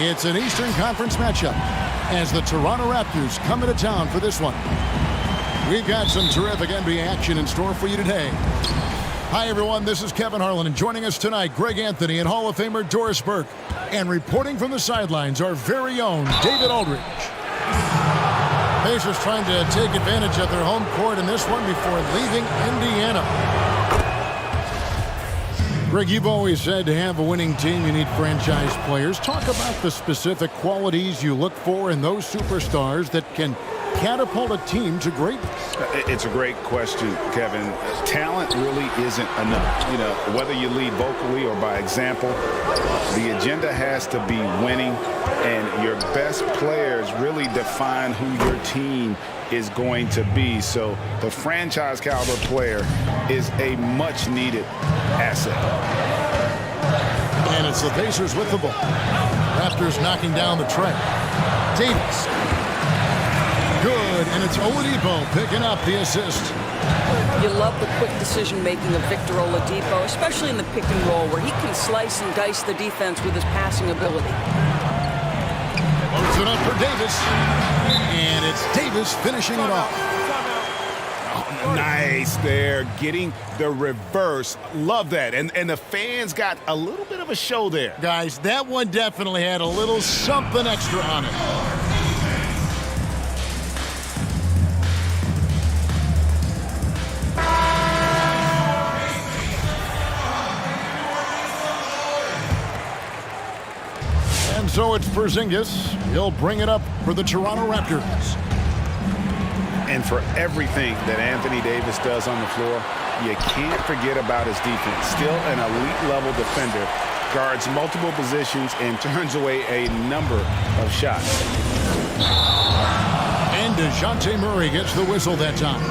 It's an Eastern Conference matchup as the Toronto Raptors come into town for this one. We've got some terrific NBA action in store for you today. Hi, everyone. This is Kevin Harlan, and joining us tonight, Greg Anthony and Hall of Famer Doris Burke. And reporting from the sidelines, our very own David Aldridge. Pacers trying to take advantage of their home court in this one before leaving Indiana. Greg, you've always said to have a winning team, you need franchise players. Talk about the specific qualities you look for in those superstars that can catapult a team to greatness. It's a great question, Kevin. Talent really isn't enough. You know, whether you lead vocally or by example, the agenda has to be winning, and your best players really define who your team is going to be. So the franchise caliber player is a much needed asset. And it's the Pacers with the ball. Raptors knocking down the tray. Davis. Good, and it's Oladipo picking up the assist. You love the quick decision-making of Victor Oladipo, especially in the pick and roll, where he can slice and dice the defense with his passing ability. Loads it up for Davis, and it's Davis finishing it off. Oh, nice there, getting the reverse. Love that, and the fans got a little bit of a show there. Guys, that one definitely had a little something extra on it. So it's Porzingis. He'll bring it up for the Toronto Raptors. And for everything that Anthony Davis does on the floor, you can't forget about his defense. Still an elite-level defender, guards multiple positions, and turns away a number of shots. And DeJounte Murray gets the whistle that time.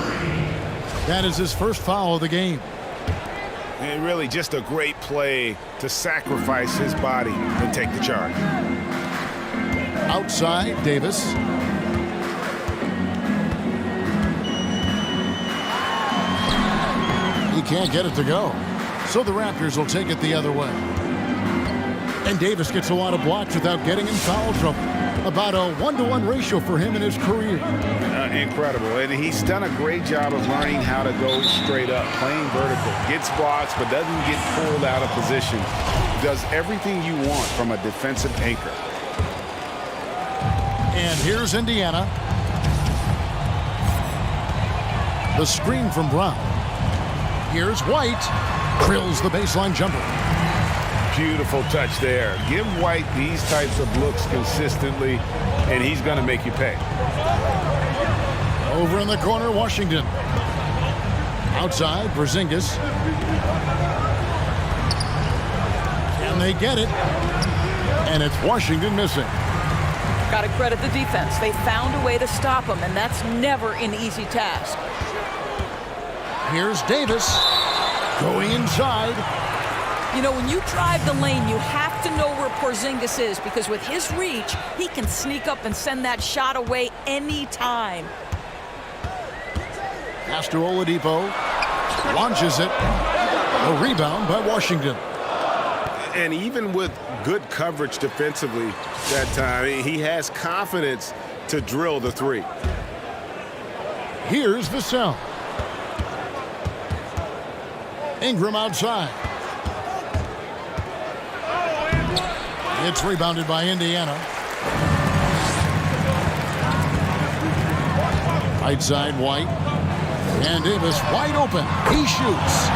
That is his first foul of the game. And really just a great play to sacrifice his body and take the charge. Outside, Davis. He can't get it to go. So the Raptors will take it the other way. And Davis gets a lot of blocks without getting in foul trouble. About a 1-to-1 ratio for him in his career. Incredible. And he's done a great job of learning how to go straight up, playing vertical. Gets blocks, but doesn't get pulled out of position. Does everything you want from a defensive anchor. And here's Indiana. The screen from Brown. Here's White. Drills the baseline jumper. Beautiful touch there. Give White these types of looks consistently, and he's going to make you pay. Over in the corner, Washington. Outside, Porzingis. Can they get it? And it's Washington missing. Got to credit the defense. They found a way to stop him, and that's never an easy task. Here's Davis going inside. You know, when you drive the lane, you have to know where Porzingis is, because with his reach, he can sneak up and send that shot away anytime. Pass to Oladipo. Launches it. A rebound by Washington. And even with good coverage defensively that time, he has confidence to drill the three. Here's Vassell. Ingram outside. It's rebounded by Indiana. Right side, White. And Davis wide open. He shoots.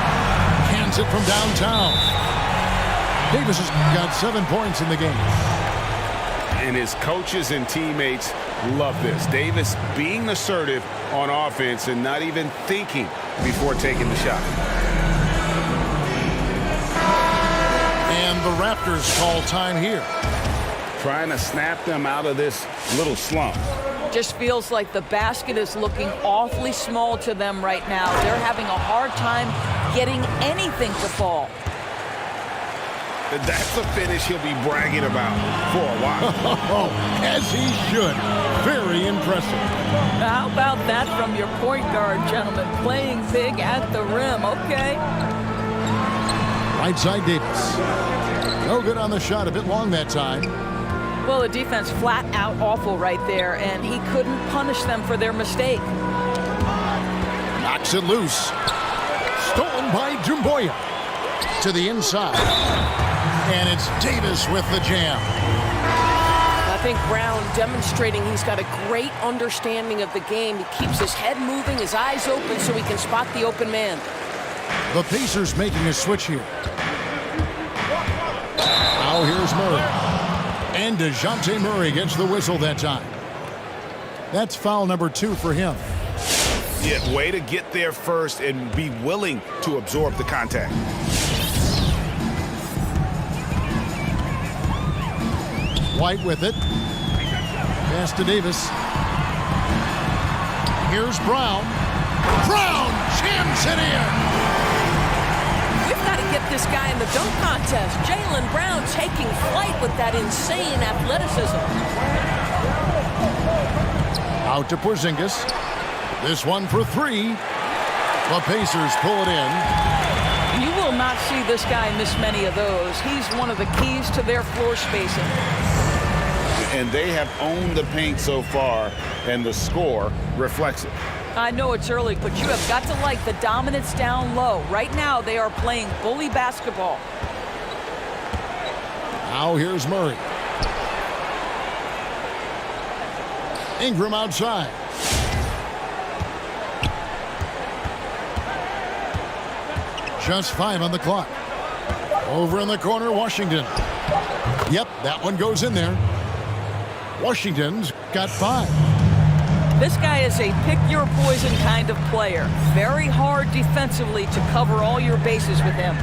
Cans it from downtown. Davis has got 7 points in the game. And his coaches and teammates love this. Davis being assertive on offense and not even thinking before taking the shot. And the Raptors call time here. Trying to snap them out of this little slump. Just feels like the basket is looking awfully small to them right now. They're having a hard time getting anything to fall. That's a finish he'll be bragging about for a while. As he should. Very impressive. How about that from your point guard, gentlemen? Playing big at the rim. Okay. Right side Davis. No good on the shot. A bit long that time. Well, the defense flat out awful right there, and he couldn't punish them for their mistake. Knocks it loose. Stolen by Doumbouya. To the inside. And it's Davis with the jam. I think Brown demonstrating he's got a great understanding of the game. He keeps his head moving, his eyes open so he can spot the open man. The Pacers making a switch here. Now here's Murray. And DeJounte Murray gets the whistle that time. That's foul number 2 for him. Yeah, way to get there first and be willing to absorb the contact. White with it. Pass to Davis. Here's Brown. Brown jams it in. We've got to get this guy in the dunk contest. Jaylen Brown taking flight with that insane athleticism. Out to Porzingis. This one for 3. The Pacers pull it in. You will not see this guy miss many of those. He's one of the keys to their floor spacing. And they have owned the paint so far, and the score reflects it. I know it's early, but you have got to like the dominance down low. Right now, they are playing bully basketball. Now here's Murray. Ingram outside. Just 5 on the clock. Over in the corner, Washington. Yep, that one goes in there. Washington's got 5. This guy is a pick-your-poison kind of player. Very hard defensively to cover all your bases with him.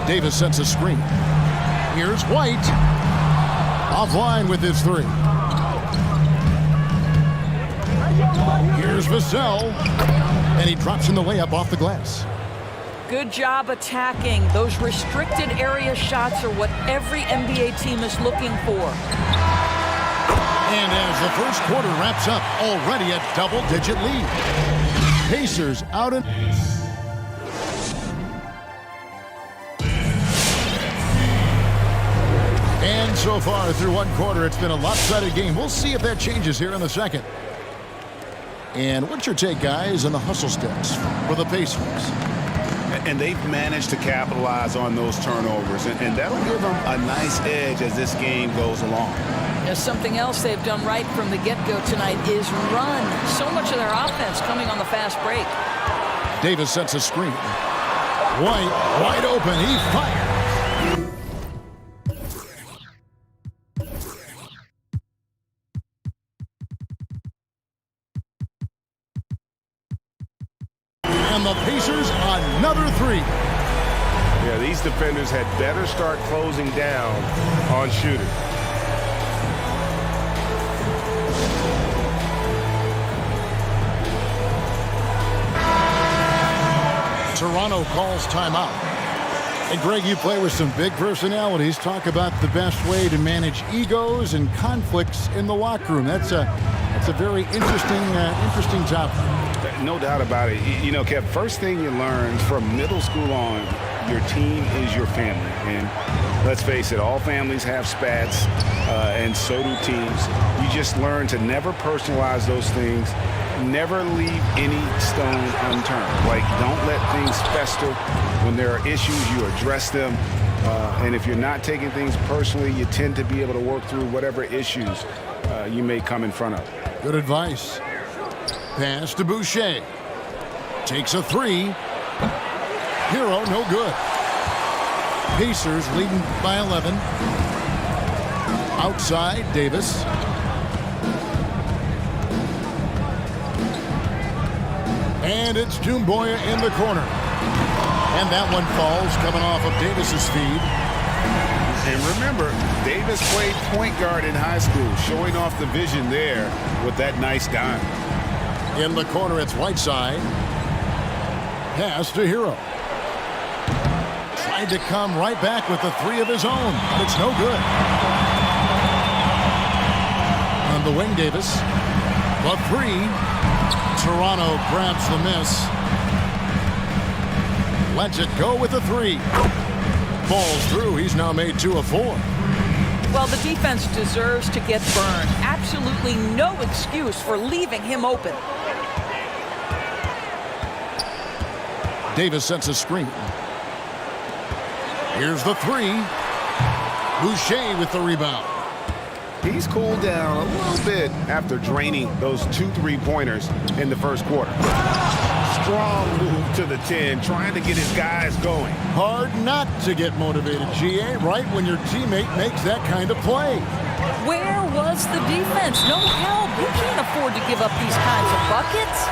Davis sets a screen. Here's White. Offline with his 3. Here's Vassell. And he drops in the layup off the glass. Good job attacking. Those restricted area shots are what every NBA team is looking for. And as the first quarter wraps up, already a double-digit lead. Pacers out in... And so far through one quarter, it's been a lopsided game. We'll see if that changes here in the second. And what's your take, guys, on the hustle sticks for the Pacers? And they've managed to capitalize on those turnovers, and that'll give them a nice edge as this game goes along. There's something else they've done right from the get-go tonight is run. So much of their offense coming on the fast break. Davis sets a screen. White, wide open, he fires. And the Pacers another 3. Yeah, these defenders had better start closing down on shooting. Toronto calls timeout. And Greg, you play with some big personalities. Talk about the best way to manage egos and conflicts in the locker room. That's a very interesting topic. No doubt about it. You know, Kev, first thing you learn from middle school on, your team is your family. And let's face it, all families have spats, and so do teams. You just learn to never personalize those things. Never leave any stone unturned. Like, don't let things fester. When there are issues, you address them. And if you're not taking things personally, you tend to be able to work through whatever issues you may come in front of. Good advice. Pass to Boucher. Takes a 3. Hero, no good. Pacers leading by 11. Outside, Davis. And it's Doumbouya in the corner. And that one falls, coming off of Davis's feed. And remember, Davis played point guard in high school, showing off the vision there with that nice dime. In the corner, it's Whiteside. Pass to Hero. Tried to come right back with the three of his own. It's no good. On the wing, Davis. The three. Toronto grabs the miss. Lets it go with the three. Falls through. He's now made 2 of 4. Well, the defense deserves to get burned. Absolutely no excuse for leaving him open. Davis sets a screen. Here's the three. Boucher with the rebound. He's cooled down a little bit after draining those 2 3-pointers in the first quarter. Strong move to the 10, trying to get his guys going. Hard not to get motivated, GA, right when your teammate makes that kind of play. Where was the defense? No help. You can't afford to give up these kinds of buckets.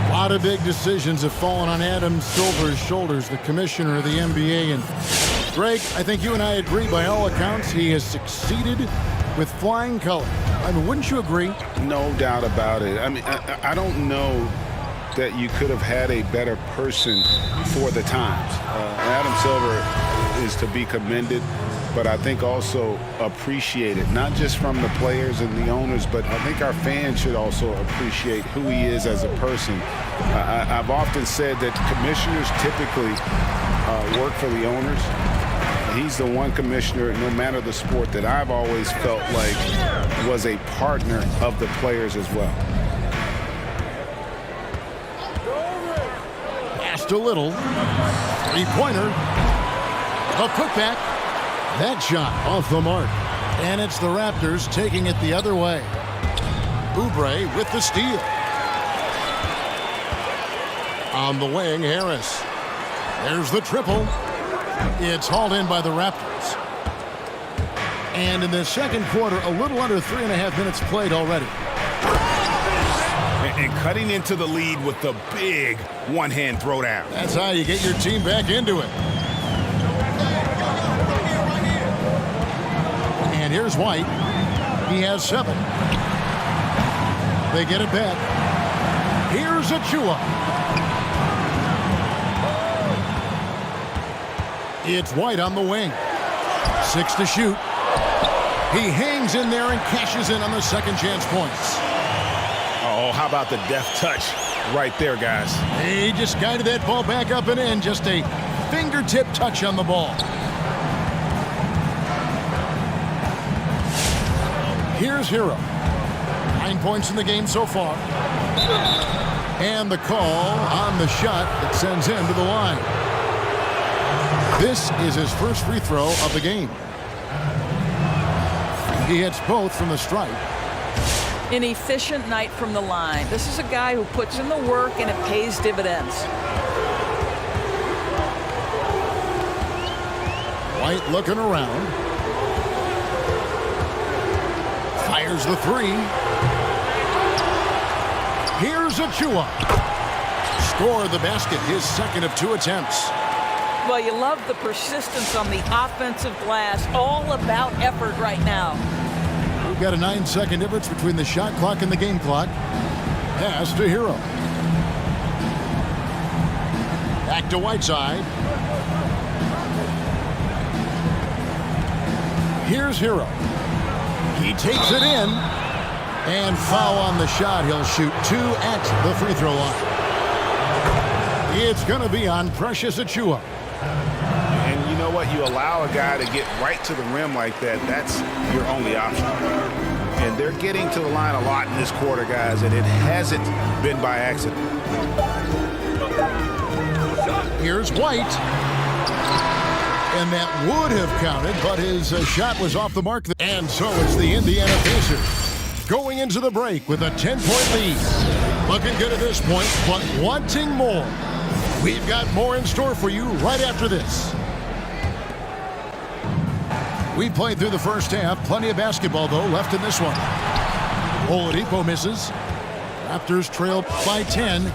A lot of big decisions have fallen on Adam Silver's shoulders, the commissioner of the NBA. And Greg, I think you and I agree, by all accounts, he has succeeded with flying colors. I mean, wouldn't you agree? No doubt about it. I mean, I don't know that you could have had a better person for the times. Adam Silver is to be commended, but I think also appreciated, not just from the players and the owners, but I think our fans should also appreciate who he is as a person. I've often said that commissioners typically work for the owners. He's the one commissioner, no matter the sport, that I've always felt like was a partner of the players as well. Passed a little. Three-pointer. A putback. That shot off the mark. And it's the Raptors taking it the other way. Oubre with the steal. On the wing, Harris. There's the triple. It's hauled in by the Raptors. And in the second quarter, a little under 3.5 minutes played already. And cutting into the lead with the big one-hand throwdown. That's how you get your team back into it. And here's White. He has 7. They get it back. Here's Achua. It's White on the wing. 6 to shoot. He hangs in there and cashes in on the second chance points. Oh, how about the deft touch right there, guys? He just guided that ball back up and in. Just a fingertip touch on the ball. Here's Hero. 9 points in the game so far. And the call on the shot that sends him to the line. This is his first free throw of the game. He hits both from the stripe. An efficient night from the line. This is a guy who puts in the work and it pays dividends. White looking around. Fires the three. Here's Achua. Score the basket, his second of 2 attempts. Well, you love the persistence on the offensive glass. All about effort right now. We've got a 9-second difference between the shot clock and the game clock. Pass to Hero. Back to Whiteside. Here's Hero. He takes it in. And foul on the shot. He'll shoot 2 at the free throw line. It's going to be on Precious Achua. And you know what? You allow a guy to get right to the rim like that, that's your only option. And they're getting to the line a lot in this quarter, guys, and it hasn't been by accident. Here's White. And that would have counted, but his shot was off the mark. And so it's the Indiana Pacers going into the break with a 10-point lead. Looking good at this point, but wanting more. We've got more in store for you right after this. We played through the first half. Plenty of basketball, though, left in this one. Oladipo misses. Raptors trail by 10.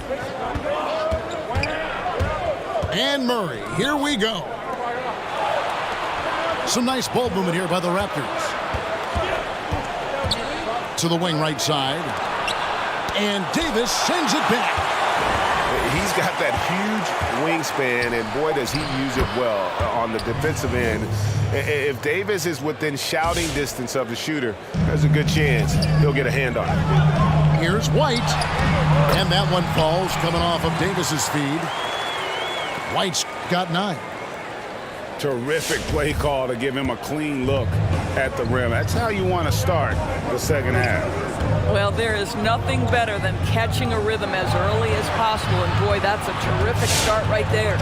And Murray, here we go. Some nice ball movement here by the Raptors. To the wing right side. And Davis sends it back. He's got that huge wingspan, and boy, does he use it well on the defensive end. If Davis is within shouting distance of the shooter, there's a good chance he'll get a hand on it. Here's White. And that one falls coming off of Davis's feed. White's got 9. Terrific play call to give him a clean look at the rim. That's how you want to start the second half. Well, there is nothing better than catching a rhythm as early as possible, and boy, that's a terrific start right there.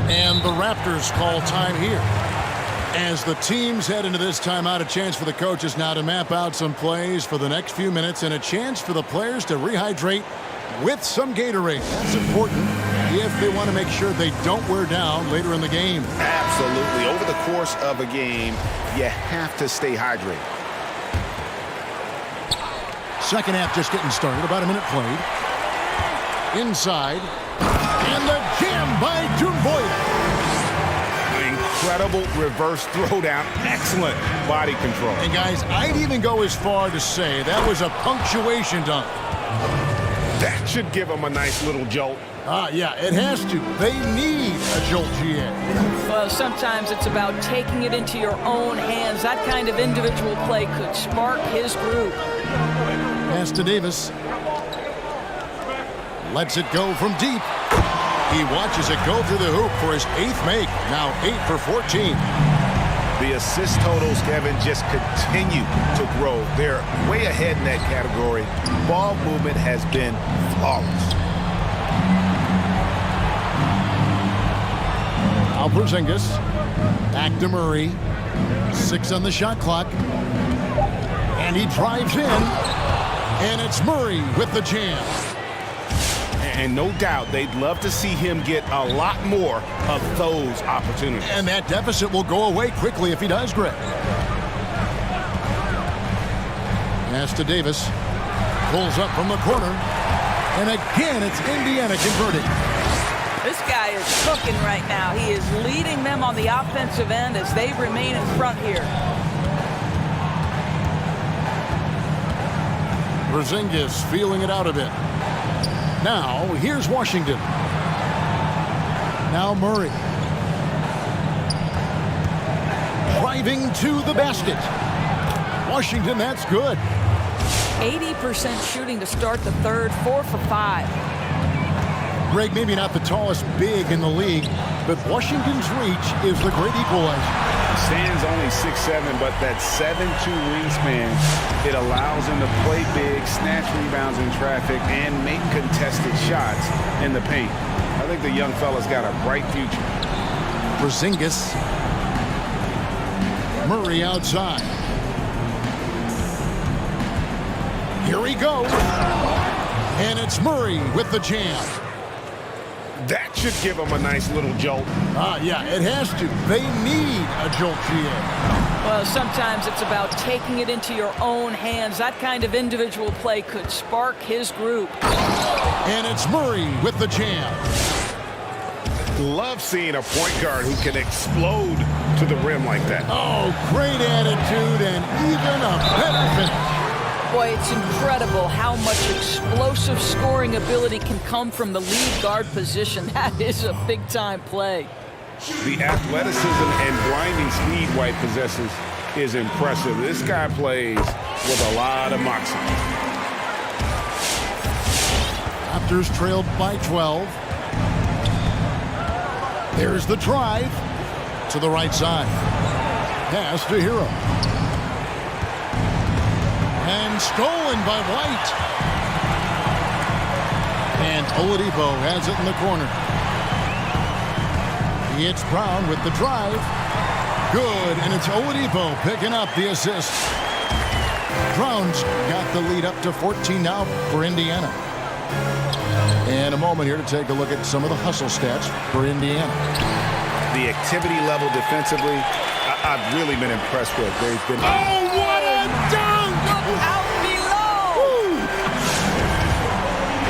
And the Raptors call time here. As the teams head into this timeout, a chance for the coaches now to map out some plays for the next few minutes and a chance for the players to rehydrate with some Gatorade. That's important if they want to make sure they don't wear down later in the game. Absolutely. Over the course of a game, you have to stay hydrated. Second half just getting started. About a minute played. Inside. And the jam by Dumboya. Incredible reverse throwdown. Excellent body control. And guys, I'd even go as far to say that was a punctuation dunk. That should give them a nice little jolt. Yeah, it has to. They need a jolt, GA. Well, sometimes it's about taking it into your own hands. That kind of individual play could spark his groove. Pass to Davis. Lets it go from deep. He watches it go through the hoop for his 8th make. Now 8 for 14. The assist totals, Kevin, just continue to grow. They're way ahead in that category. Ball movement has been flawless. Porzingis. Back to Murray. 6 on the shot clock. And he drives in. And it's Murray with the jam. And no doubt they'd love to see him get a lot more of those opportunities. And that deficit will go away quickly if he does, Greg. Pass to Davis. Pulls up from the corner. And again, it's Indiana converting. This guy is cooking right now. He is leading them on the offensive end as they remain in front here. Porzingis feeling it out a bit. Now, here's Washington. Now Murray. Driving to the basket. Washington, that's good. 80% shooting to start the third, 4 for 5. Greg, maybe not the tallest big in the league, but Washington's reach is the great equalizer. Stands only 6'7", but that 7'2" wingspan, it allows him to play big, snatch rebounds in traffic, and make contested shots in the paint. I think the young fella's got a bright future. Porzingis. Murray outside. Here he goes. And it's Murray with the jam. That should give them a nice little jolt. Yeah, it has to. They need a jolt, GA. Well, sometimes it's about taking it into your own hands. That kind of individual play could spark his groove. And it's Murray with the jam. Love seeing a point guard who can explode to the rim like that. Oh, great attitude and even a better finish. Boy, it's incredible how much explosive scoring ability can come from the lead guard position. That is a big-time play. The athleticism and blinding speed White possesses is impressive. This guy plays with a lot of moxie. Raptors trailed by 12. There's the drive to the right side. Pass to Hero. And stolen by White. And Oladipo has it in the corner. It's Brown with the drive. Good, and it's Oladipo picking up the assist. Brown's got the lead up to 14 now for Indiana. And a moment here to take a look at some of the hustle stats for Indiana. The activity level defensively, I've really been impressed with. They've been... Oh, what a dunk! Look out below!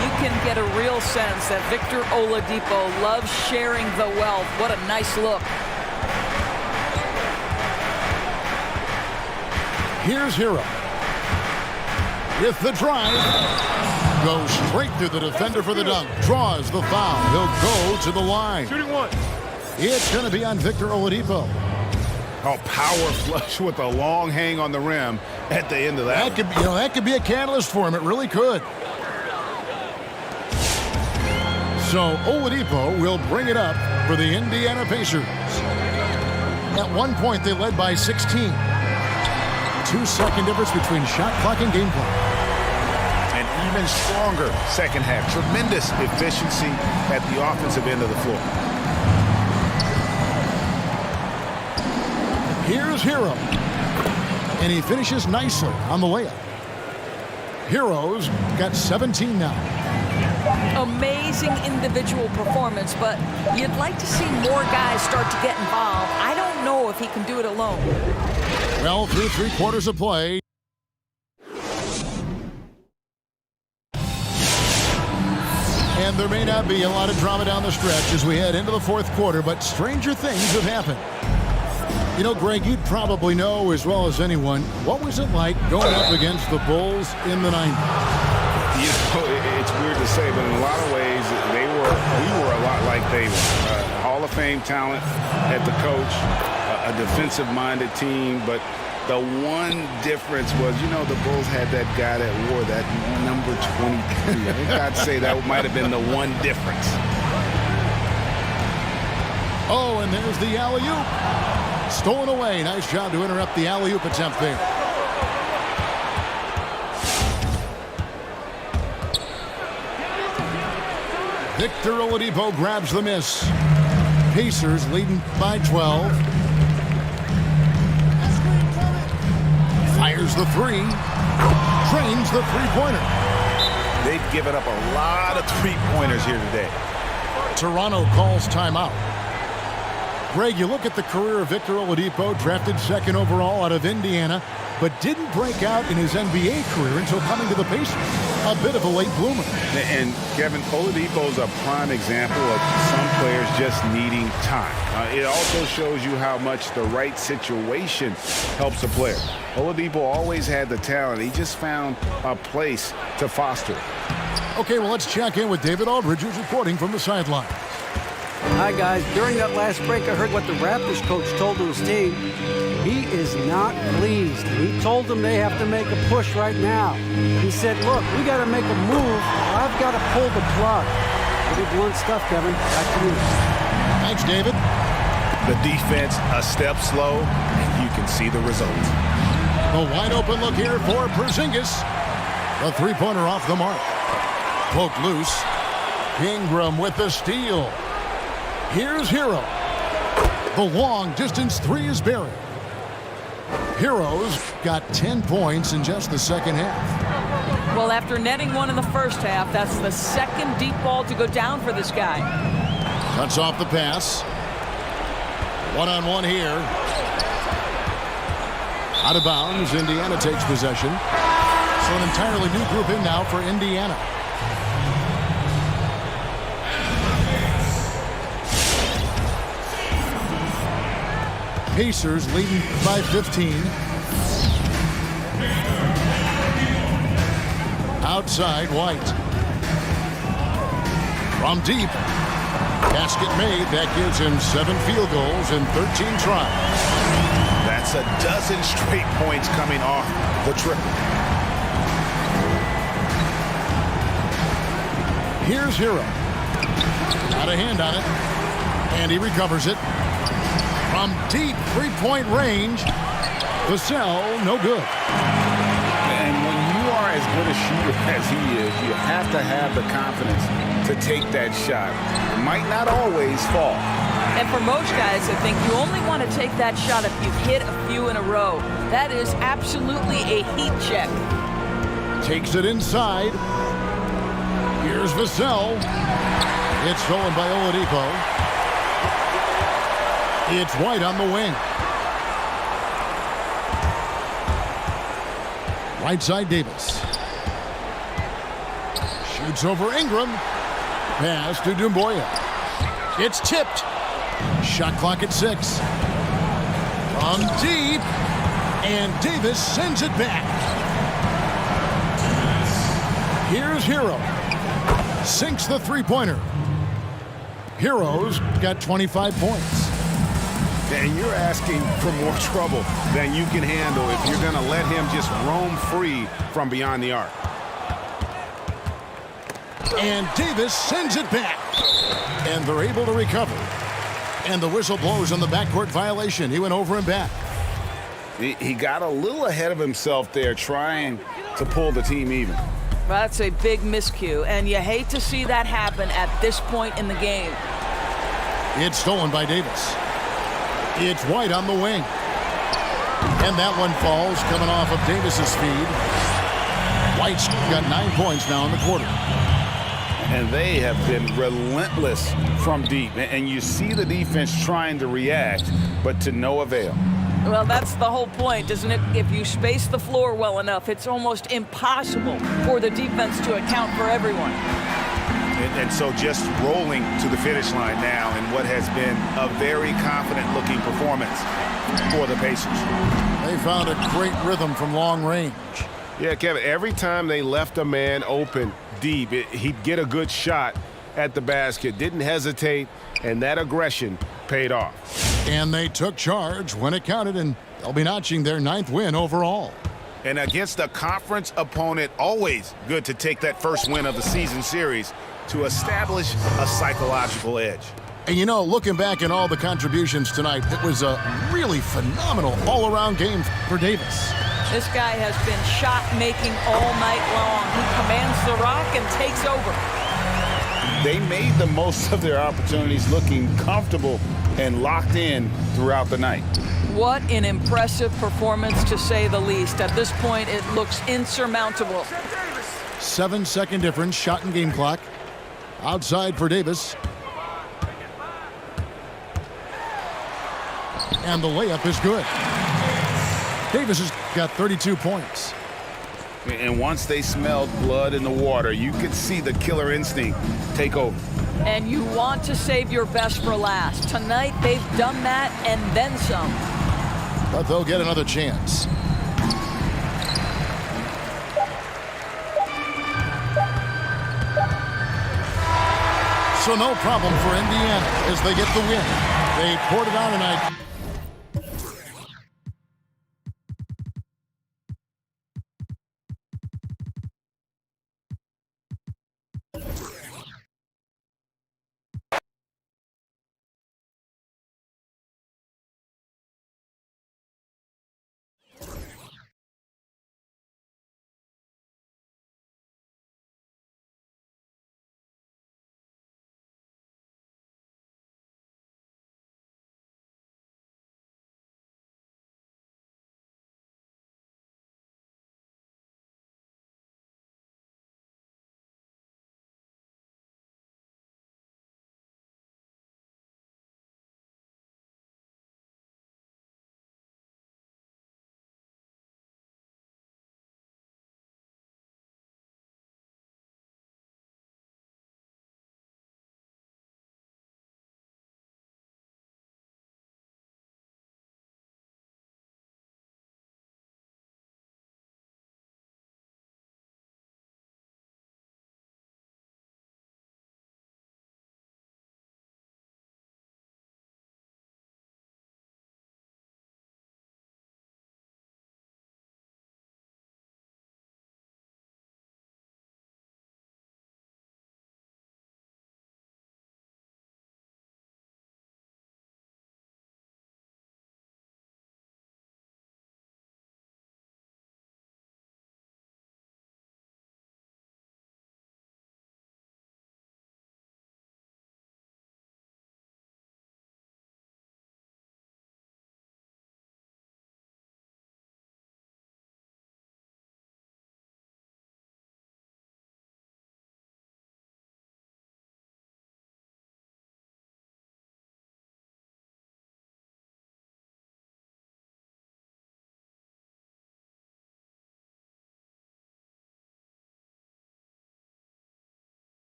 You can get a real sense that Victor Oladipo loves sharing the wealth. What a nice look. Here's Hero. With the drive. Goes straight through the defender for the dunk. Draws the foul. He'll go to the line. Shooting one. It's going to be on Victor Oladipo. Oh, power flush with a long hang on the rim at the end of that. That could be a catalyst for him. It really could. So Oladipo will bring it up for the Indiana Pacers. At one point, they led by 16. 2-second difference between shot clock and game clock. An even stronger second half. Tremendous efficiency at the offensive end of the floor. Here's Hero. And he finishes nicely on the layup. Hero's got 17 now. Amazing individual performance, but you'd like to see more guys start to get involved. I don't know if he can do it alone. Well, through 3 quarters of play. And there may not be a lot of drama down the stretch as we head into the 4th quarter, but stranger things have happened. You know, Greg, you'd probably know as well as anyone, what was it like going up against the Bulls in the 90s? You know, it's weird to say, but in a lot of ways, we were a lot like they were. Hall of Fame talent at the coach, a defensive-minded team, but the one difference was, you know, the Bulls had that guy that wore that number 23. I think I'd say that might have been the one difference. Oh, and there's the alley-oop. Stolen away. Nice job to interrupt the alley-oop attempt there. Victor Oladipo grabs the miss. Pacers leading by 12. Fires the 3. Drains the three-pointer. They've given up a lot of three-pointers here today. Toronto calls timeout. Greg, you look at the career of Victor Oladipo, drafted 2nd overall out of Indiana, but didn't break out in his NBA career until coming to the Pacers. A bit of a late bloomer. And, Kevin, Oladipo's a prime example of some players just needing time. It also shows you how much the right situation helps a player. Oladipo always had the talent. He just found a place to foster it. Okay, well, let's check in with David Aldridge, who's reporting from the sideline. Hi, guys. During that last break, I heard what the Raptors coach told to his team. He is not pleased. He told them they have to make a push right now. He said, look, we got to make a move. I've got to pull the plug. Pretty blunt stuff, Kevin. Back to you. Thanks, David. The defense a step slow, and you can see the result. A wide open look here for Porzingis. The three-pointer off the mark. Poked loose. Ingram with the steal. Here's Hero. The long distance 3 is buried. Hero's got 10 points in just the second half. Well, after netting 1 in the first half, that's the 2nd deep ball to go down for this guy. Cuts off the pass. One-on-one here. Out of bounds. Indiana takes possession. So an entirely new group in now for Indiana. Pacers leading by 15. Outside, White. From deep. Basket made. That gives him 7 field goals and 13 tries. That's a dozen straight points coming off the triple. Here's Hero. Got a hand on it. And he recovers it. From deep three-point range. Vassell, no good. And when you are as good a shooter as he is, you have to have the confidence to take that shot. It might not always fall. And for most guys, I think you only want to take that shot if you've hit a few in a row. That is absolutely a heat check. Takes it inside. Here's Vassell. It's stolen by Oladipo. It's White on the wing. Right side, Davis. Shoots over Ingram. Pass to Doumbouya. It's tipped. Shot clock at 6. From deep. And Davis sends it back. Here's Hero. Sinks the three-pointer. Hero's got 25 points. And you're asking for more trouble than you can handle if you're going to let him just roam free from beyond the arc. And Davis sends it back. And they're able to recover. And the whistle blows on the backcourt violation. He went over and back. He got a little ahead of himself there trying to pull the team even. That's a big miscue, and you hate to see that happen at this point in the game. It's stolen by Davis. It's White on the wing. And that one falls coming off of Davis's feed. White's got 9 points now in the quarter. And they have been relentless from deep. And you see the defense trying to react, but to no avail. Well, that's the whole point, isn't it? If you space the floor well enough, it's almost impossible for the defense to account for everyone. And so just rolling to the finish line now in what has been a very confident-looking performance for the Pacers. They found a great rhythm from long range. Yeah, Kevin, every time they left a man open deep, he'd get a good shot at the basket. Didn't hesitate, and that aggression paid off. And they took charge when it counted, and they'll be notching their 9th win overall. And against a conference opponent, always good to take that first win of the season series to establish a psychological edge. And you know, looking back at all the contributions tonight, it was a really phenomenal all-around game for Davis. This guy has been shot-making all night long. He commands the rock and takes over. They made the most of their opportunities, looking comfortable and locked in throughout the night. What an impressive performance, to say the least. At this point, it looks insurmountable. 7-second difference, shot and game clock. Outside for Davis. And the layup is good. Davis has got 32 points. And once they smelled blood in the water, you could see the killer instinct take over. And you want to save your best for last. Tonight, they've done that and then some. But they'll get another chance. So no problem for Indiana as they get the win. They poured it on tonight.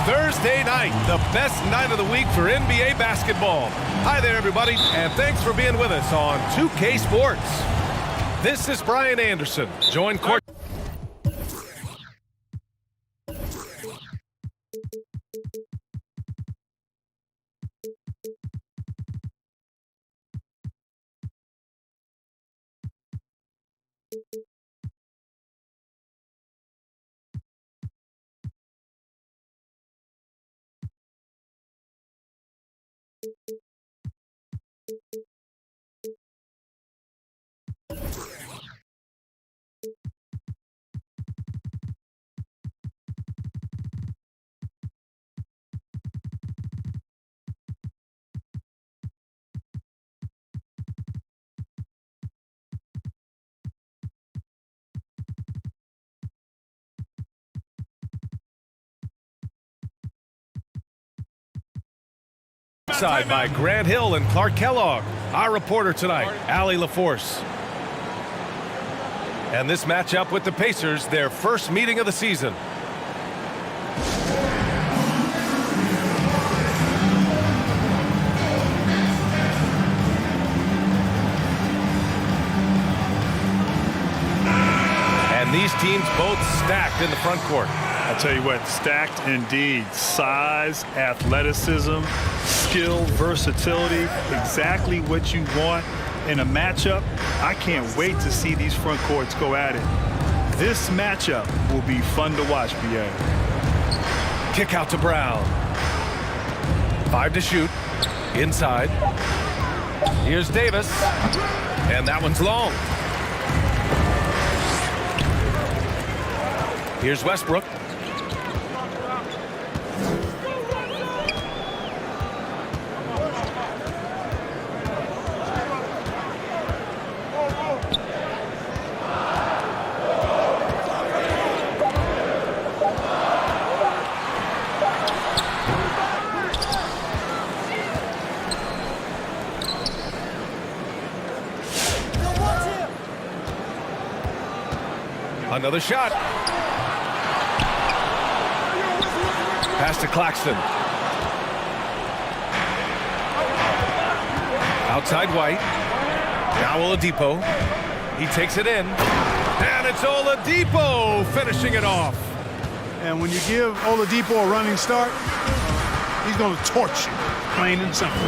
Thursday night, the best night of the week for NBA basketball. Hi there, everybody, and thanks for being with us on 2K Sports. This is Brian Anderson. Join court. Side by Grant Hill and Clark Kellogg. Our reporter tonight, Allie LaForce. And this matchup with the Pacers, their first meeting of the season. And these teams both stacked in the front court. I'll tell you what, stacked indeed. Size, athleticism, skill, versatility, exactly what you want in a matchup. I can't wait to see these front courts go at it. This matchup will be fun to watch, BA. Kick out to Brown. 5 to shoot. Inside. Here's Davis. And that one's long. Here's Westbrook. Another shot. Pass to Claxton. Outside White. Now Oladipo. He takes it in. And it's Oladipo finishing it off. And when you give Oladipo a running start, he's going to torch you, plain and simple.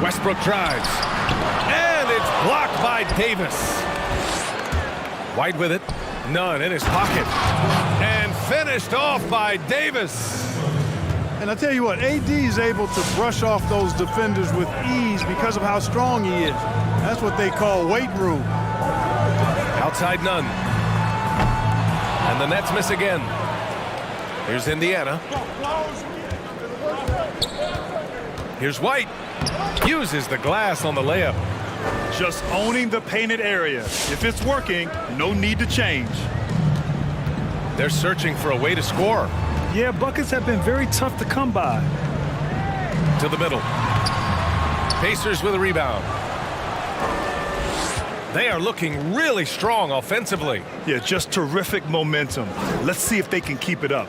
Westbrook drives. And it's blocked by Davis. White with it. None in his pocket. And finished off by Davis. And I tell you what, AD is able to brush off those defenders with ease because of how strong he is. That's what they call weight room. Outside Nunn. And the Nets miss again. Here's Indiana. Here's White. Uses the glass on the layup. Just owning the painted area. If it's working, no need to change. They're searching for a way to score. Yeah, buckets have been very tough to come by. To the middle. Pacers with a rebound. They are looking really strong offensively. Yeah, just terrific momentum. Let's see if they can keep it up.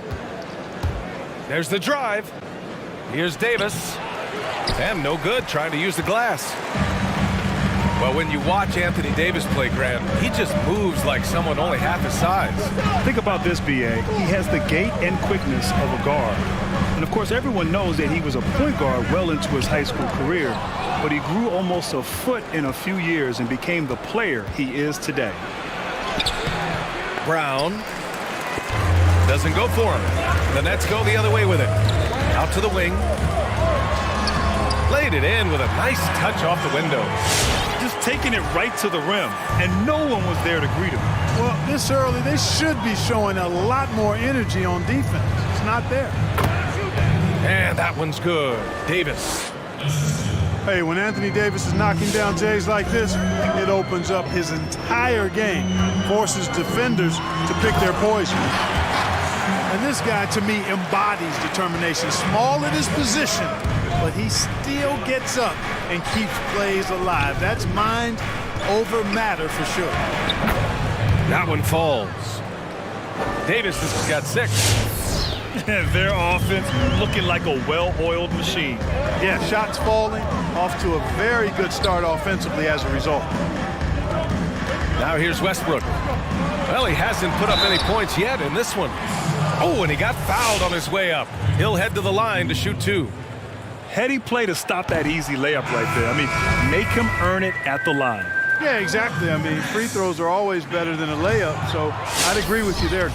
There's the drive. Here's Davis. And no good trying to use the glass. Well, when you watch Anthony Davis play, Grant, he just moves like someone only half his size. Think about this, BA. He has the gait and quickness of a guard. And, of course, everyone knows that he was a point guard well into his high school career. But he grew almost a foot in a few years and became the player he is today. Brown doesn't go for him. The Nets go the other way with it. Out to the wing. Laid it in with a nice touch off the window. Just taking it right to the rim, and no one was there to greet him. Well, this early, they should be showing a lot more energy on defense. It's not there. And that one's good. Davis. Hey, when Anthony Davis is knocking down Jays like this, it opens up his entire game, forces defenders to pick their poison. And this guy, to me, embodies determination. Small at his position, but he still gets up and keeps plays alive. That's mind over matter for sure. That one falls. Davis has got 6. Their offense looking like a well-oiled machine. Yeah, shots falling, off to a very good start offensively as a result. Now here's Westbrook. Well, he hasn't put up any points yet in this one. Oh, and he got fouled on his way up. He'll head to the line to shoot 2. Heady play to stop that easy layup right there. I mean, make him earn it at the line. Yeah, exactly. I mean, free throws are always better than a layup, so I'd agree with you there.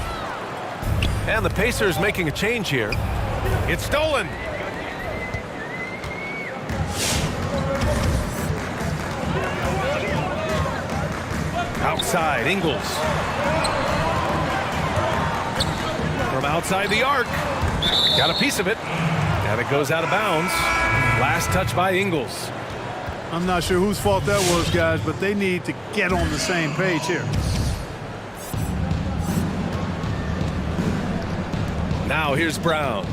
And the Pacers making a change here. It's stolen. Outside, Ingles. From outside the arc. Got a piece of it. And it goes out of bounds. Last touch by Ingles. I'm not sure whose fault that was, guys, but they need to get on the same page here. Now here's Brown.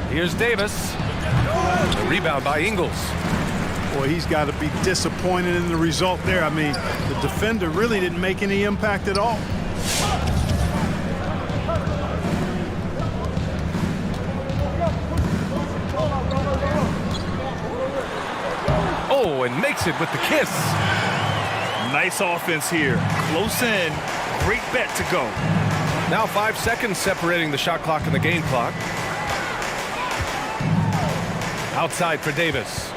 Here's Davis. The rebound by Ingles. Boy, he's got to be disappointed in the result there. I mean, the defender really didn't make any impact at all. Oh, and makes it with the kiss. Nice offense here. Close in. Great bet to go. Now 5 seconds separating the shot clock and the game clock. Outside for Davis.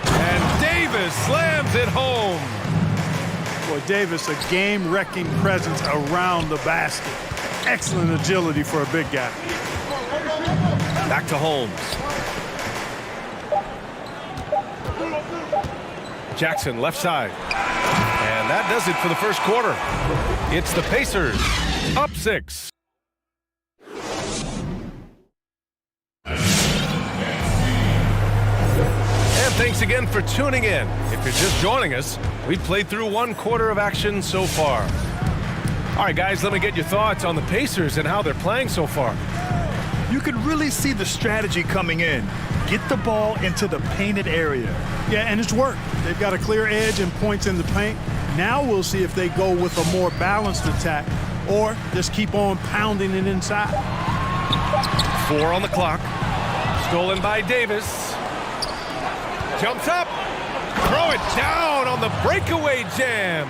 And Davis slams it home. Boy, Davis, a game-wrecking presence around the basket. Excellent agility for a big guy. Back to Holmes. Jackson left side. And that does it for the first quarter. It's the Pacers up 6. And thanks again for tuning in. If you're just joining us, we've played through 1 quarter of action so far. All right, guys, let me get your thoughts on the Pacers and how they're playing so far. You could really see the strategy coming in. Get the ball into the painted area. Yeah, and it's worked. They've got a clear edge and points in the paint. Now we'll see if they go with a more balanced attack or just keep on pounding it inside. 4 on the clock. Stolen by Davis. Jumps up. Throw it down on the breakaway jam.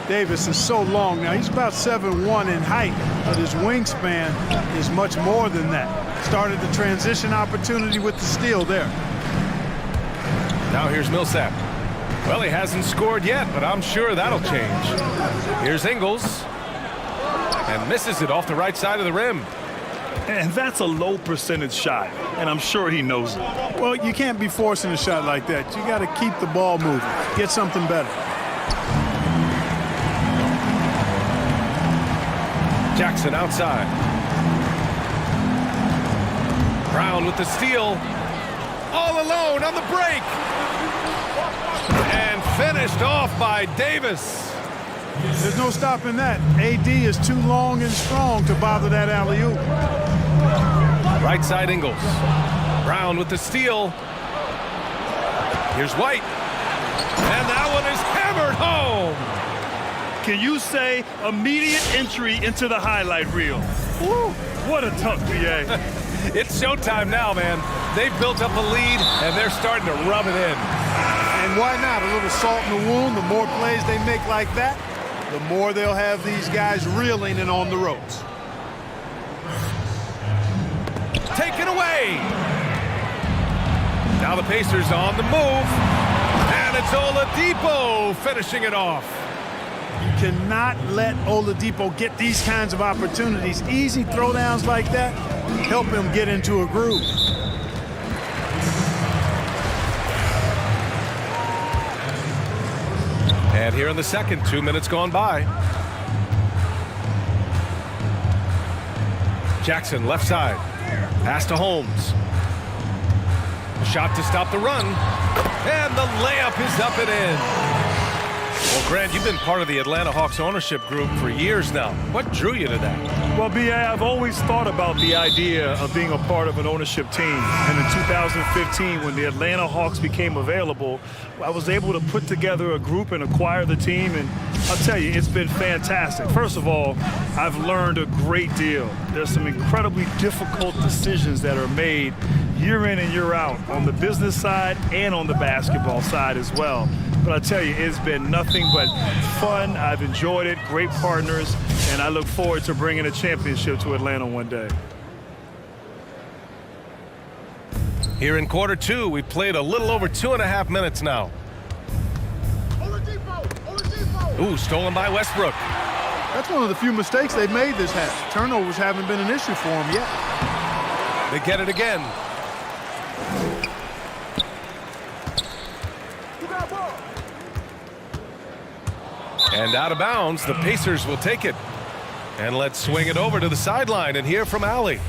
Davis is so long now. He's about 7'1" in height, but his wingspan is much more than that. Started the transition opportunity with the steal there. Now here's Millsap. Well, he hasn't scored yet, but I'm sure that'll change. Here's Ingles. And misses it off the right side of the rim. And that's a low percentage shot, and I'm sure he knows it. Well, you can't be forcing a shot like that. You got to keep the ball moving. Get something better. Jackson outside. Brown with the steal. All alone on the break. And finished off by Davis. There's no stopping that. AD is too long and strong to bother that alley-oop. Right side Ingles. Brown with the steal. Here's White. And that one is hammered home. Can you say immediate entry into the highlight reel? Woo, what a dunk, BA. It's showtime now, man. They've built up a lead, and they're starting to rub it in. And why not? A little salt in the wound. The more plays they make like that, the more they'll have these guys reeling and on the ropes. Taken away. Now the Pacers on the move. And it's Oladipo finishing it off. You cannot let Oladipo get these kinds of opportunities. Easy throwdowns like that help him get into a groove. And here in the second, 2 minutes gone by. Jackson, left side. Pass to Holmes. A shot to stop the run. And the layup is up and in. Well, Grant, you've been part of the Atlanta Hawks ownership group for years now. What drew you to that? Well, B.A., I've always thought about the idea of being a part of an ownership team. And in 2015, when the Atlanta Hawks became available, I was able to put together a group and acquire the team. And I'll tell you, it's been fantastic. First of all, I've learned a great deal. There's some incredibly difficult decisions that are made year in and year out on the business side and on the basketball side as well. But I tell you, it's been nothing but fun. I've enjoyed it, great partners, and I look forward to bringing a championship to Atlanta one day. Here in quarter two, we played a little over 2.5 minutes now. Ooh, stolen by Westbrook. That's one of the few mistakes they've made this half. Turnovers haven't been an issue for them yet. They get it again. And out of bounds, the Pacers will take it. And let's swing it over to the sideline and hear from Allie.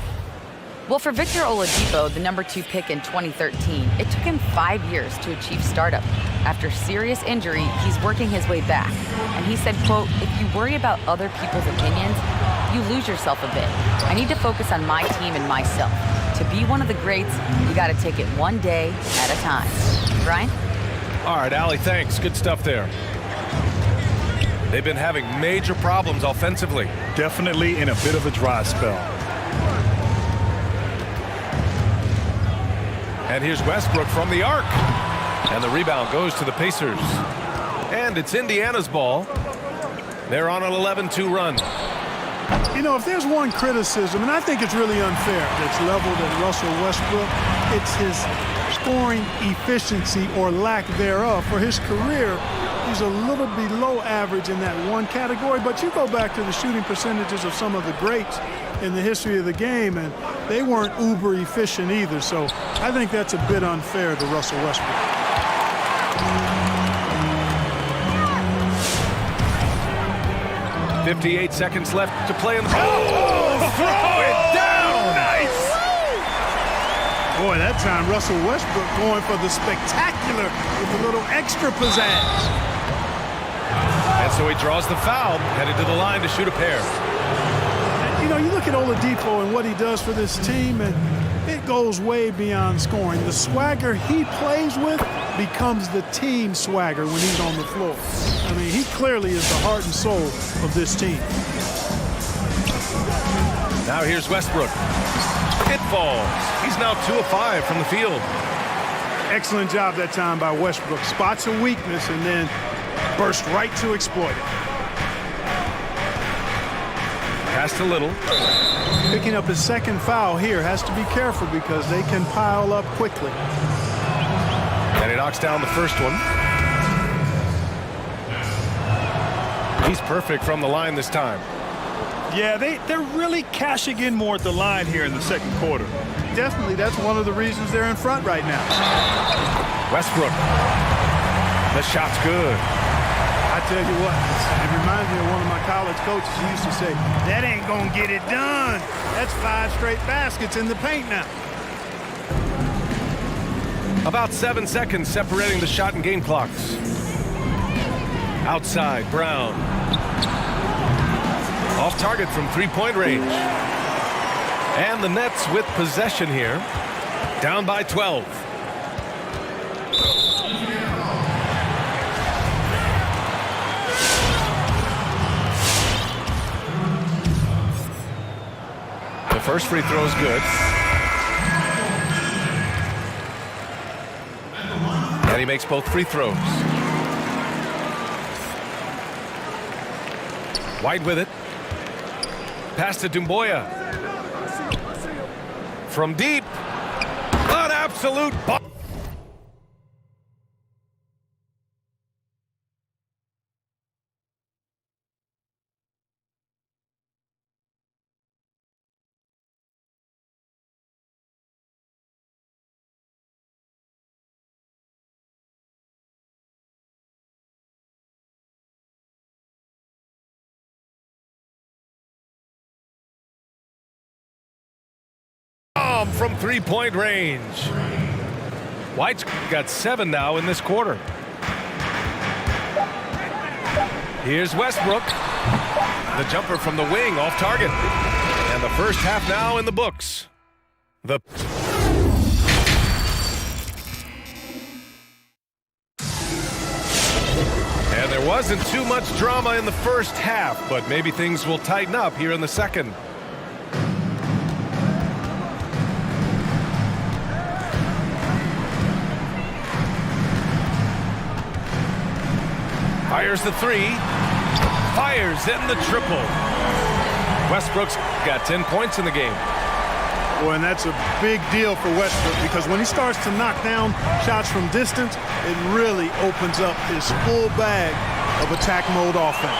Well, for Victor Oladipo, the #2 pick in 2013, it took him 5 years to achieve startup. After serious injury, he's working his way back. And he said, quote, "If you worry about other people's opinions, you lose yourself a bit. I need to focus on my team and myself. To be one of the greats, you got to take it one day at a time." Brian? All right, Allie, thanks. Good stuff there. They've been having major problems offensively. Definitely in a bit of a dry spell. And here's Westbrook from the arc. And the rebound goes to the Pacers. And it's Indiana's ball. They're on an 11-2 run. You know, if there's one criticism, and I think it's really unfair that's leveled at Russell Westbrook, it's his scoring efficiency or lack thereof. For his career, he's a little below average in that one category, but you go back to the shooting percentages of some of the greats in the history of the game, and they weren't uber efficient either. So I think that's a bit unfair to Russell Westbrook. 58 seconds left to play in the... Oh, throw it down! Nice! Boy, that time Russell Westbrook going for the spectacular with a little extra pizzazz. And so he draws the foul, headed to the line to shoot a pair. You know, you look at Oladipo and what he does for this team, and it goes way beyond scoring. The swagger he plays with becomes the team swagger when he's on the floor. I mean, he clearly is the heart and soul of this team. Now here's Westbrook. It falls. He's now 2 of 5 from the field. Excellent job that time by Westbrook. Spots a weakness and then burst right to exploit it. Pass to Little. Picking up his second foul here, has to be careful because they can pile up quickly. And he knocks down the first one. He's perfect from the line this time. Yeah, they're really cashing in more at the line here in the second quarter. Definitely, that's one of the reasons they're in front right now. Westbrook. The shot's good. I tell you what, it reminds me of one of my college coaches who used to say, "That ain't gonna get it done. That's 5 straight baskets in the paint now." About 7 seconds separating the shot and game clocks. Outside, Brown. Off target from 3-point range. And the Nets with possession here. Down by 12. The first free throw is good. And he makes both free throws. White with it. Pass to Doumbouya. From deep. An absolute bomb from three-point range. White's got 7 now in this quarter. Here's Westbrook. The jumper from the wing off target. And the first half now in the books. And there wasn't too much drama in the first half, but maybe things will tighten up here in the second. Fires the three. Fires in the triple. Westbrook's got 10 points in the game. Boy, and that's a big deal for Westbrook because when he starts to knock down shots from distance, it really opens up his full bag of attack mode offense.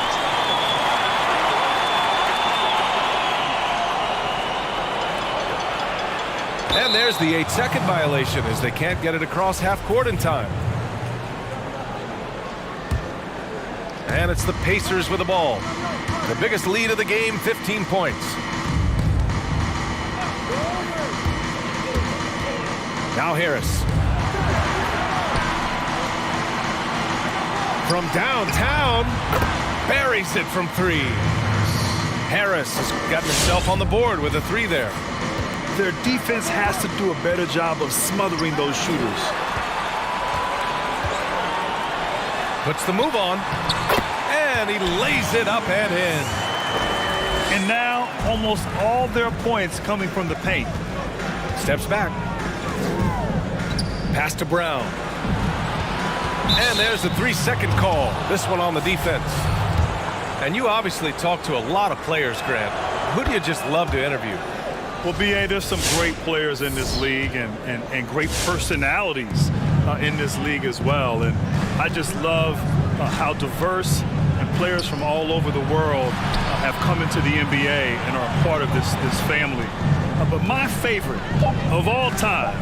And there's the 8-second violation as they can't get it across half court in time. And it's the Pacers with the ball. The biggest lead of the game, 15 points. Now Harris. From downtown, buries it from 3. Harris has gotten himself on the board with a 3 there. Their defense has to do a better job of smothering those shooters. Puts the move on, and he lays it up and in. And now almost all their points coming from the paint. Steps back. Pass to Brown. And there's a 3-second call. This one on the defense. And you obviously talk to a lot of players, Grant. Who do you just love to interview? Well, B.A., there's some great players in this league and great personalities in this league as well. And I just love how diverse and players from all over the world have come into the NBA and are a part of this family. But my favorite of all time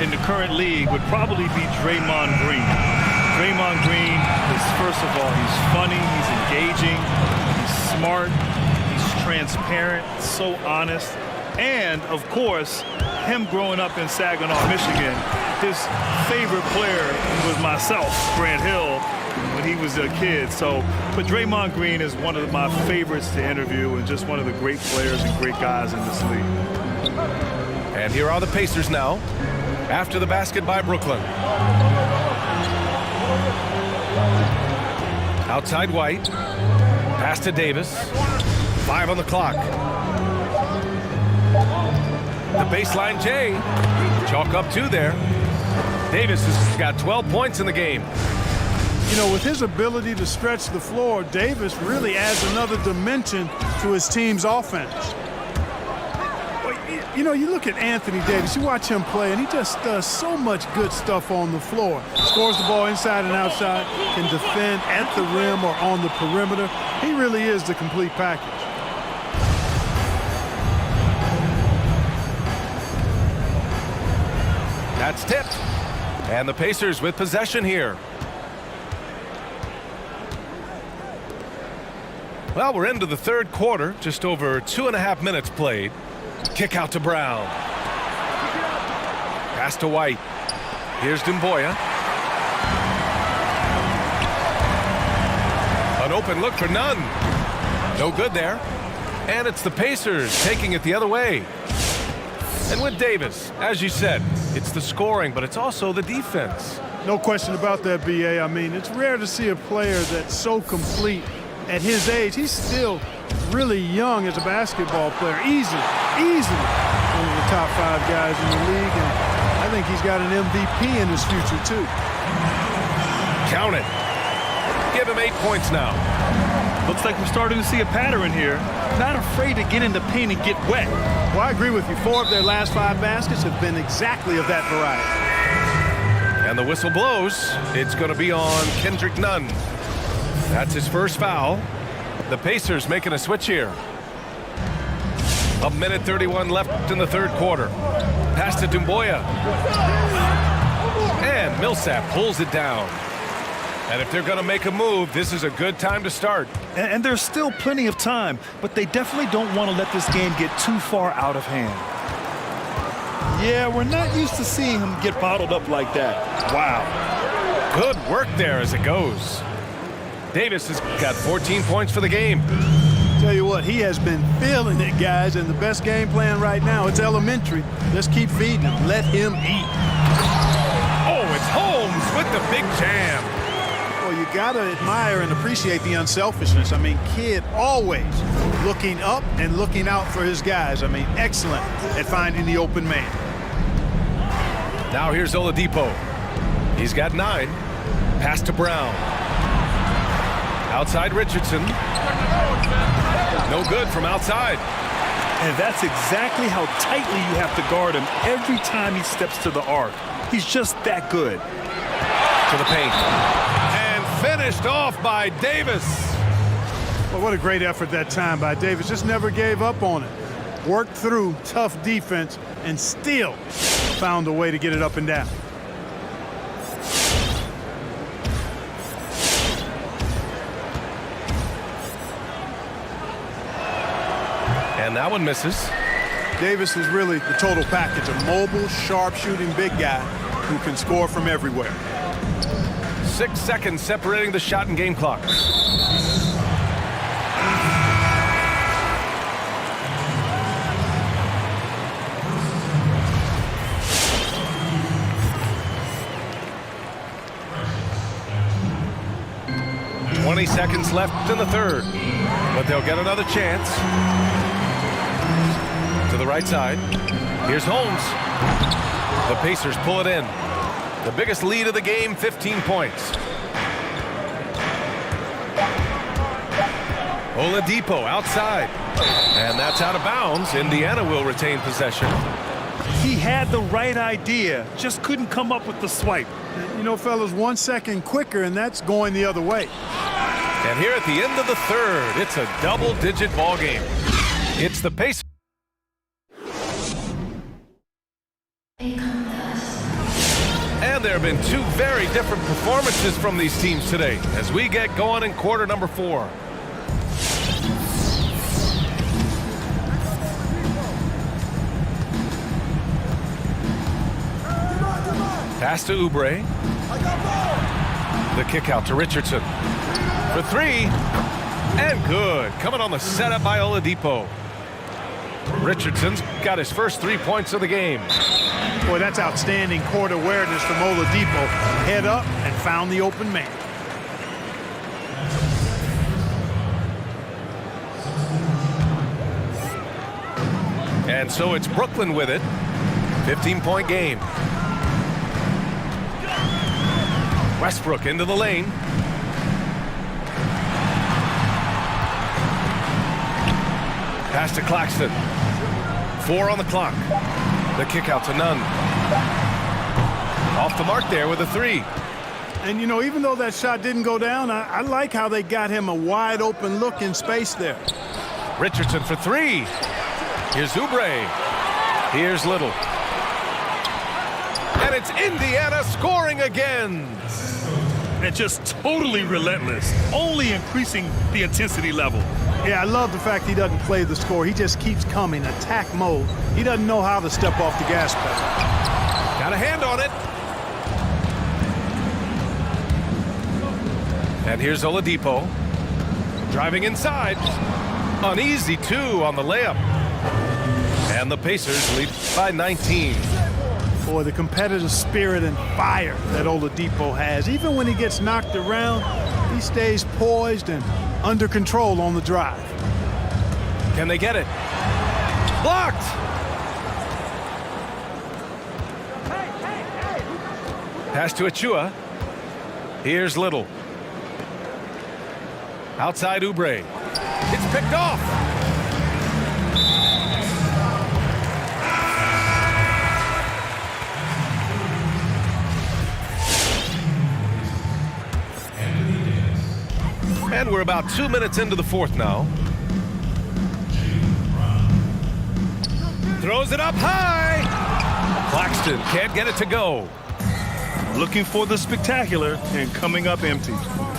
in the current league would probably be Draymond Green. Draymond Green is, first of all, he's funny, he's engaging, he's smart, he's transparent, so honest. And, of course, him growing up in Saginaw, Michigan, his favorite player was myself, Grant Hill, when he was a kid. So, but Draymond Green is one of my favorites to interview and just one of the great players and great guys in this league. And here are the Pacers now, after the basket by Brooklyn. Outside White. Pass to Davis. 5 on the clock. The baseline J. Chalk up 2 there. Davis has got 12 points in the game. You know, with his ability to stretch the floor, Davis really adds another dimension to his team's offense. You know, you look at Anthony Davis, you watch him play, and he just does so much good stuff on the floor. Scores the ball inside and outside, can defend at the rim or on the perimeter. He really is the complete package. That's tipped. And the Pacers with possession here. Well, we're into the third quarter, just over 2.5 minutes played. Kick out to Brown. Pass to White. Here's Dumboya. An open look for Nunn. No good there. And it's the Pacers taking it the other way. And with Davis, as you said, it's the scoring, but it's also the defense. No question about that, B.A. I mean, it's rare to see a player that's so complete at his age. He's still really young as a basketball player. Easily one of the top 5 guys in the league, and I think he's got an MVP in his future, too. Count it. Give him 8 points now. Looks like we're starting to see a pattern here. Not afraid to get in the paint and get wet. Well, I agree with you. 4 of their last 5 baskets have been exactly of that variety. And the whistle blows. It's going to be on Kendrick Nunn. That's his first foul. The Pacers making a switch here. 1:31 left in the third quarter. Pass to Dumboya. And Millsap pulls it down. And if they're going to make a move, this is a good time to start. And there's still plenty of time, but they definitely don't want to let this game get too far out of hand. Yeah, we're not used to seeing him get bottled up like that. Wow. Good work there as it goes. Davis has got 14 points for the game. Tell you what, he has been feeling it, guys, and the best game plan right now, it's elementary. Let's keep feeding him. Let him eat. Oh, it's Holmes with the big jam. Well, you got to admire and appreciate the unselfishness. I mean, kid always looking up and looking out for his guys. I mean, excellent at finding the open man. Now here's Oladipo. He's got 9. Pass to Brown. Outside Richardson. No good from outside. And that's exactly how tightly you have to guard him every time he steps to the arc. He's just that good. To the paint. And finished off by Davis. Well, what a great effort that time by Davis. Just never gave up on it. Worked through tough defense and still found a way to get it up and down. And that one misses. Davis is really the total package. A mobile, sharp-shooting big guy who can score from everywhere. 6 seconds separating the shot and game clock. Seconds left in the third, but they'll get another chance. To the right side. Here's Holmes. The Pacers pull it in. The biggest lead of the game, 15 points. Oladipo outside. And that's out of bounds. Indiana will retain possession. He had the right idea, just couldn't come up with the swipe. You know, fellas, 1 second quicker, and that's going the other way. And here at the end of the third, it's a double-digit ball game. It's the Pacers. And there have been 2 very different performances from these teams today as we get going in quarter number 4. Pass to Oubre. The kick out to Richardson. For 3, and good. Coming on the setup by Oladipo. Richardson's got his first 3 points of the game. Boy, that's outstanding court awareness from Oladipo. Head up and found the open man. And so it's Brooklyn with it. 15-point game. Westbrook into the lane. Pass to Claxton. 4 on the clock. The kick out to Nunn. Off the mark there with a 3. And, you know, even though that shot didn't go down, I like how they got him a wide open look in space there. Richardson for 3. Here's Oubre. Here's Little. And it's Indiana scoring again. And just totally relentless, only increasing the intensity level. Yeah, I love the fact he doesn't play the score. He just keeps coming, attack mode. He doesn't know how to step off the gas pedal. Got a hand on it. And here's Oladipo. Driving inside. Uneasy 2 on the layup. And the Pacers lead by 19. Boy, the competitive spirit and fire that Oladipo has. Even when he gets knocked around, he stays poised and under control on the drive. Can they get it? Blocked! Pass to Achua. Here's Little. Outside Oubre. It's picked off. And we're about 2 minutes into the fourth now. Throws it up high. Claxton can't get it to go. Looking for the spectacular and coming up empty.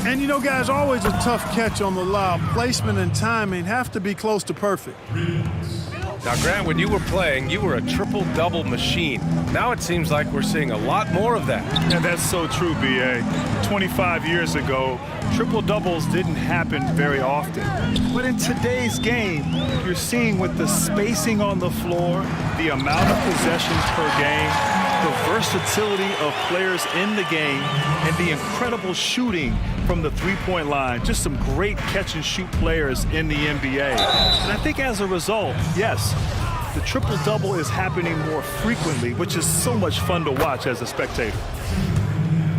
And, you know, guys, always a tough catch on the lob. Placement and timing have to be close to perfect. Now, Grant, when you were playing, you were a triple-double machine. Now it seems like we're seeing a lot more of that. And that's so true, B.A. 25 years ago, triple-doubles didn't happen very often. But in today's game, you're seeing with the spacing on the floor, the amount of possessions per game, the versatility of players in the game, and the incredible shooting from the three-point line. Just some great catch-and-shoot players in the NBA. And I think as a result, yes, the triple-double is happening more frequently, which is so much fun to watch as a spectator.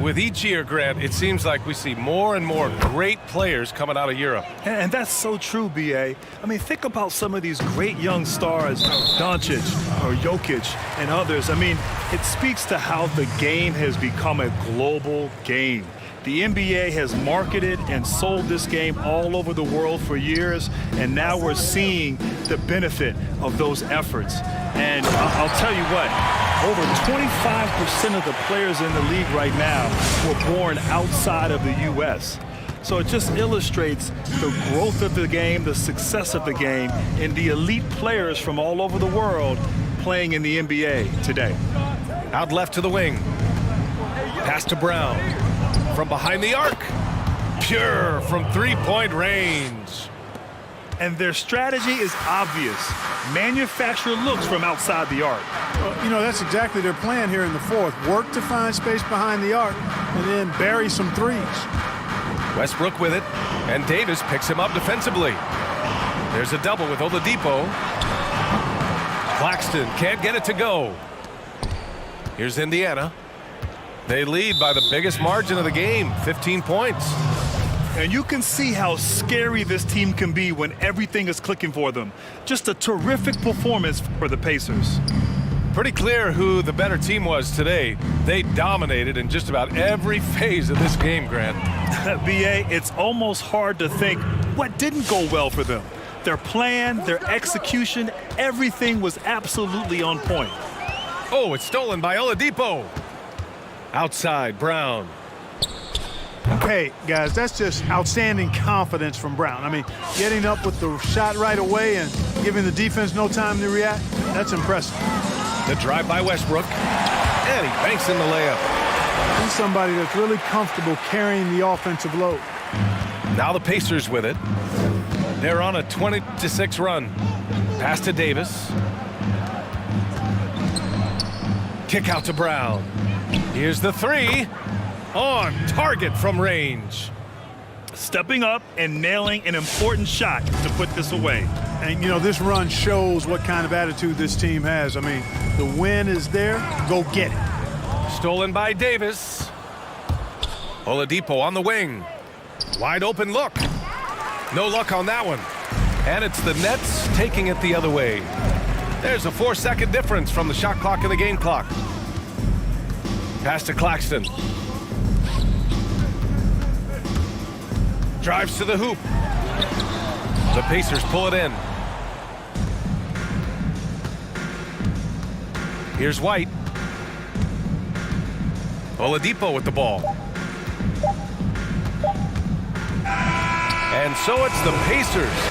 With each year, Grant, it seems like we see more and more great players coming out of Europe. And that's so true, B.A. I mean, think about some of these great young stars, Doncic or Jokic and others. I mean, it speaks to how the game has become a global game. The NBA has marketed and sold this game all over the world for years, and now we're seeing the benefit of those efforts. And I'll tell you what, over 25% of the players in the league right now were born outside of the U.S. So it just illustrates the growth of the game, the success of the game, and the elite players from all over the world playing in the NBA today. Out left to the wing. Pass to Brown. From behind the arc. Pure from three-point range. And their strategy is obvious. Manufacture looks from outside the arc. Well, you know, that's exactly their plan here in the fourth. Work to find space behind the arc and then bury some threes. Westbrook with it, and Davis picks him up defensively. There's a double with Oladipo. Claxton can't get it to go. Here's Indiana. They lead by the biggest margin of the game, 15 points. And you can see how scary this team can be when everything is clicking for them. Just a terrific performance for the Pacers. Pretty clear who the better team was today. They dominated in just about every phase of this game, Grant. B.A., it's almost hard to think what didn't go well for them. Their plan, their execution, everything was absolutely on point. Oh, it's stolen by Oladipo. Outside, Brown. Hey, guys, that's just outstanding confidence from Brown. I mean, getting up with the shot right away and giving the defense no time to react, that's impressive. The drive by Westbrook, and he banks in the layup. He's somebody that's really comfortable carrying the offensive load. Now the Pacers with it. They're on a 20-6 run. Pass to Davis. Kick out to Brown. Here's the three. On target from range. Stepping up and nailing an important shot to put this away. And, you know, this run shows what kind of attitude this team has. I mean, the win is there. Go get it. Stolen by Davis. Oladipo on the wing. Wide open look. No luck on that one. And it's the Nets taking it the other way. There's a 4-second difference from the shot clock and the game clock. Pass to Claxton. Drives to the hoop. The Pacers pull it in. Here's White. Oladipo with the ball. And so it's the Pacers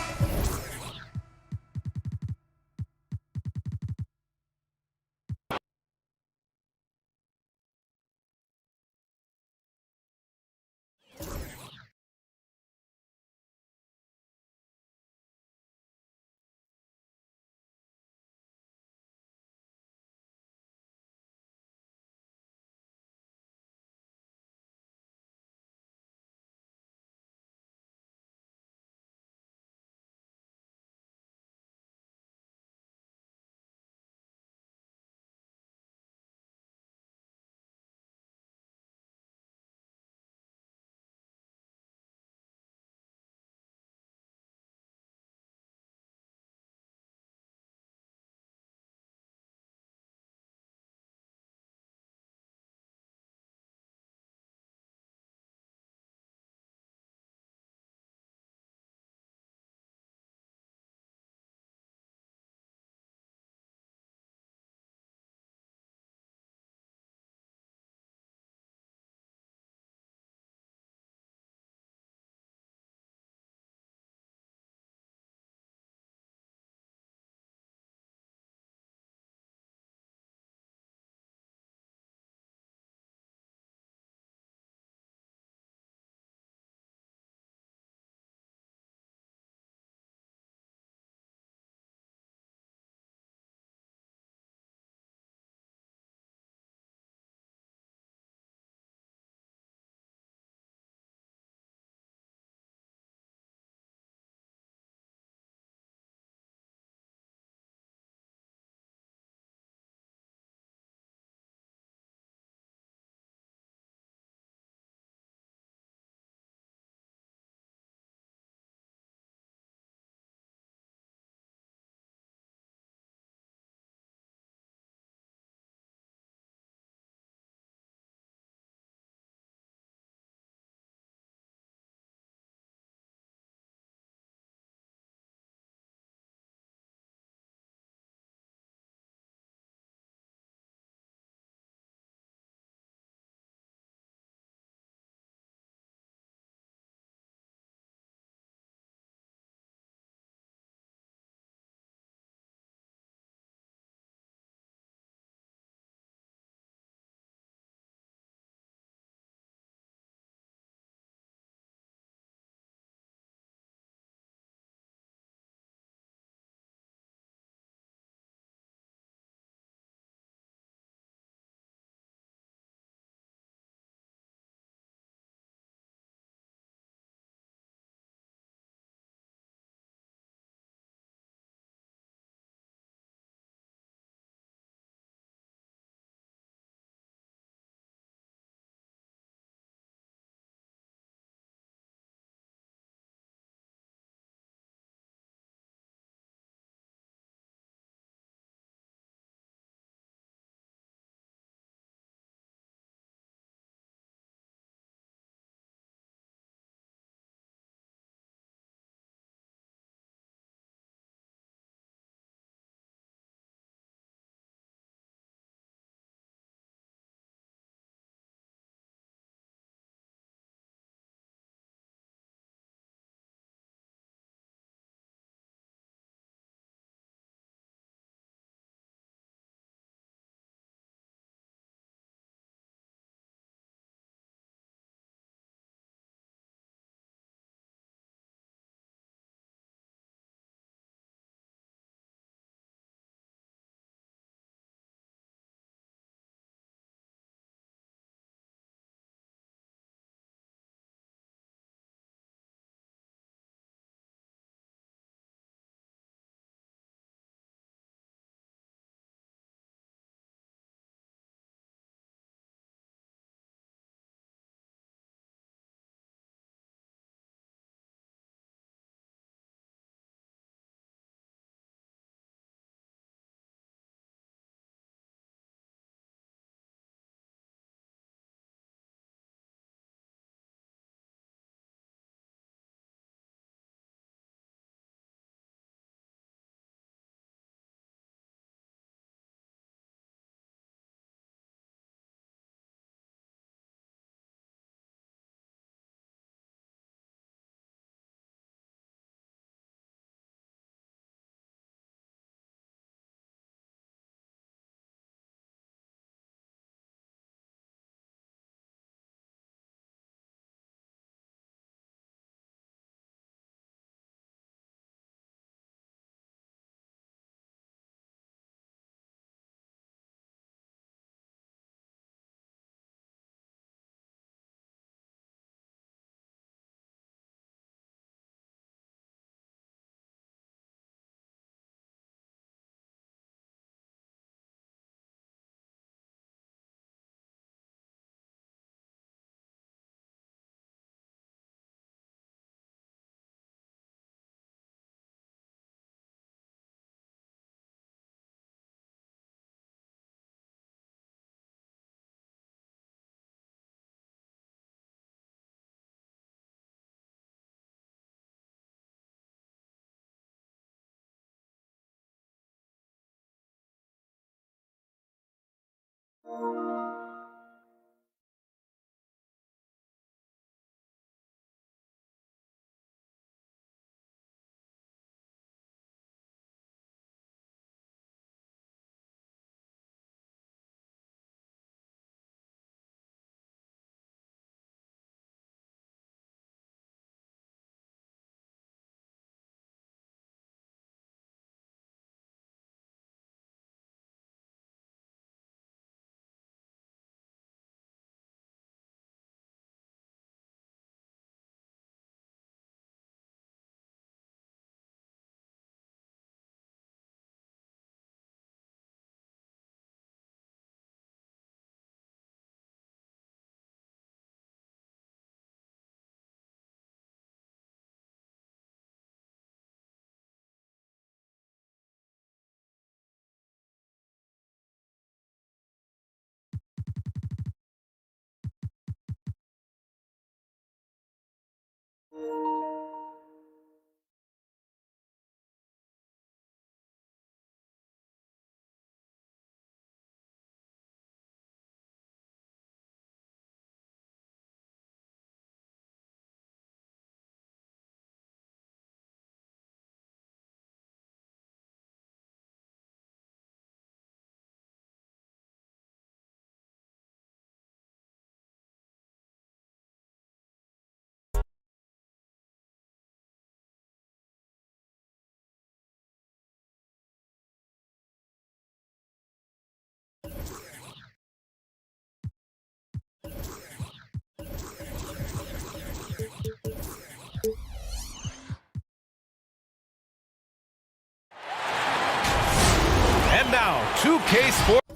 And now, 2K Sports.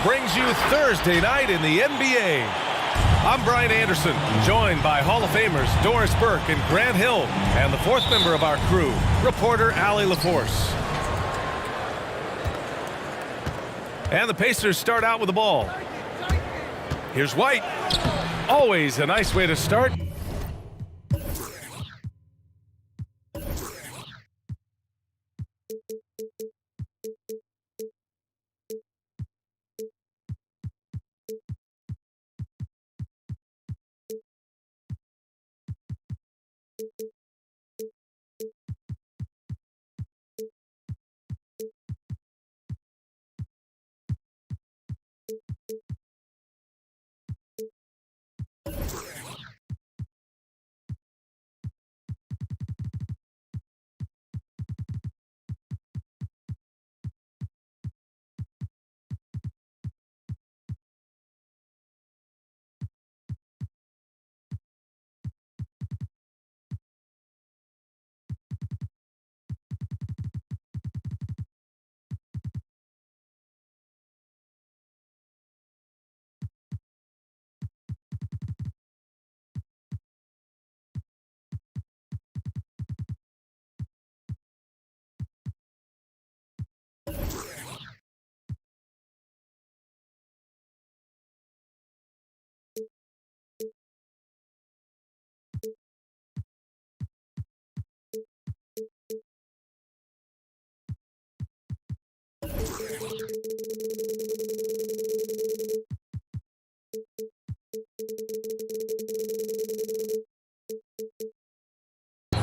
Brings you Thursday night in the NBA. I'm Brian Anderson, joined by Hall of Famers Doris Burke and Grant Hill, and the fourth member of our crew, reporter Allie LaForce. And the Pacers start out with the ball. Here's White. Always a nice way to start.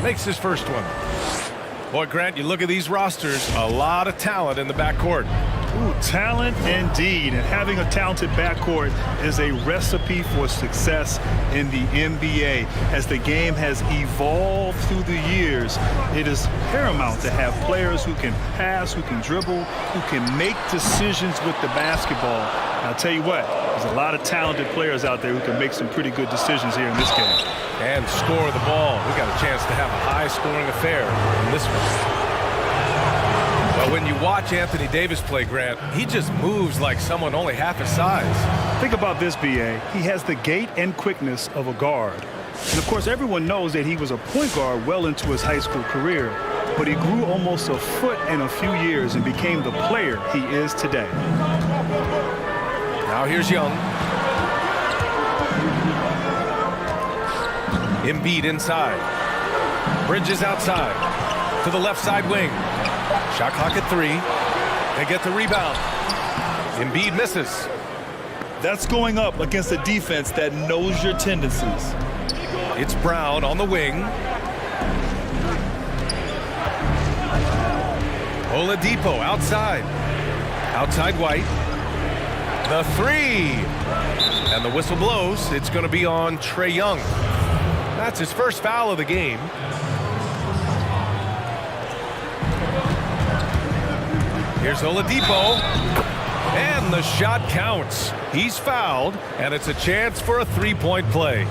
Makes his first one. Boy, Grant, you look at these rosters, a lot of talent in the backcourt. Ooh, talent indeed. And having a talented backcourt is a recipe for success in the NBA. As the game has evolved through the years, it is paramount to have players who can pass, who can dribble, who can make decisions with the basketball. And I'll tell you what, there's a lot of talented players out there who can make some pretty good decisions here in this game. And score the ball. We got a chance to have a high-scoring affair in this one. Well, when you watch Anthony Davis play, Grant, he just moves like someone only half his size. Think about this, B.A. He has the gait and quickness of a guard. And, of course, everyone knows that he was a point guard well into his high school career, but he grew almost a foot in a few years and became the player he is today. Now here's Young. Embiid inside. Bridges outside to the left side wing. Shot clock at 3. They get the rebound. Embiid misses. That's going up against a defense that knows your tendencies. It's Brown on the wing. Oladipo outside. Outside White. The 3. And the whistle blows. It's going to be on Trae Young. That's his first foul of the game. Here's Oladipo. And the shot counts. He's fouled, and it's a chance for a three-point play.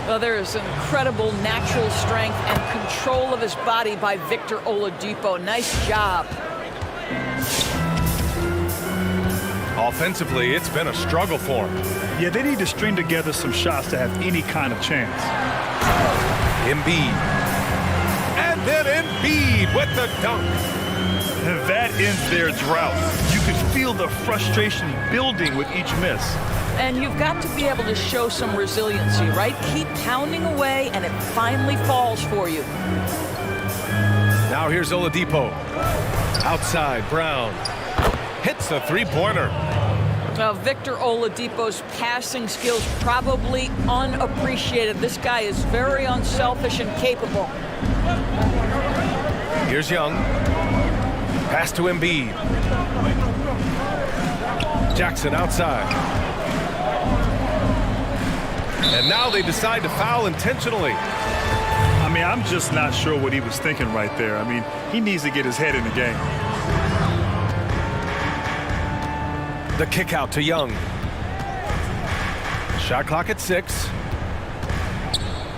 Well, there is incredible natural strength and control of his body by Victor Oladipo. Nice job. Offensively, it's been a struggle for him. Yeah, they need to string together some shots to have any kind of chance. Embiid. And then Embiid with the dunk. That ends their drought. You can feel the frustration building with each miss. And you've got to be able to show some resiliency, right? Keep pounding away, and it finally falls for you. Now here's Oladipo. Outside, Brown. Hits a three-pointer. Now, Victor Oladipo's passing skills probably unappreciated. This guy is very unselfish and capable. Here's Young. Pass to Embiid. Jackson outside. And now they decide to foul intentionally. I mean, I'm just not sure what he was thinking right there. I mean, he needs to get his head in the game. The kick out to Young. Shot clock at 6.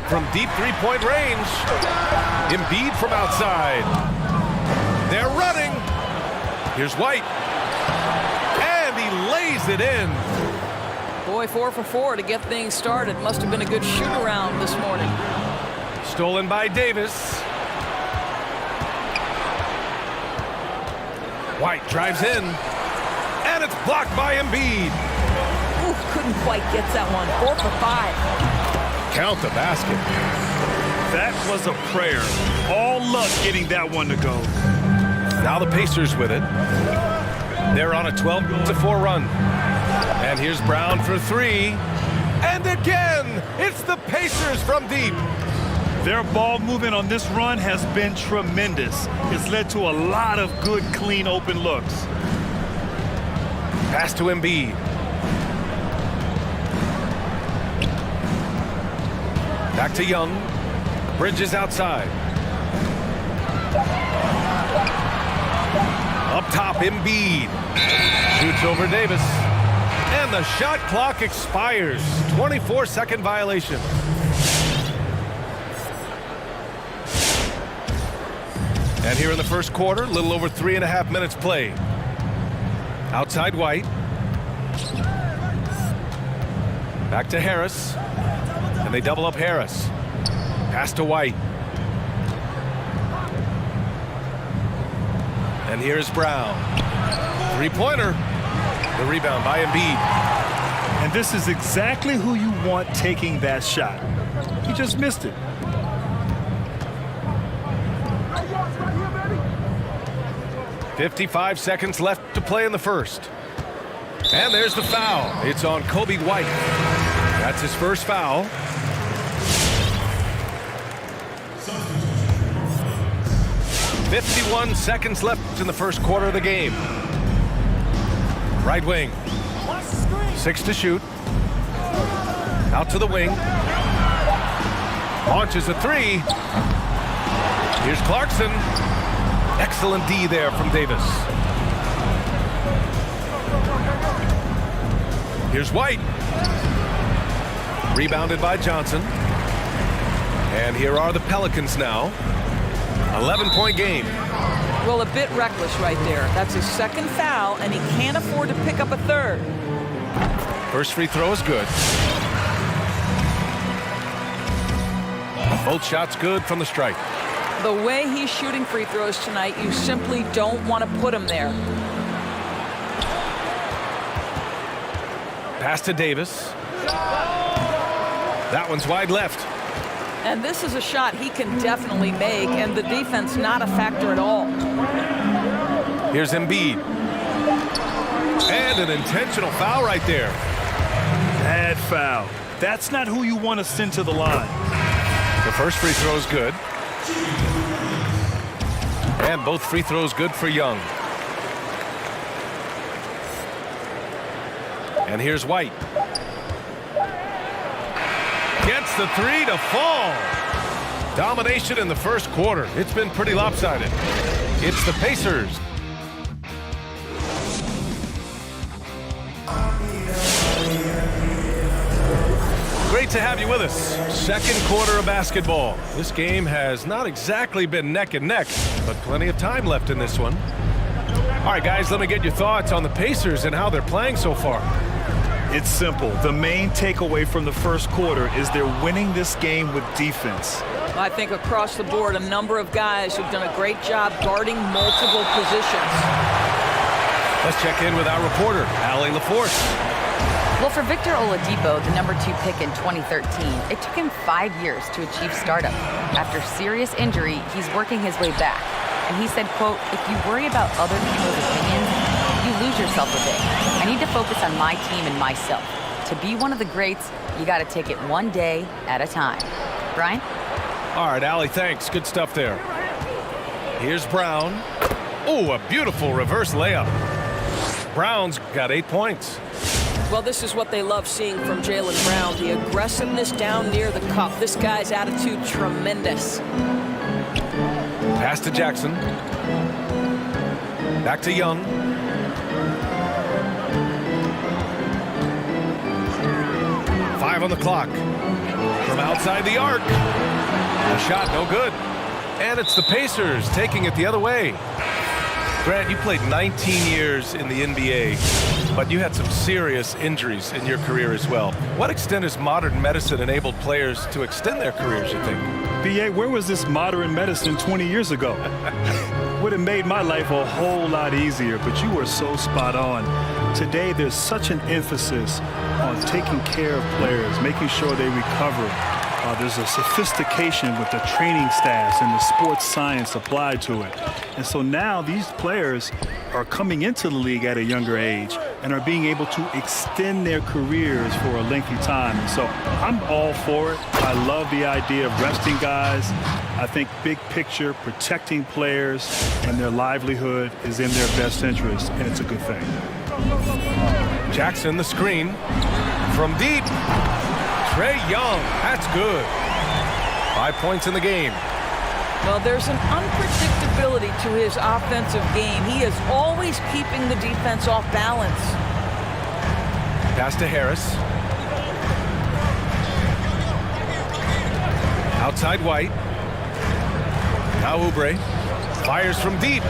From deep three-point range. Embiid from outside. They're running. Here's White. And he lays it in. Boy, 4 for 4 to get things started. Must have been a good shoot-around this morning. Stolen by Davis. White drives in. And it's blocked by Embiid. Ooh, couldn't quite get that one. 4 for 5. Count the basket. That was a prayer. All luck getting that one to go. Now the Pacers with it. They're on a 12-4 run. And here's Brown for 3. And again, it's the Pacers from deep. Their ball movement on this run has been tremendous. It's led to a lot of good, clean, open looks. Pass to Embiid. Back to Young. Bridges outside. Up top, Embiid. Shoots over Davis. And the shot clock expires. 24-second violation. And here in the first quarter, a little over 3.5 minutes played. Outside White. Back to Harris. And they double up Harris. Pass to White. And here's Brown. Three-pointer. The rebound by Embiid. And this is exactly who you want taking that shot. He just missed it. .55 seconds left to play in the first. And there's the foul. It's on Kobe White. That's his first foul. .51 seconds left in the first quarter of the game. Right wing. 6 to shoot. Out to the wing. Launches a 3. Here's Clarkson. Excellent D there from Davis. Here's White. Rebounded by Johnson. And here are the Pelicans now. 11-point game. Well, a bit reckless right there. That's his second foul, and he can't afford to pick up a third. First free throw is good. Both shots good from the strike. The way he's shooting free throws tonight, you simply don't want to put him there. Pass to Davis. That one's wide left. And this is a shot he can definitely make, and the defense not a factor at all. Here's Embiid. And an intentional foul right there. Bad foul. That's not who you want to send to the line. The first free throw is good. And both free throws good for Young. And here's White. Gets the 3 to fall. Domination in the first quarter. It's been pretty lopsided. It's the Pacers. Great to have you with us. Second quarter of basketball. This game has not exactly been neck and neck, but plenty of time left in this one. All right, guys, let me get your thoughts on the Pacers and how they're playing so far. It's simple. The main takeaway from the first quarter is they're winning this game with defense. I think across the board, a number of guys who've done a great job guarding multiple positions. Let's check in with our reporter, Allie LaForce. Well, for Victor Oladipo, the number 2 pick in 2013, it took him 5 years to achieve stardom. After serious injury, he's working his way back. And he said, quote, "If you worry about other people's opinions, you lose yourself a bit. I need to focus on my team and myself. To be one of the greats, you got to take it one day at a time." Brian? All right, Allie, thanks. Good stuff there. Here's Brown. Oh, a beautiful reverse layup. Brown's got 8 points. Well, this is what they love seeing from Jaylen Brown, the aggressiveness down near the cup. This guy's attitude, tremendous. Pass to Jackson. Back to Young. Five on the clock. From outside the arc. A shot, no good. And it's the Pacers taking it the other way. Grant, you played 19 years in the NBA, but you had some serious injuries in your career as well. What extent has modern medicine enabled players to extend their careers, you think? B.A., where was this modern medicine 20 years ago? Would have made my life a whole lot easier, but you were so spot on. Today, there's such an emphasis on taking care of players, making sure they recover. There's a sophistication with the training staffs and the sports science applied to it. And so now these players are coming into the league at a younger age and are being able to extend their careers for a lengthy time. And so I'm all for it. I love the idea of resting guys. I think big picture, protecting players and their livelihood is in their best interest, and it's a good thing. Jackson, the screen. From deep. Trae Young, that's good. 5 points in the game. Well, there's an unpredictability to his offensive game. He is always keeping the defense off balance. Pass to Harris. Outside White. Now Oubre. Fires from deep.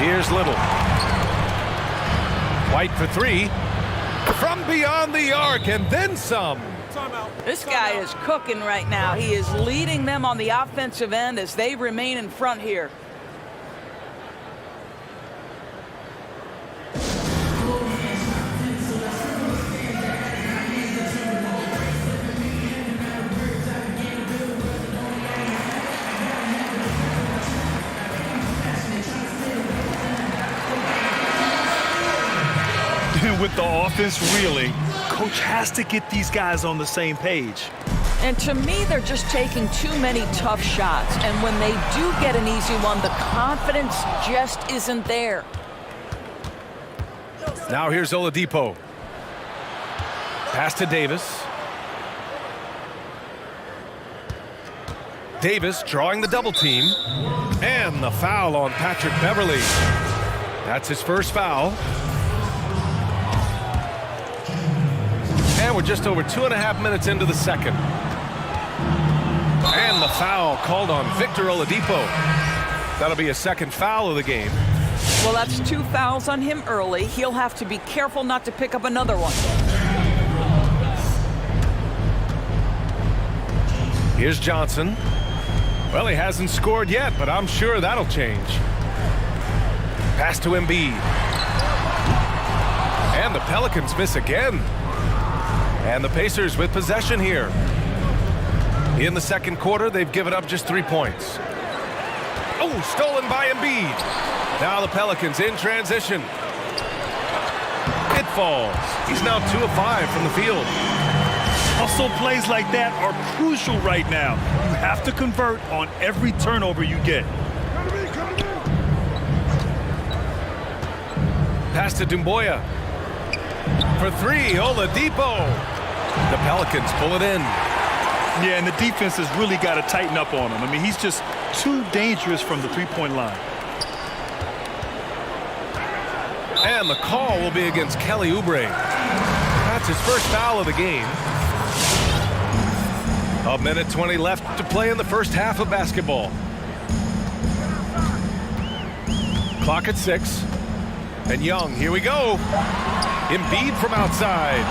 Here's Little. White for 3. From beyond the arc, and then some. This guy is cooking right now. He is leading them on the offensive end as they remain in front here. With the offense reeling, coach has to get these guys on the same page. And to me, they're just taking too many tough shots. And when they do get an easy one, the confidence just isn't there. Now here's Oladipo. Pass to Davis. Davis drawing the double team. And the foul on Patrick Beverley. That's his first foul. And we're just over 2.5 minutes into the second. And the foul called on Victor Oladipo. That'll be a second foul of the game. Well, that's 2 fouls on him early. He'll have to be careful not to pick up another one. Here's Johnson. Well, he hasn't scored yet, but I'm sure that'll change. Pass to Embiid. And the Pelicans miss again. And the Pacers with possession here. In the second quarter, they've given up just 3 points. Oh, stolen by Embiid. Now the Pelicans in transition. It falls. He's now 2 of 5 from the field. Hustle plays like that are crucial right now. You have to convert on every turnover you get. Pass to Doumbouya. For 3, Oladipo. The Pelicans pull it in. Yeah, and the defense has really got to tighten up on him. I mean, he's just too dangerous from the three-point line. And the call will be against Kelly Oubre. That's his first foul of the game. 1:20 left to play in the first half of basketball. Clock at 6. And Young, here we go. Embiid from outside.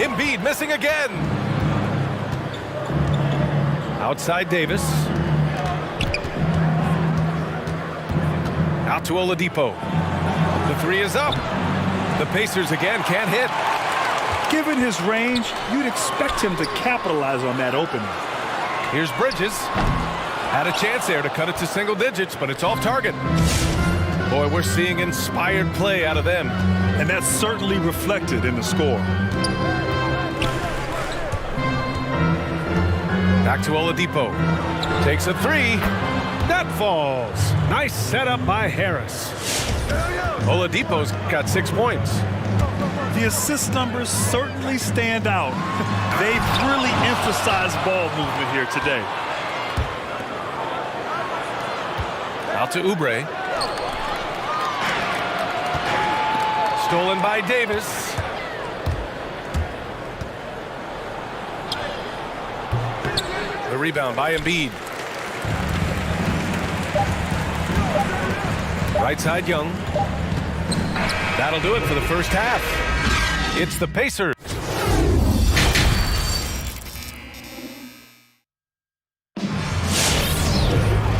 Embiid missing again. Outside Davis. Out to Oladipo. The 3 is up. The Pacers again can't hit. Given his range, you'd expect him to capitalize on that opening. Here's Bridges. Had a chance there to cut it to single digits, but it's off target. Boy, we're seeing inspired play out of them. And that's certainly reflected in the score. Back to Oladipo. Takes a 3. That falls. Nice setup by Harris. Oladipo's got 6 points. The assist numbers certainly stand out. They've really emphasized ball movement here today. Out to Oubre. Stolen by Davis. The rebound by Embiid. Right side Young. That'll do it for the first half. It's the Pacers.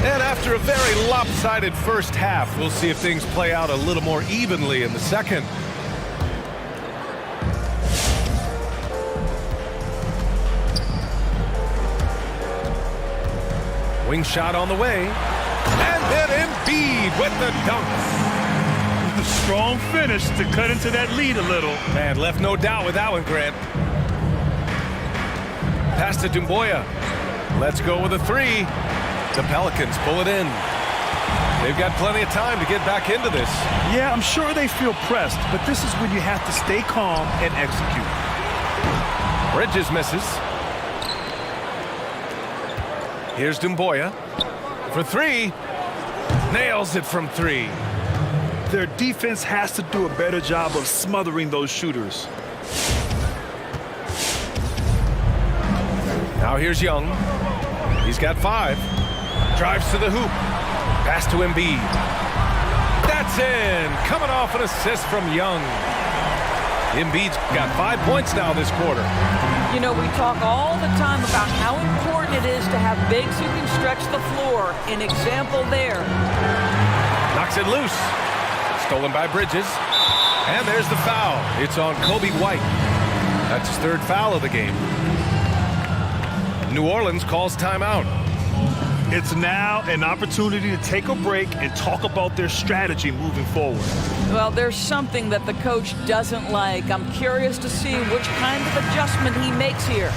And after a very lopsided first half, we'll see if things play out a little more evenly in the second. Wing shot on the way. And then Embiid with the dunk. The strong finish to cut into that lead a little. Man, left no doubt with that one, Grant. Pass to Doumbouya. Let's go with a 3. The Pelicans pull it in. They've got plenty of time to get back into this. Yeah, I'm sure they feel pressed, but this is when you have to stay calm and execute. Bridges misses. Here's Doumbouya for 3. Nails it from 3. Their defense has to do a better job of smothering those shooters. Now here's Young. He's got 5. Drives to the hoop. Pass to Embiid. That's in. Coming off an assist from Young. Embiid's got 5 points now this quarter. You know, we talk all the time about how important it is to have bigs who can stretch the floor. An example there. Knocks it loose. Stolen by Bridges. And there's the foul. It's on Kobe White. That's his 3rd foul of the game. New Orleans calls timeout. It's now an opportunity to take a break and talk about their strategy moving forward. Well, there's something that the coach doesn't like. I'm curious to see which kind of adjustment he makes here.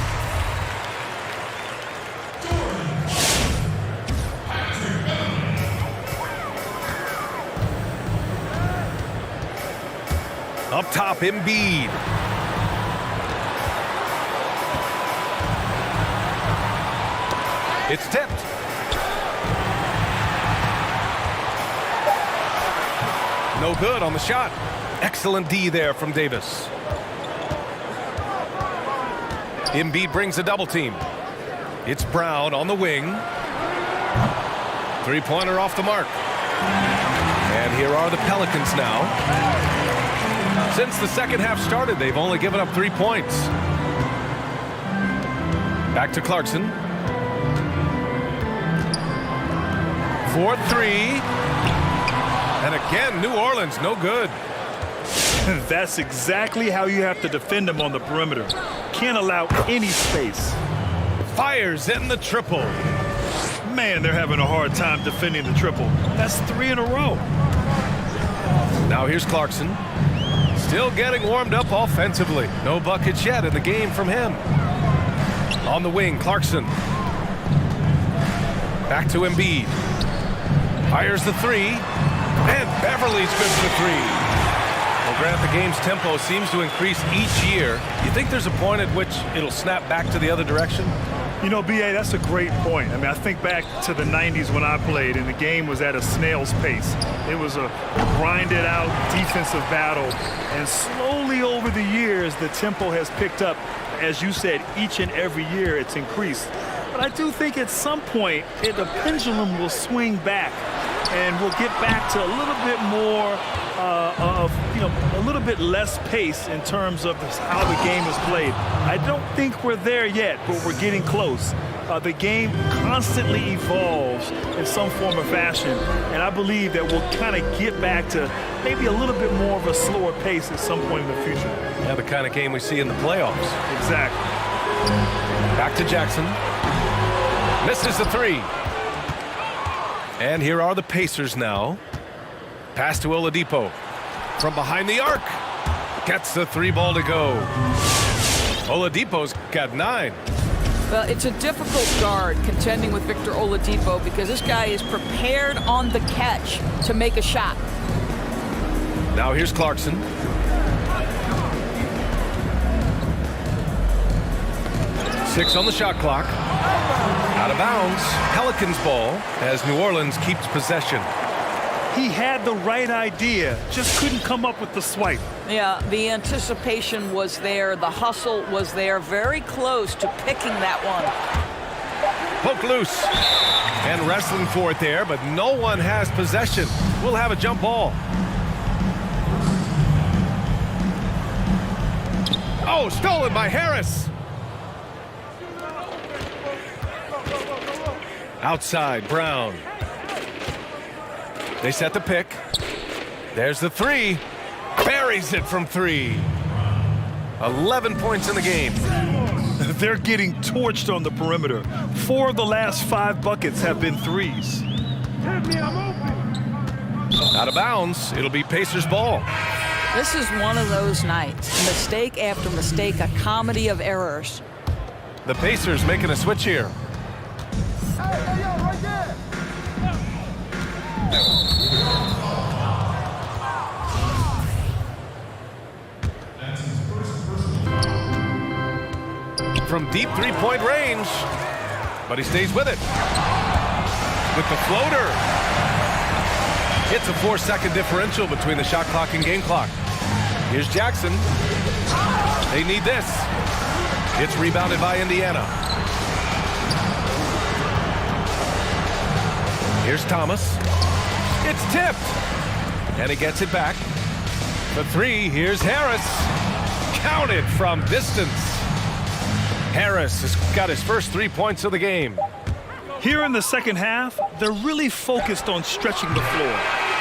Up top, Embiid. It's tipped. No good on the shot. Excellent D there from Davis. Embiid brings a double team. It's Brown on the wing. Three-pointer off the mark. And here are the Pelicans now. Since the second half started, they've only given up 3 points. Back to Clarkson. 4-3. And again, New Orleans, no good. That's exactly how you have to defend them on the perimeter. Can't allow any space. Fires in the triple. Man, they're having a hard time defending the triple. That's 3 in a row. Now here's Clarkson. Still getting warmed up offensively. No buckets yet in the game from him. On the wing, Clarkson. Back to Embiid. Fires the three. And Beverly's good for 3. Well, Grant, the game's tempo seems to increase each year. You think there's a point at which it'll snap back to the other direction? You know, B.A., that's a great point. I mean, I think back to the 90s when I played, and the game was at a snail's pace. It was a grinded-out defensive battle. And slowly over the years, the tempo has picked up. As you said, each and every year it's increased. But I do think at some point, the pendulum will swing back, and we'll get back to a little bit more a little bit less pace in terms of how the game is played. I don't think we're there yet, but we're getting close. The game constantly evolves in some form or fashion, and I believe that we'll kind of get back to maybe a little bit more of a slower pace at some point in the future. Yeah, the kind of game we see in the playoffs. Exactly. Back to Jackson. Misses the 3. And here are the Pacers now. Pass to Oladipo. From behind the arc. Gets the 3 ball to go. Oladipo's got 9. Well, it's a difficult guard contending with Victor Oladipo because this guy is prepared on the catch to make a shot. Now here's Clarkson. Six on the shot clock. Out of bounds. Pelicans ball as New Orleans keeps possession. He had the right idea, just couldn't come up with the swipe. Yeah, the anticipation was there. The hustle was there. Very close to picking that one. Poke loose. And wrestling for it there, but no one has possession. We'll have a jump ball. Oh, stolen by Harris. Outside, Brown. They set the pick. There's the 3. Buries it from 3. 11 points in the game. They're getting torched on the perimeter. 4 of the last 5 buckets have been 3s. Out of bounds. It'll be Pacers ball. This is one of those nights. Mistake after mistake, a comedy of errors. The Pacers making a switch here. From deep three-point range, but he stays with it. With the floater. It's a 4-second differential between the shot clock and game clock. Here's Jackson. They need this. It's rebounded by Indiana. Here's Thomas. It's tipped. And he gets it back. The 3, here's Harris. Counted from distance. Harris has got his first 3 points of the game. Here in the second half, they're really focused on stretching the floor.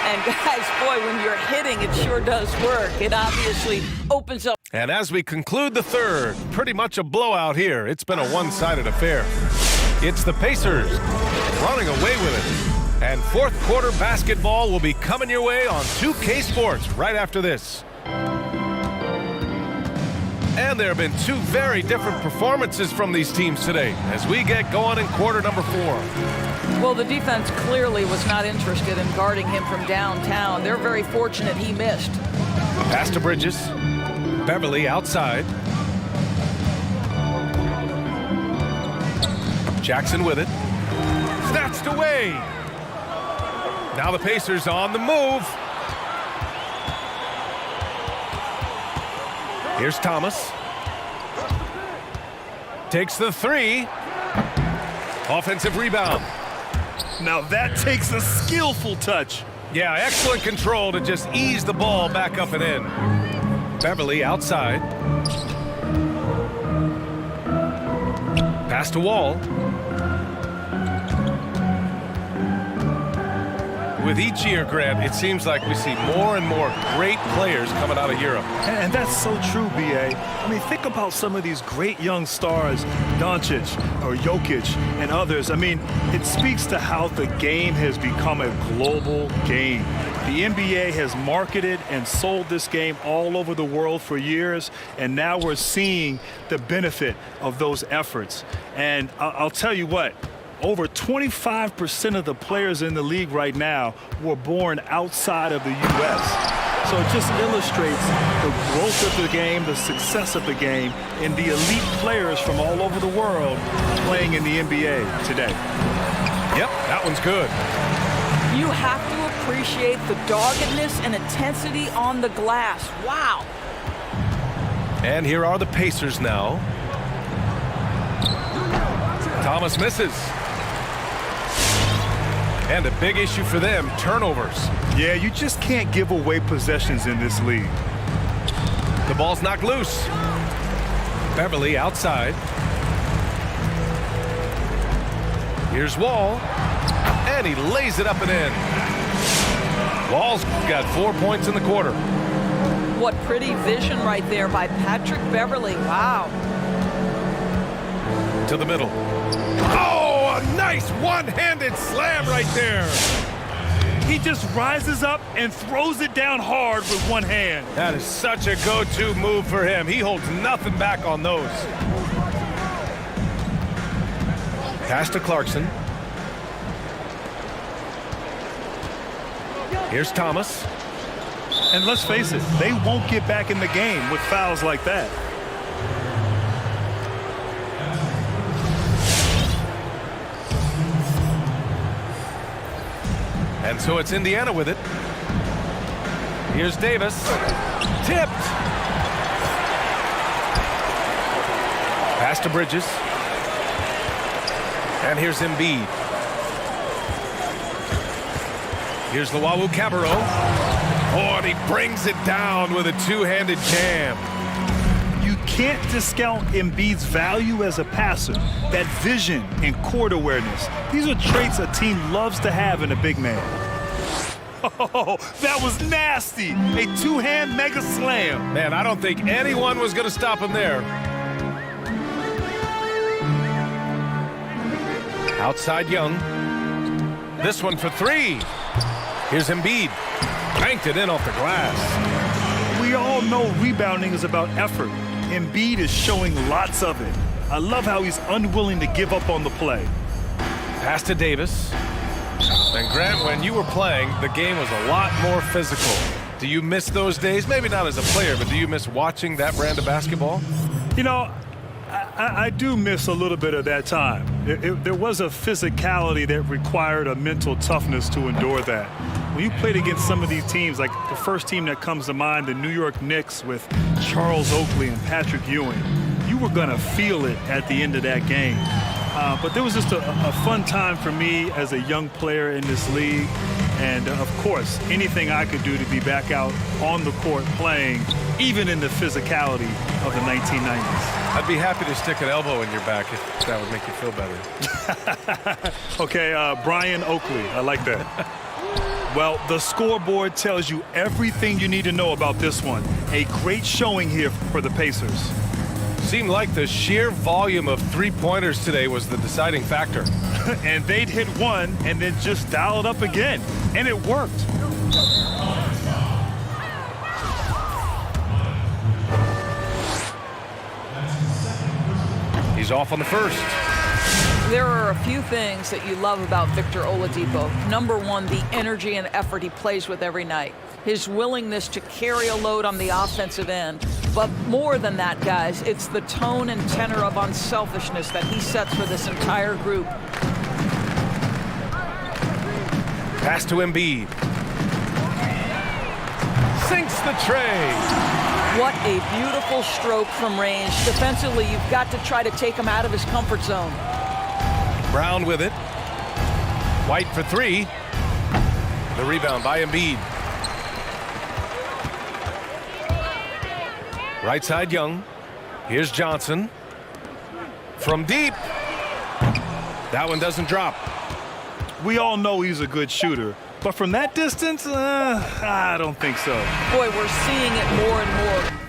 And guys, boy, when you're hitting, it sure does work. It obviously opens up. And as we conclude the third, pretty much a blowout here. It's been a one-sided affair. It's the Pacers running away with it. And fourth quarter basketball will be coming your way on 2K Sports right after this. And there have been 2 very different performances from these teams today as we get going in quarter number 4. Well, the defense clearly was not interested in guarding him from downtown. They're very fortunate he missed. Pass to Bridges. Beverly outside. Jackson with it. Snatched away. Now the Pacers on the move. Here's Thomas. Takes the three. Offensive rebound. Now that takes a skillful touch. Yeah, excellent control to just ease the ball back up and in. Beverly outside. Pass to Wall. With each year, Grant, it seems like we see more and more great players coming out of Europe. And that's so true, B.A. I mean, think about some of these great young stars, Doncic or Jokic and others. I mean, it speaks to how the game has become a global game. The NBA has marketed and sold this game all over the world for years, and now we're seeing the benefit of those efforts. And I'll tell you what, over 25% of the players in the league right now were born outside of the U.S. So it just illustrates the growth of the game, the success of the game, and the elite players from all over the world playing in the NBA today. Yep, that one's good. You have to appreciate the doggedness and intensity on the glass. Wow. And here are the Pacers now. Thomas misses. And a big issue for them, turnovers. Yeah, you just can't give away possessions in this league. The ball's knocked loose. Beverly outside. Here's Wall. And he lays it up and in. Wall's got 4 points in the quarter. What pretty vision right there by Patrick Beverly. Wow. To the middle. Oh, a nice one-handed slam right there. He just rises up and throws it down hard with one hand. That is such a go-to move for him. He holds nothing back on those. Pass to Clarkson. Here's Thomas. And let's face it, they won't get back in the game with fouls like that. And so it's Indiana with it. Here's Davis. Tipped. Pass to Bridges. And here's Embiid. Here's Luau Cabarro. Oh, and he brings it down with a two-handed jam. You can't discount Embiid's value as a passer. That vision and court awareness. These are traits a team loves to have in a big man. Oh, that was nasty. A two-hand mega slam. Man, I don't think anyone was going to stop him there. Outside Young. This one for three. Here's Embiid. Banked it in off the glass. We all know rebounding is about effort. Embiid is showing lots of it. I love how he's unwilling to give up on the play. Pass to Davis. And Grant, when you were playing, the game was a lot more physical. Do you miss those days? Maybe not as a player, but do you miss watching that brand of basketball? You know, I do miss a little bit of that time. There was a physicality that required a mental toughness to endure that. When you played against some of these teams, like the first team that comes to mind, the New York Knicks with Charles Oakley and Patrick Ewing, you were going to feel it at the end of that game. But there was just a fun time for me as a young player in this league. And, of course, anything I could do to be back out on the court playing, even in the physicality of the 1990s. I'd be happy to stick an elbow in your back if that would make you feel better. Okay, Brian Oakley. I like that. Well, the scoreboard tells you everything you need to know about this one. A great showing here for the Pacers. Seemed like the sheer volume of three-pointers today was the deciding factor. And they'd hit one and then just dial it up again. And it worked. He's off on the first. There are a few things that you love about Victor Oladipo. Number one, the energy and effort he plays with every night. his willingness to carry a load on the offensive end. But more than that, guys, it's the tone and tenor of unselfishness that he sets for this entire group. Pass to Embiid. Sinks the tray. What a beautiful stroke from range. Defensively, you've got to try to take him out of his comfort zone. Brown with it. White for three. The rebound by Embiid. Right side Young. Here's Johnson. From deep. That one doesn't drop. We all know he's a good shooter, but from that distance, I don't think so. Boy, we're seeing it more and more.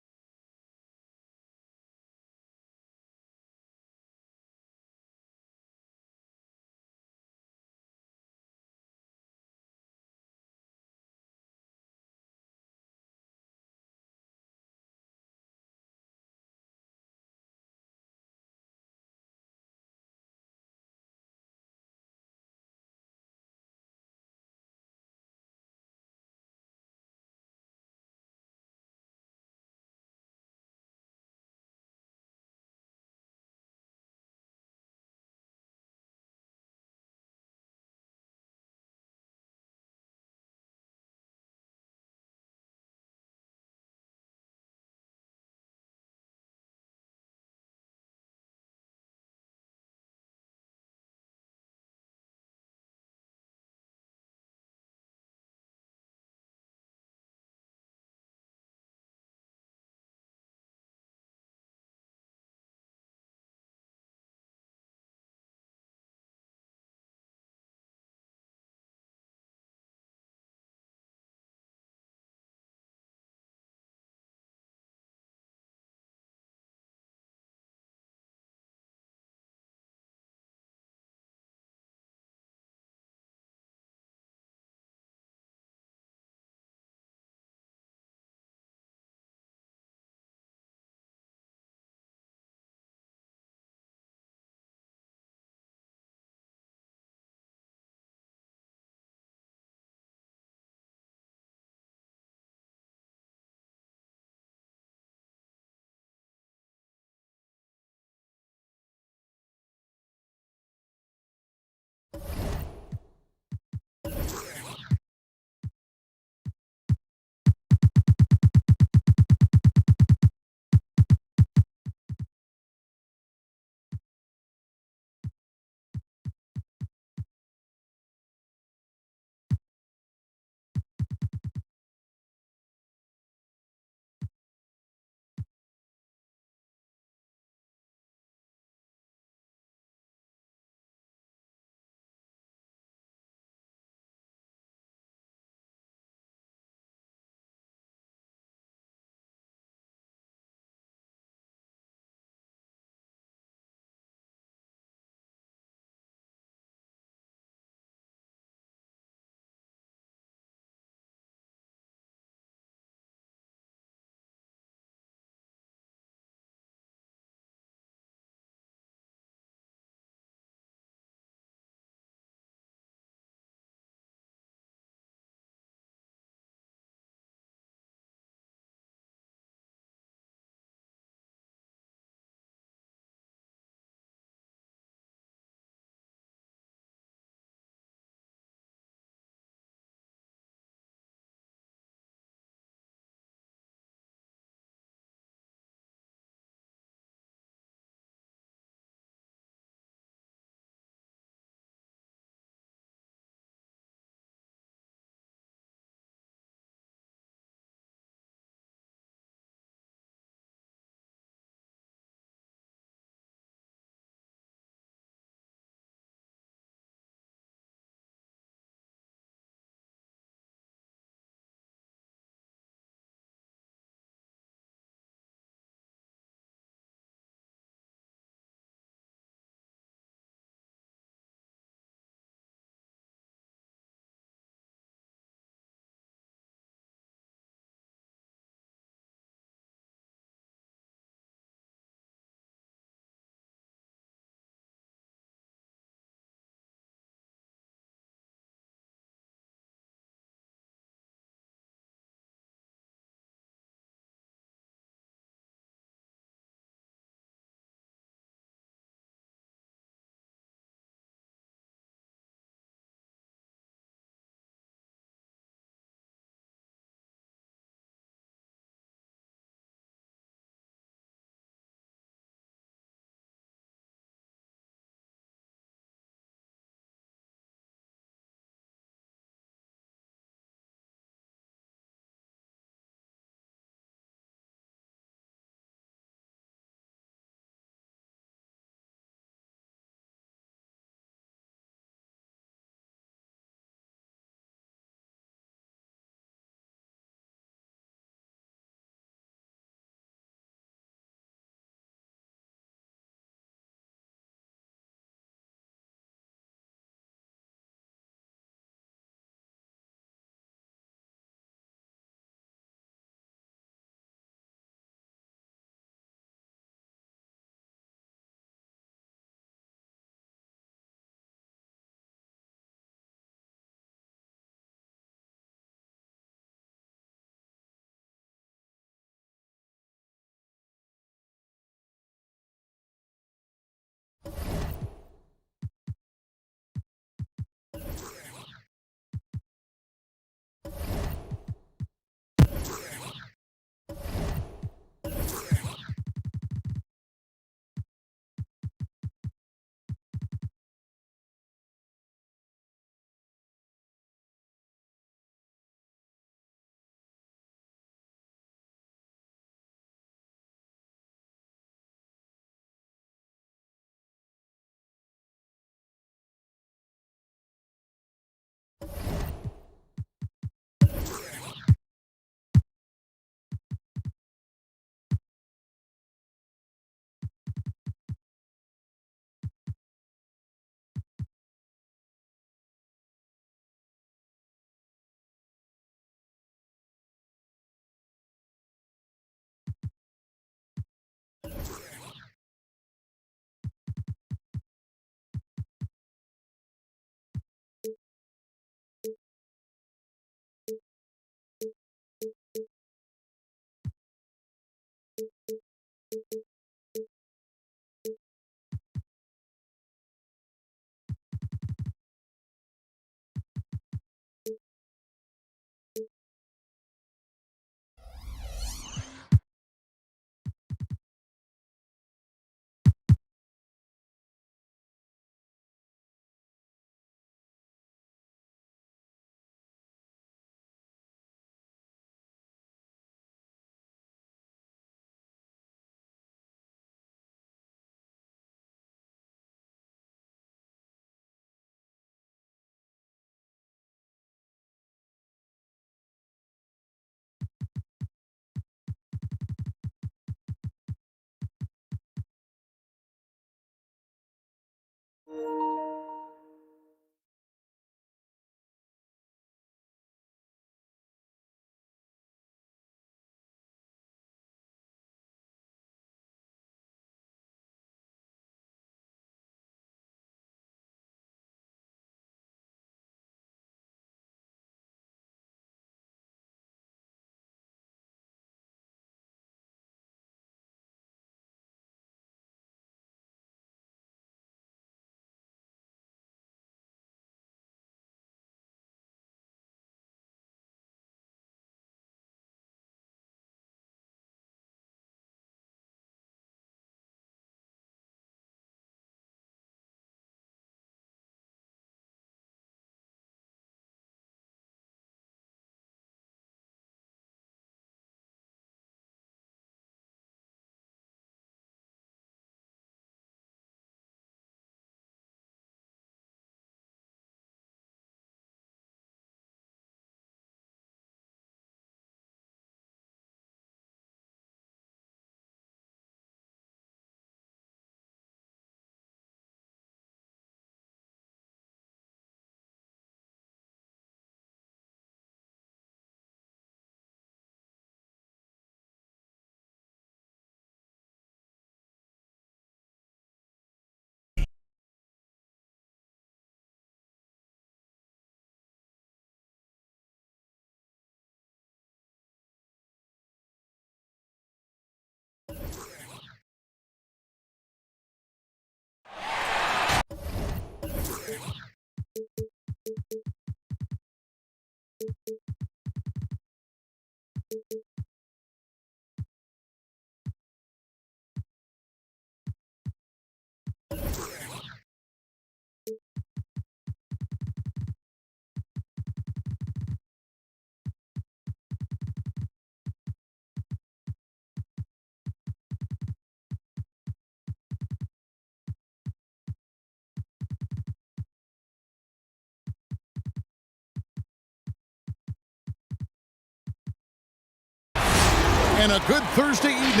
And a good Thursday evening.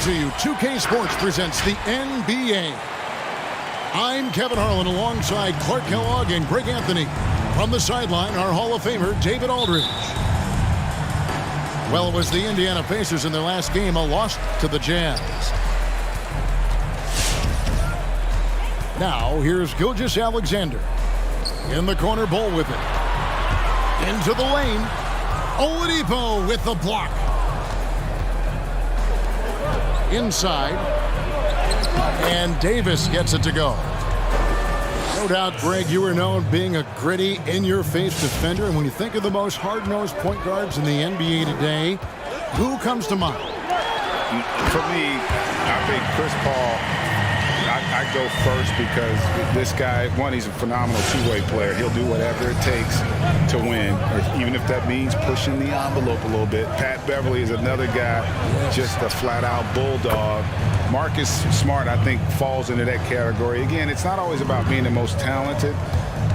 To you, 2K Sports presents the NBA. I'm Kevin Harlan alongside Clark Kellogg and Greg Anthony. From the sideline, our Hall of Famer, David Aldridge. Well, it was the Indiana Pacers in their last game, a loss to the Jazz. Now, here's Gilgeous-Alexander. In the corner, Bull with it. Into the lane. Oladipo with the block. Inside. And Davis gets it to go. No doubt, Greg, you were known being a gritty, in-your-face defender. And when you think of the most hard-nosed point guards in the NBA today, who comes to mind? For me, I think Chris Paul. I go first because this guy, one, he's a phenomenal two-way player. He'll do whatever it takes to win, even if that means pushing the envelope a little bit. Pat Beverly is another guy, just a flat-out bulldog. Marcus Smart, I think, falls into that category. Again, it's not always about being the most talented,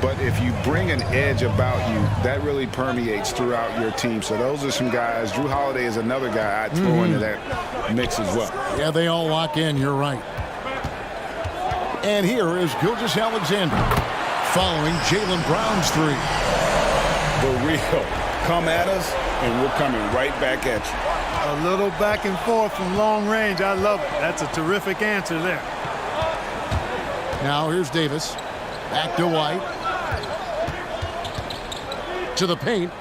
but if you bring an edge about you, that really permeates throughout your team. So those are some guys. Drew Holiday is another guy I'd throw into that mix as well. Yeah, they all lock in. You're right. And here is Gilgeous-Alexander following Jaylen Brown's three. For real. Come at us, and we're coming right back at you. A little back and forth from long range. I love it. That's a terrific answer there. Now here's Davis. Back to White. To the paint.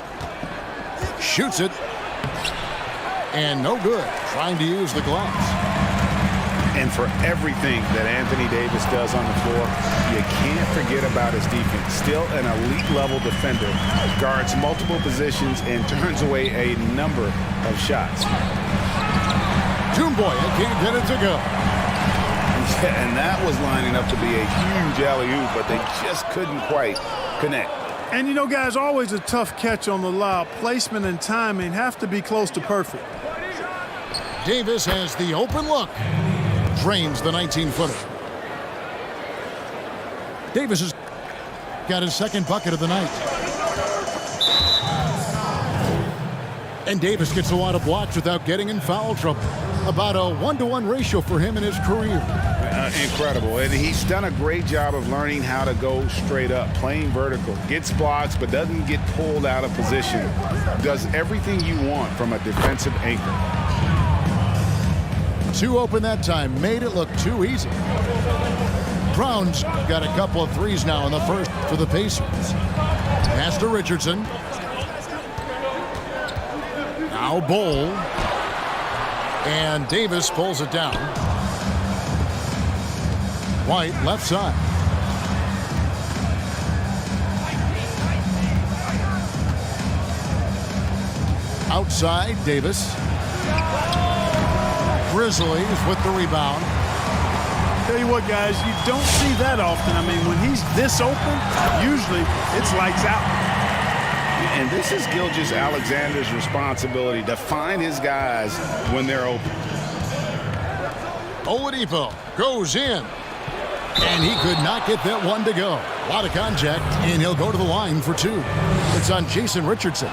Shoots it. And no good. Trying to use the glass. And for everything that Anthony Davis does on the floor, you can't forget about his defense. Still an elite-level defender, guards multiple positions, and turns away a number of shots. Toomboy can't get it to go. Yeah, and that was lining up to be a huge alley-oop, but they just couldn't quite connect. And, you know, guys, always a tough catch on the lob. Placement and timing have to be close to perfect. Davis has the open look. Drains the 19-footer. Davis has got his second bucket of the night. And Davis gets a lot of blocks without getting in foul trouble. About a 1-to-1 ratio for him in his career. Incredible. And he's done a great job of learning how to go straight up, playing vertical. Gets blocks, but doesn't get pulled out of position. Does everything you want from a defensive anchor. Too open that time, made it look too easy. Brown's got a couple of threes now in the first for the Pacers. Pass to Richardson. Now Bol. And Davis pulls it down. White left side. Outside, Davis. Grizzlies with the rebound. Tell you what, guys, you don't see that often. I mean, when he's this open, usually it's lights out. And this is Gilgeous-Alexander's responsibility to find his guys when they're open. Oladipo goes in. And he could not get that one to go. A lot of contact, and he'll go to the line for two. It's on Jason Richardson.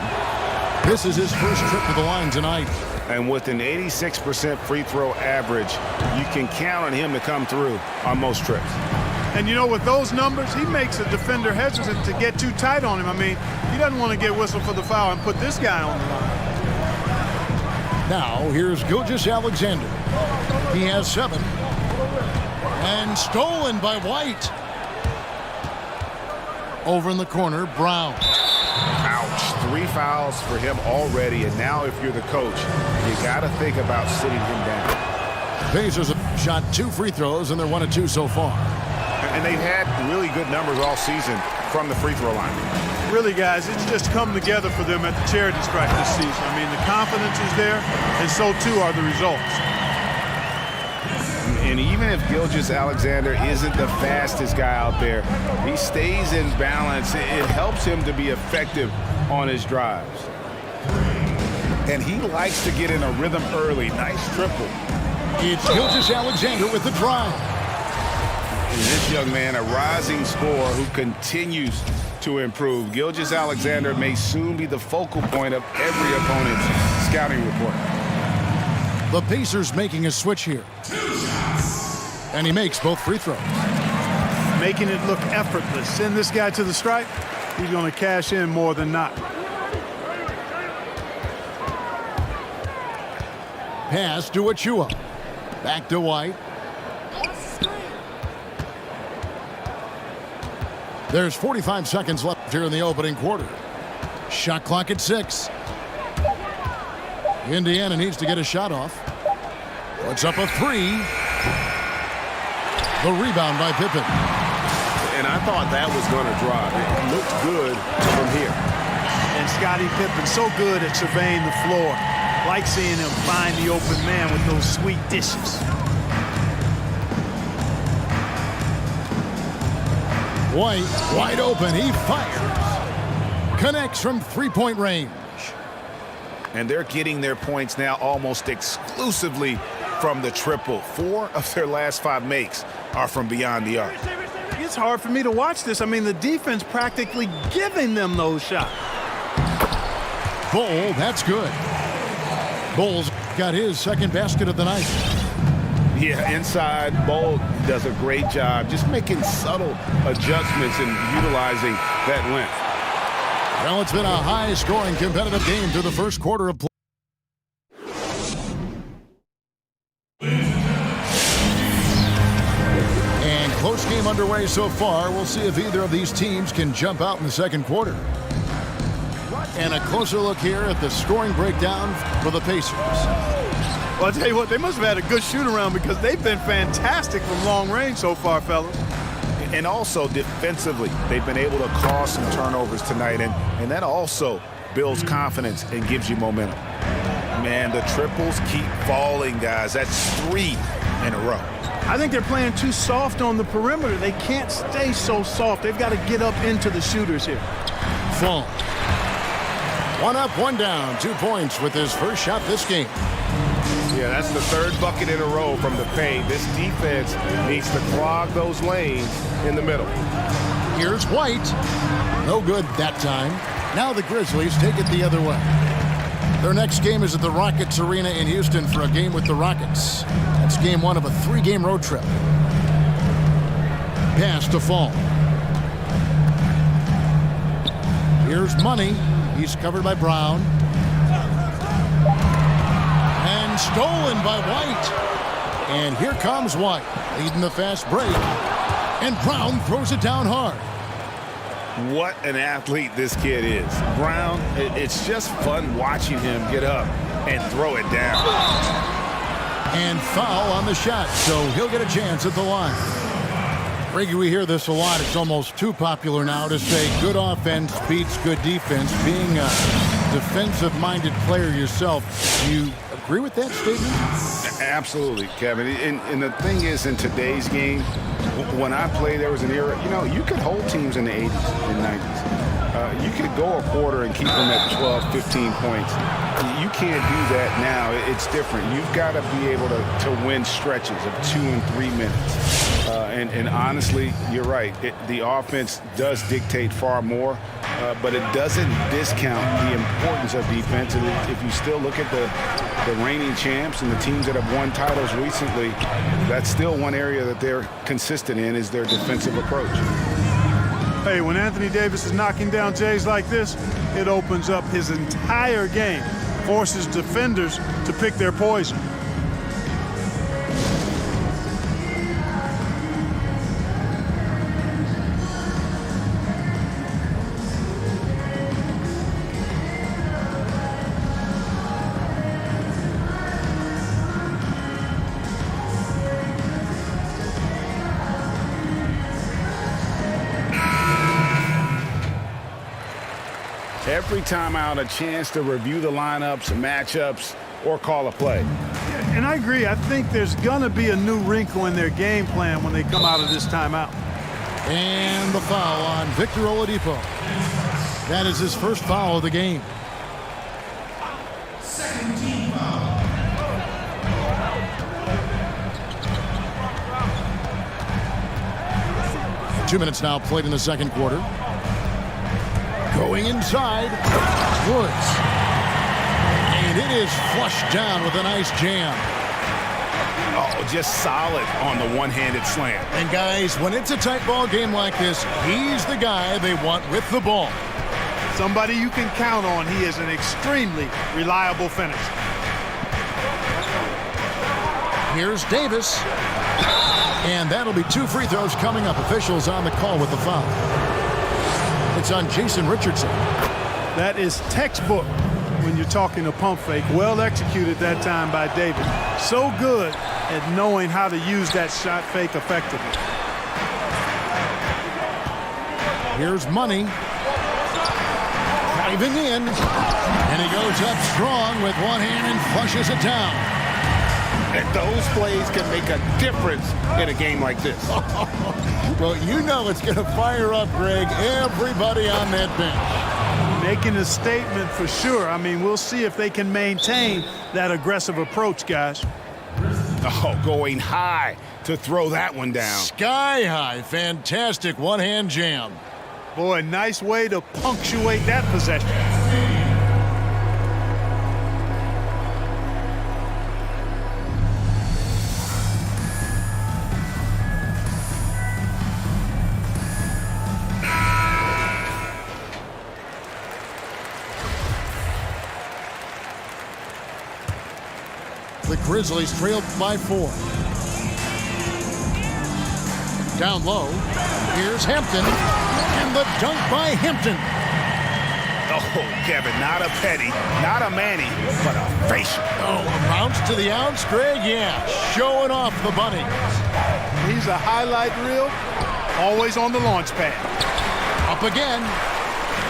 This is his first trip to the line tonight. And with an 86% free throw average, you can count on him to come through on most trips. And, you know, with those numbers, he makes a defender hesitant to get too tight on him. I mean, he doesn't want to get whistled for the foul and put this guy on the line. Now, here's Gilgeous-Alexander. He has 7. And stolen by White. Over in the corner, Brown. Ouch. 3 fouls for him already, and now if you're the coach, you got to think about sitting him down. Pacers have shot 2 free throws, and they're 1 of 2 so far. And they've had really good numbers all season from the free throw line. Really, guys, it's just come together for them at the charity stripe this season. I mean, the confidence is there, and so too are the results. And even if Gilgeous-Alexander isn't the fastest guy out there, he stays in balance. It helps him to be effective on his drives. And he likes to get in a rhythm early. Nice triple. It's Gilgeous-Alexander with the drive. And this young man, a rising scorer who continues to improve. Gilgeous-Alexander may soon be the focal point of every opponent's scouting report. The Pacers making a switch here. And he makes both free throws. Making it look effortless. Send this guy to the stripe. He's going to cash in more than not. Pass to Achua. Back to White. There's 45 seconds left here in the opening quarter. Shot clock at 6. Indiana needs to get a shot off. Puts up a 3. The rebound by Pippen. And I thought that was going to drop. It looked good from here. And Scottie Pippen so good at surveying the floor. Like seeing him find the open man with those sweet dishes. White, wide open. He fires. Connects from three-point range. And they're getting their points now almost exclusively from the triple. 4 of their last 5 makes are from beyond the arc. It's hard for me to watch this. I mean, the defense practically giving them those shots. Bull, that's good. Bull's got his second basket of the night. Yeah, inside, Bull does a great job just making subtle adjustments and utilizing that length. Well, it's been a high-scoring competitive game through the first quarter of play. And close game underway so far. We'll see if either of these teams can jump out in the second quarter. And a closer look here at the scoring breakdown for the Pacers. Well, I'll tell you what, they must have had a good shoot-around because they've been fantastic from long range so far, fellas. And also defensively, they've been able to cause some turnovers tonight, and that also builds confidence and gives you momentum. Man, the triples keep falling, guys. That's 3 in a row. I think they're playing too soft on the perimeter. They can't stay so soft. They've got to get up into the shooters here. Fall. 1 up, 1 down. 2 points with his first shot this game. Yeah, that's the 3rd bucket in a row from the paint. This defense needs to clog those lanes in the middle. Here's White. No good that time. Now the Grizzlies take it the other way. Their next game is at the Rockets Arena in Houston for a game with the Rockets. That's game 1 of a 3-game road trip. Pass to Fall. Here's Money. He's covered by Brown. And stolen by White. And here comes White, leading the fast break. And Brown throws it down hard. What an athlete this kid is. Brown, it's just fun watching him get up and throw it down. And foul on the shot, so he'll get a chance at the line. Reggie, we hear this a lot. It's almost too popular now to say good offense beats good defense. Being a defensive-minded player yourself, do you agree with that statement? Absolutely, Kevin. And the thing is, in today's game, when I played, there was an era, you could hold teams in the 80s and 90s. You could go a quarter and keep them at 12, 15 points. You can't do that now. It's different. You've got to be able to win stretches of 2 and 3 minutes. And honestly, you're right. The offense does dictate far more, but it doesn't discount the importance of defense. And if you still look at the reigning champs and the teams that have won titles recently, that's still one area that they're consistent in is their defensive approach. Hey, when Anthony Davis is knocking down Jays like this, it opens up his entire game, forces defenders to pick their poison. Every time out, a chance to review the lineups, matchups, or call a play. And I agree. I think there's going to be a new wrinkle in their game plan when they come out of this timeout. And the foul on Victor Oladipo. That is his first foul of the game. Second team foul. 2 minutes now played in the second quarter. Going inside, Woods. And it is flushed down with a nice jam. Oh, just solid on the one-handed slam. And guys, when it's a tight ball game like this, he's the guy they want with the ball. Somebody you can count on. He is an extremely reliable finisher. Here's Davis. And that'll be 2 free throws coming up. Officials on the call with the foul. It's on Jason Richardson. That is textbook when you're talking a pump fake. Well executed that time by Davis. So good at knowing how to use that shot fake effectively. Here's Money. Diving in. And he goes up strong with one hand and flushes it down. And those plays can make a difference in a game like this. Well, you know it's going to fire up, Greg, everybody on that bench. Making a statement for sure. I mean, we'll see if they can maintain that aggressive approach, guys. Oh, going high to throw that one down. Sky high. Fantastic one-hand jam. Boy, nice way to punctuate that possession. The Grizzlies trailed by 4. Down low, here's Hampton, and the dunk by Hampton. Oh, Kevin, not a Petty, not a Manny, but a facial. Oh, a bounce to the ounce, Greg, yeah, showing off the bunny. He's a highlight reel, always on the launch pad. Up again,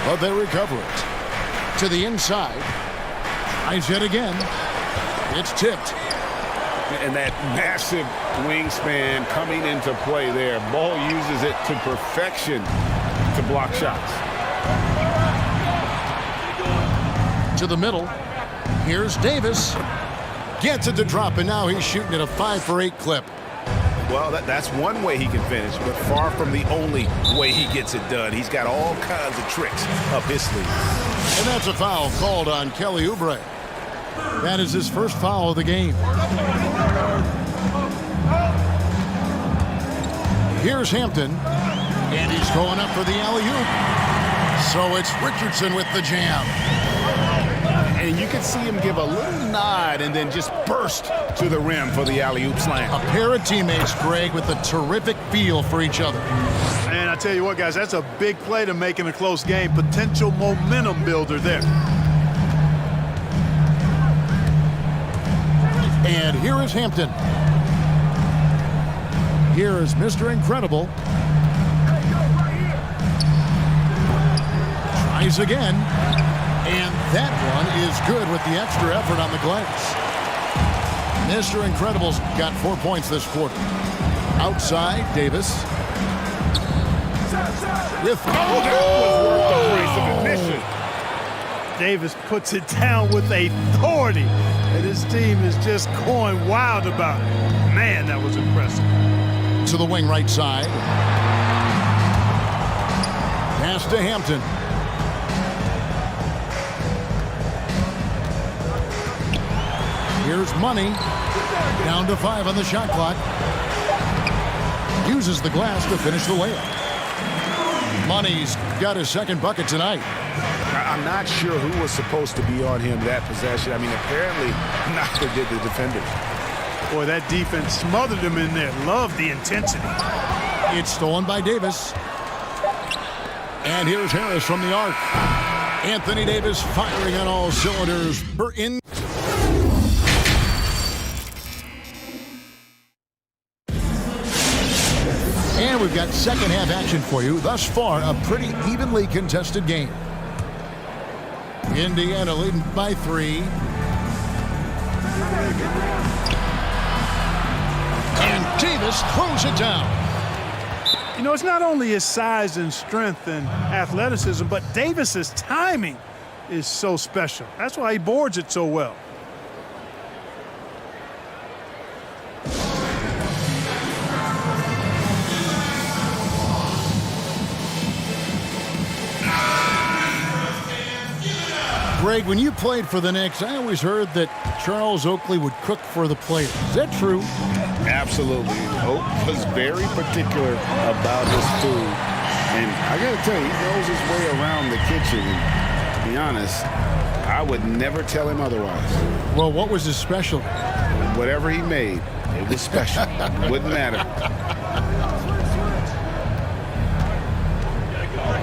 but they recover it. To the inside, tries it again. It's tipped. And that massive wingspan coming into play there. Ball uses it to perfection to block shots. To the middle. Here's Davis. Gets it to drop, and now he's shooting at a 5-for-8 clip. Well, that's one way he can finish, but far from the only way he gets it done. He's got all kinds of tricks up his sleeve. And that's a foul called on Kelly Oubre. That is his first foul of the game. Here's Hampton, and he's going up for the alley-oop. So it's Richardson with the jam. And you can see him give a little nod and then just burst to the rim for the alley-oop slam. A pair of teammates, Greg, with a terrific feel for each other. And I tell you what, guys, that's a big play to make in a close game. Potential momentum builder there. And here is Hampton. Here is Mr. Incredible. Tries again. And that one is good with the extra effort on the glass. Mr. Incredible's got 4 points this quarter. Outside, Davis. With Davis puts it down with authority. And his team is just going wild about it. Man, that was impressive. To the wing right side. Pass to Hampton. Here's Money. Down to 5 on the shot clock. Uses the glass to finish the layup. Money's got his second bucket tonight. I'm not sure who was supposed to be on him that possession. I mean, apparently neither did the defenders. Boy, that defense smothered him in there. Love the intensity. It's stolen by Davis. And here's Harris from the arc. Anthony Davis firing on all cylinders. We're in. And we've got second half action for you. Thus far, a pretty evenly contested game. Indiana leading by 3. And Davis throws it down. You know, it's not only his size and strength and athleticism, but Davis's timing is so special. That's why he boards it so well. Greg, when you played for the Knicks, I always heard that Charles Oakley would cook for the players. Is that true? Absolutely. Oak was very particular about his food. And I got to tell you, he knows his way around the kitchen. And to be honest, I would never tell him otherwise. Well, what was his specialty? Whatever he made, it was special. Wouldn't matter.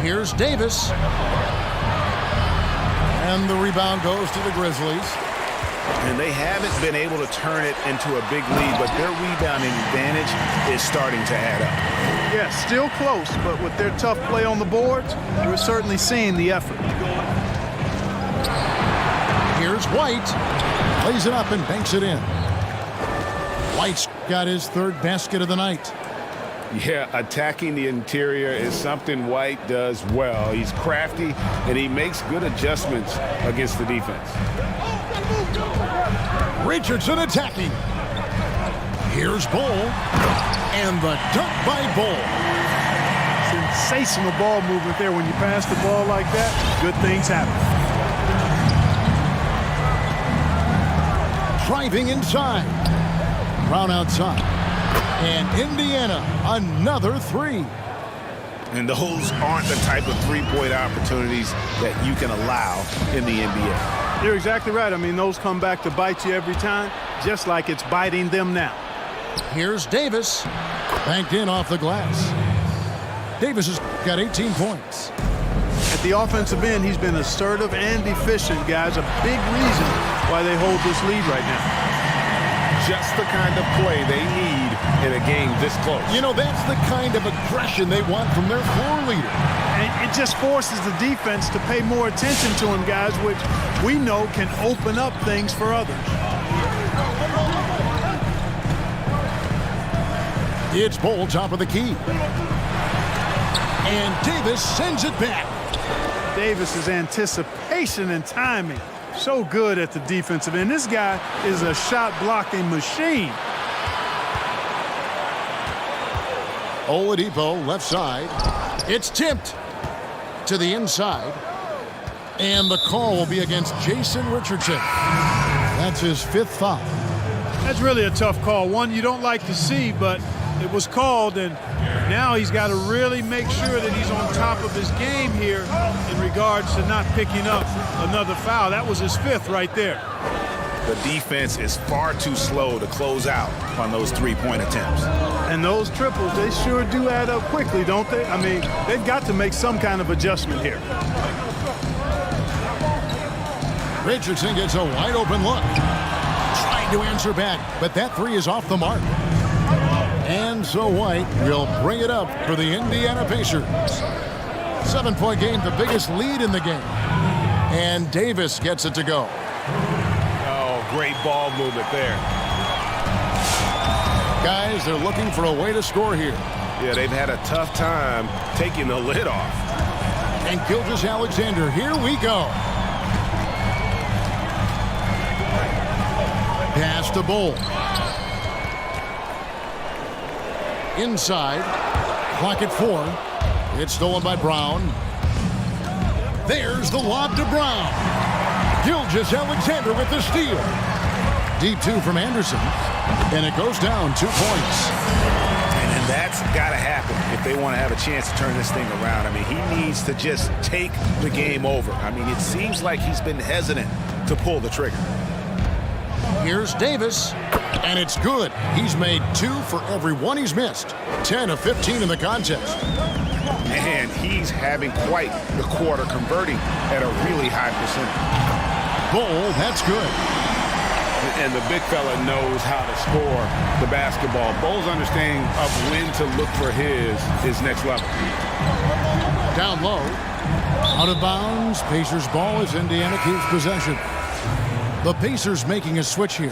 Here's Davis. And the rebound goes to the Grizzlies. And they haven't been able to turn it into a big lead, but their rebounding advantage is starting to add up. Yeah, still close, but with their tough play on the boards, we're certainly seeing the effort. Here's White. Lays it up and banks it in. White's got his third basket of the night. Yeah, attacking the interior is something White does well. He's crafty, and he makes good adjustments against the defense. Richardson attacking. Here's Bull. And the dunk by Bull. Sensational ball movement there. When you pass the ball like that, good things happen. Driving inside. Brown outside. And Indiana, another three. And those aren't the type of three-point opportunities that you can allow in the NBA. You're exactly right. I mean, those come back to bite you every time, just like it's biting them now. Here's Davis. Banked in off the glass. Davis has got 18 points. At the offensive end, he's been assertive and efficient, guys. A big reason why they hold this lead right now. Just the kind of play they need in a game this close. You know, that's the kind of aggression they want from their floor leader. And it just forces the defense to pay more attention to him, guys, which we know can open up things for others. It's Bull, top of the key. And Davis sends it back. Davis's anticipation and timing, so good at the defensive end. This guy is a shot-blocking machine. Oladipo, left side. It's tipped to the inside. And the call will be against Jason Richardson. That's his fifth foul. That's really a tough call. One you don't like to see, but it was called, and now he's got to really make sure that he's on top of his game here in regards to not picking up another foul. That was his fifth right there. The defense is far too slow to close out on those three-point attempts. And those triples, they sure do add up quickly, don't they? I mean, they've got to make some kind of adjustment here. Richardson gets a wide open look. Trying to answer back, but that three is off the mark. And so White will bring it up for the Indiana Pacers. 7-point game, the biggest lead in the game. And Davis gets it to go. Oh, great ball movement there. Guys, they're looking for a way to score here. Yeah, they've had a tough time taking the lid off. And Gilgeous-Alexander, here we go. Pass to Bull. Inside. Clock at 4. It's stolen by Brown. There's the lob to Brown. Gilgeous-Alexander with the steal. Deep two from Anderson. And it goes down 2 points. And that's got to happen if they want to have a chance to turn this thing around. I mean, he needs to just take the game over. I mean, it seems like he's been hesitant to pull the trigger. Here's Davis, and it's good. He's made 2 for every one he's missed. 10 of 15 in the contest. And he's having quite the quarter, converting at a really high percentage. Bull, that's good. And the big fella knows how to score the basketball. Bull's understanding of when to look for his next level. Down low. Out of bounds. Pacers ball as Indiana keeps possession. The Pacers making a switch here.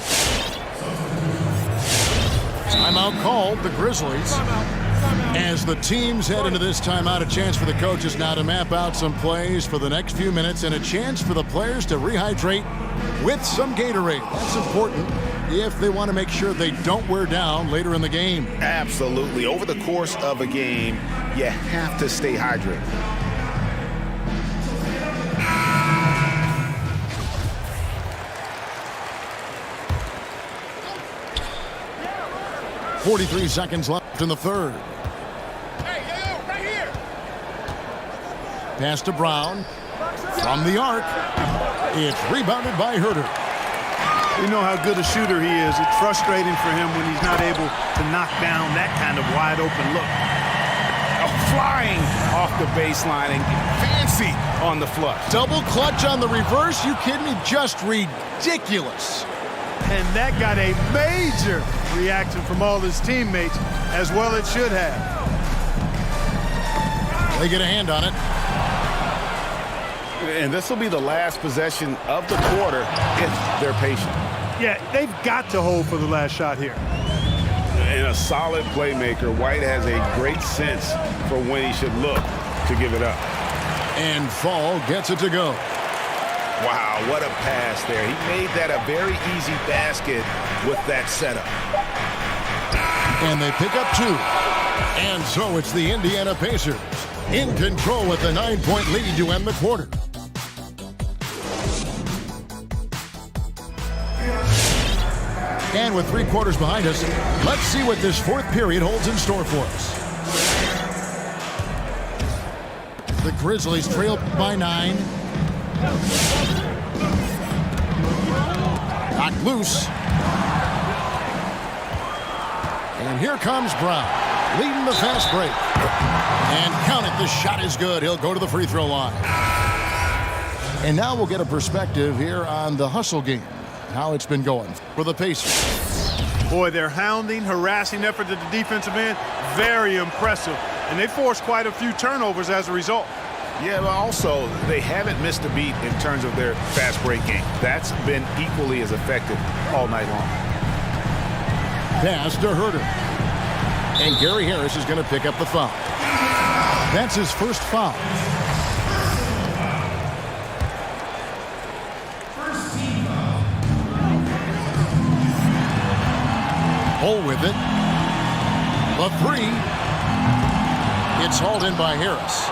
Timeout called, the Grizzlies. As the teams head into this timeout, a chance for the coaches now to map out some plays for the next few minutes and a chance for the players to rehydrate with some Gatorade. That's important if they want to make sure they don't wear down later in the game. Absolutely. Over the course of a game, you have to stay hydrated. 43 seconds left in the third. Right here. Pass to Brown. From the arc. It's rebounded by Herter. We know how good a shooter he is. It's frustrating for him when he's not able to knock down that kind of wide open look. Flying off the baseline and get fancy on the flush. Double clutch on the reverse? You kidding me? Just ridiculous. And that got a major reaction from all his teammates, as well it should have. They get a hand on it. And this will be the last possession of the quarter if they're patient. Yeah, they've got to hold for the last shot here. And a solid playmaker, White has a great sense for when he should look to give it up. And Fall gets it to go. Wow, what a pass there. He made that a very easy basket with that setup. And they pick up 2. And so it's the Indiana Pacers in control with a 9-point lead to end the quarter. And with 3 quarters behind us, let's see what this 4th period holds in store for us. The Grizzlies trail by 9. Knocked loose. And here comes Brown, leading the fast break. And count it, the shot is good. He'll go to the free throw line. And now we'll get a perspective here on the hustle game, how it's been going for the Pacers. Boy, their hounding, harassing effort at the defensive end, very impressive. And they forced quite a few turnovers as a result. Yeah, but also, they haven't missed a beat in terms of their fast break game. That's been equally as effective all night long. Pass to Herter. And Gary Harris is going to pick up the foul. That's his first foul. Bull with it. The 3. It's hauled in by Harris.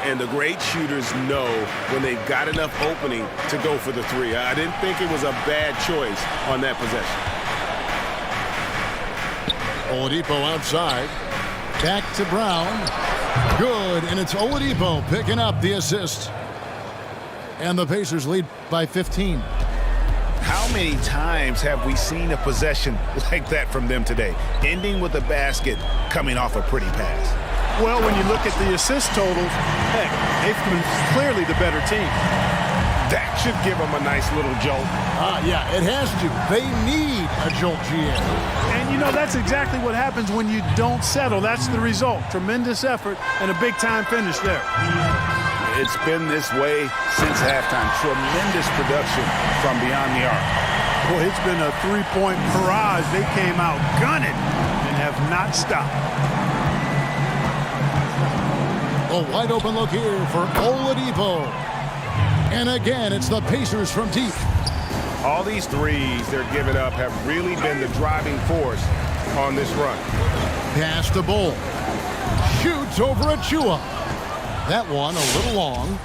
And the great shooters know when they've got enough opening to go for the 3. I didn't think it was a bad choice on that possession. Oladipo outside. Back to Brown. Good, and it's Oladipo picking up the assist. And the Pacers lead by 15. How many times have we seen a possession like that from them today? Ending with a basket, coming off a pretty pass. Well, when you look at the assist totals, heck, they've been clearly the better team. That should give them a nice little jolt. Yeah, it has to. They need a jolt, GM. And, you know, that's exactly what happens when you don't settle. That's the result. Tremendous effort and a big-time finish there. It's been this way since halftime. Tremendous production from beyond the arc. Boy, it's been a 3-point barrage. They came out gunning and have not stopped. A wide open look here for Oladipo. And again, it's the Pacers from deep. All these threes they're giving up have really been the driving force on this run. Pass to Bull. Shoots over Achua. That one a little long.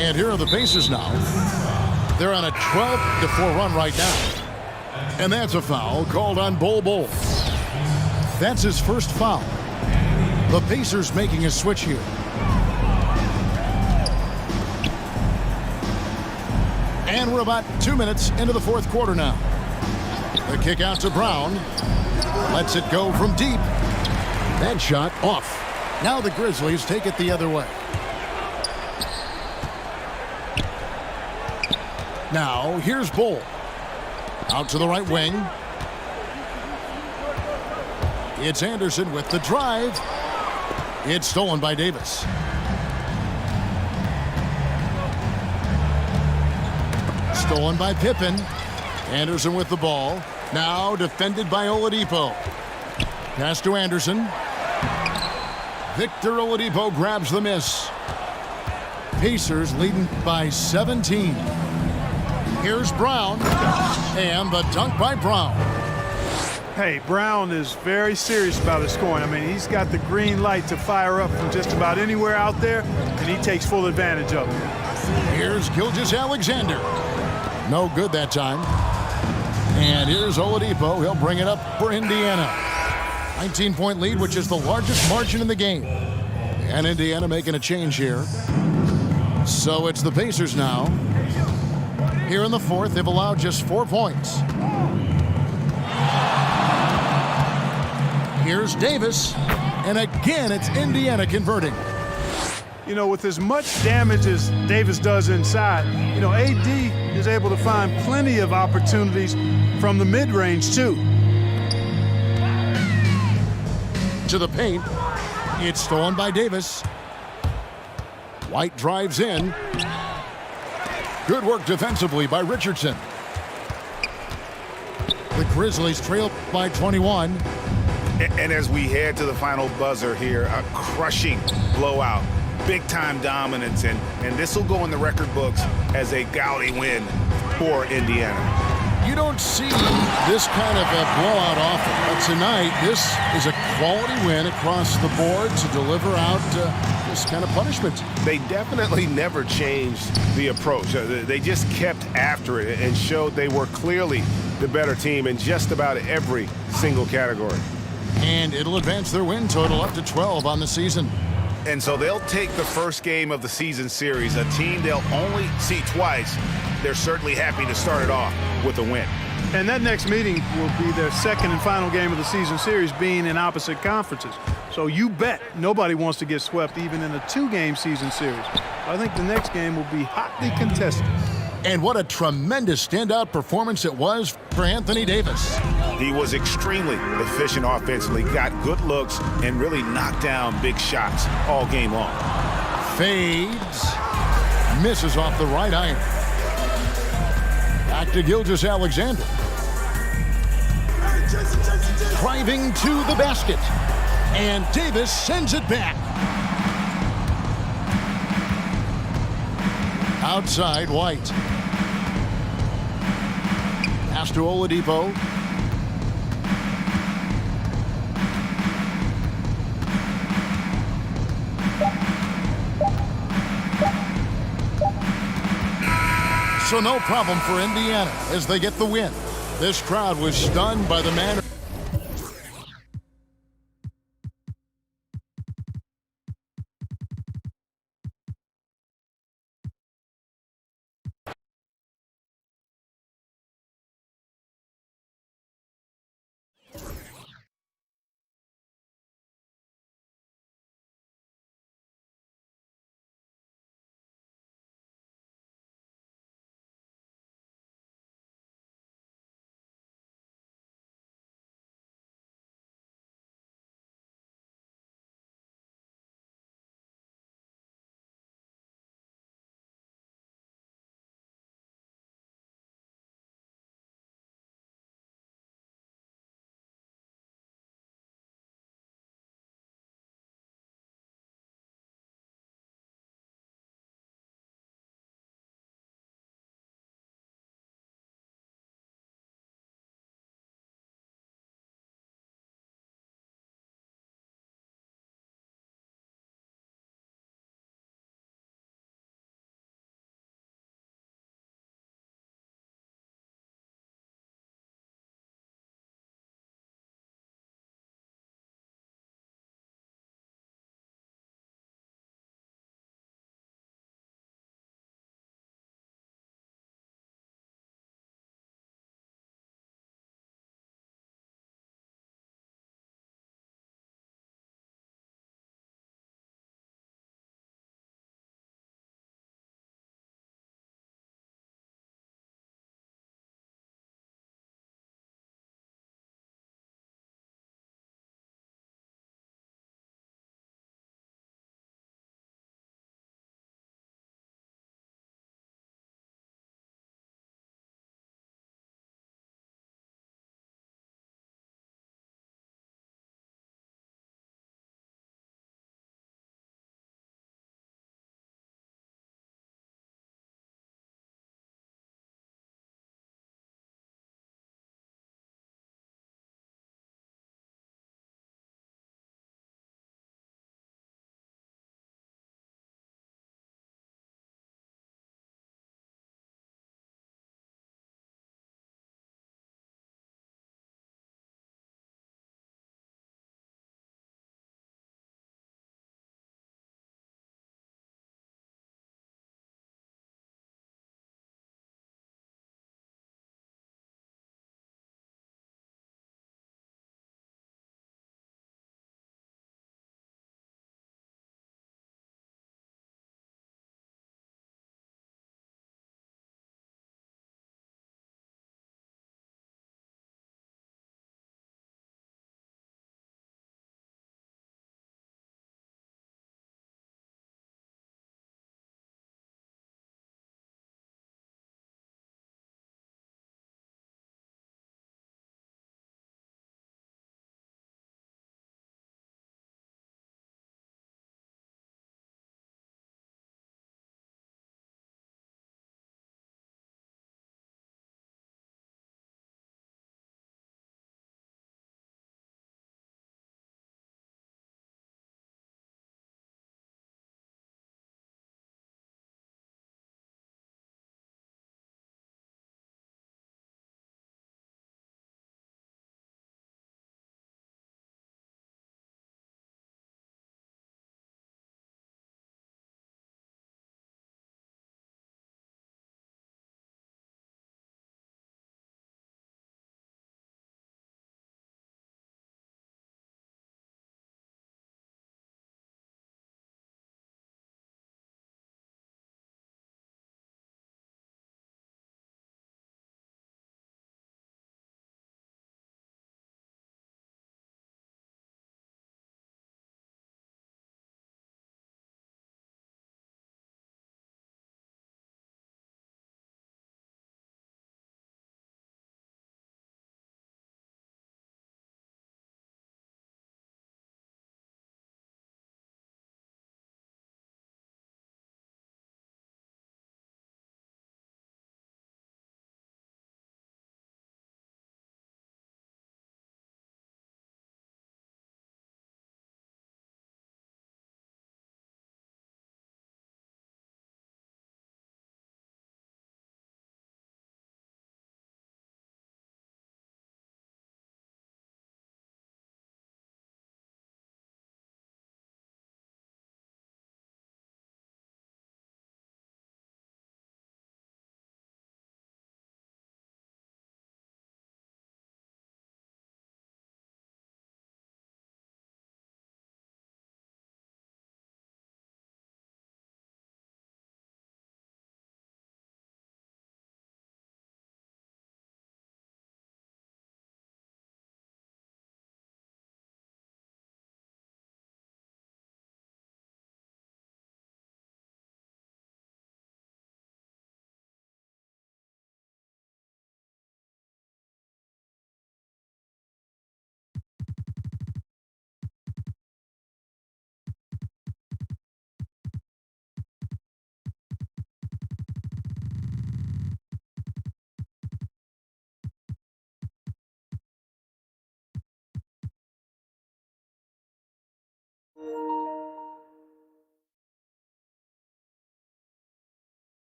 And here are the Pacers now. They're on a 12-4 run right now. And that's a foul called on Bull. That's his first foul. The Pacers making a switch here. And we're about 2 minutes into the 4th quarter now. The kick out to Brown. Lets it go from deep. That shot off. Now the Grizzlies take it the other way. Now here's Bull. Out to the right wing. It's Anderson with the drive. It's stolen by Davis. Stolen by Pippen. Anderson with the ball. Now defended by Oladipo. Pass to Anderson. Victor Oladipo grabs the miss. Pacers leading by 17. Here's Brown. And the dunk by Brown. Hey, Brown is very serious about his scoring. I mean, he's got the green light to fire up from just about anywhere out there, and he takes full advantage of it. Here's Gilgeous-Alexander. No good that time. And here's Oladipo. He'll bring it up for Indiana. 19-point lead, which is the largest margin in the game. And Indiana making a change here. So it's the Pacers now. Here in the 4th, they've allowed just 4 points. Here's Davis. And again, it's Indiana converting. You know, with as much damage as Davis does inside, you know, AD is able to find plenty of opportunities from the mid-range, too. To the paint. It's stolen by Davis. White drives in. Good work defensively by Richardson. The Grizzlies trail by 21. And as we head to the final buzzer here, a crushing blowout, big-time dominance, and this will go in the record books as a gaudy win for Indiana. You don't see this kind of a blowout often, but tonight this is a quality win across the board to deliver out this kind of punishment. They definitely never changed the approach. They just kept after it and showed they were clearly the better team in just about every single category. And it'll advance their win total up to 12 on the season. And so they'll take the first game of the season series, a team they'll only see twice. They're certainly happy to start it off with a win. And that next meeting will be their second and final game of the season series, being in opposite conferences. So you bet nobody wants to get swept even in a 2-game season series. I think the next game will be hotly contested. And what a tremendous standout performance it was for Anthony Davis. He was extremely efficient offensively, got good looks, and really knocked down big shots all game long. Fades. Misses off the right iron. Back to Gilgeous-Alexander. Driving to the basket. And Davis sends it back. Outside, White. Pass to Oladipo. So no problem for Indiana as they get the win. This crowd was stunned by the manner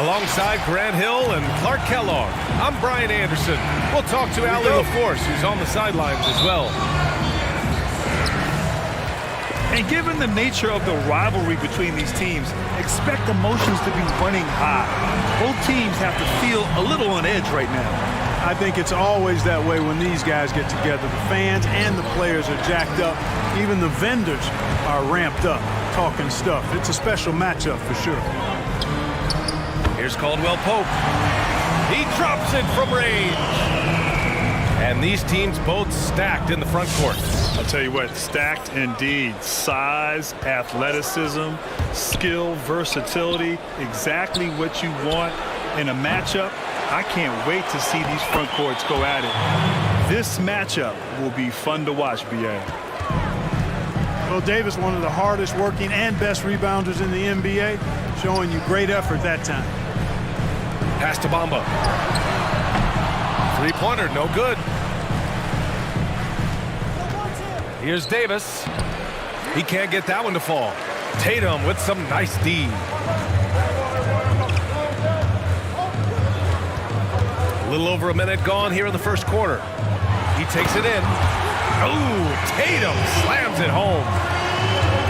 Alongside Grant Hill and Clark Kellogg, I'm Brian Anderson. We'll talk to Ali LaForce, who's on the sidelines as well. And given the nature of the rivalry between these teams, expect emotions to be running high. Both teams have to feel a little on edge right now. I think it's always that way when these guys get together. The fans and the players are jacked up. Even the vendors are ramped up, talking stuff. It's a special matchup for sure. Here's Caldwell Pope. He drops it from range. And these teams both stacked in the front court. I'll tell you what, stacked indeed. Size, athleticism, skill, versatility, exactly what you want in a matchup. I can't wait to see these front courts go at it. This matchup will be fun to watch, B.A. Well, Davis, one of the hardest working and best rebounders in the NBA, showing you great effort that time. Pass to Bamba. Three-pointer, no good. Here's Davis. He can't get that one to fall. Tatum with some nice D. A little over a minute gone here in the first quarter. He takes it in. Oh, Tatum slams it home.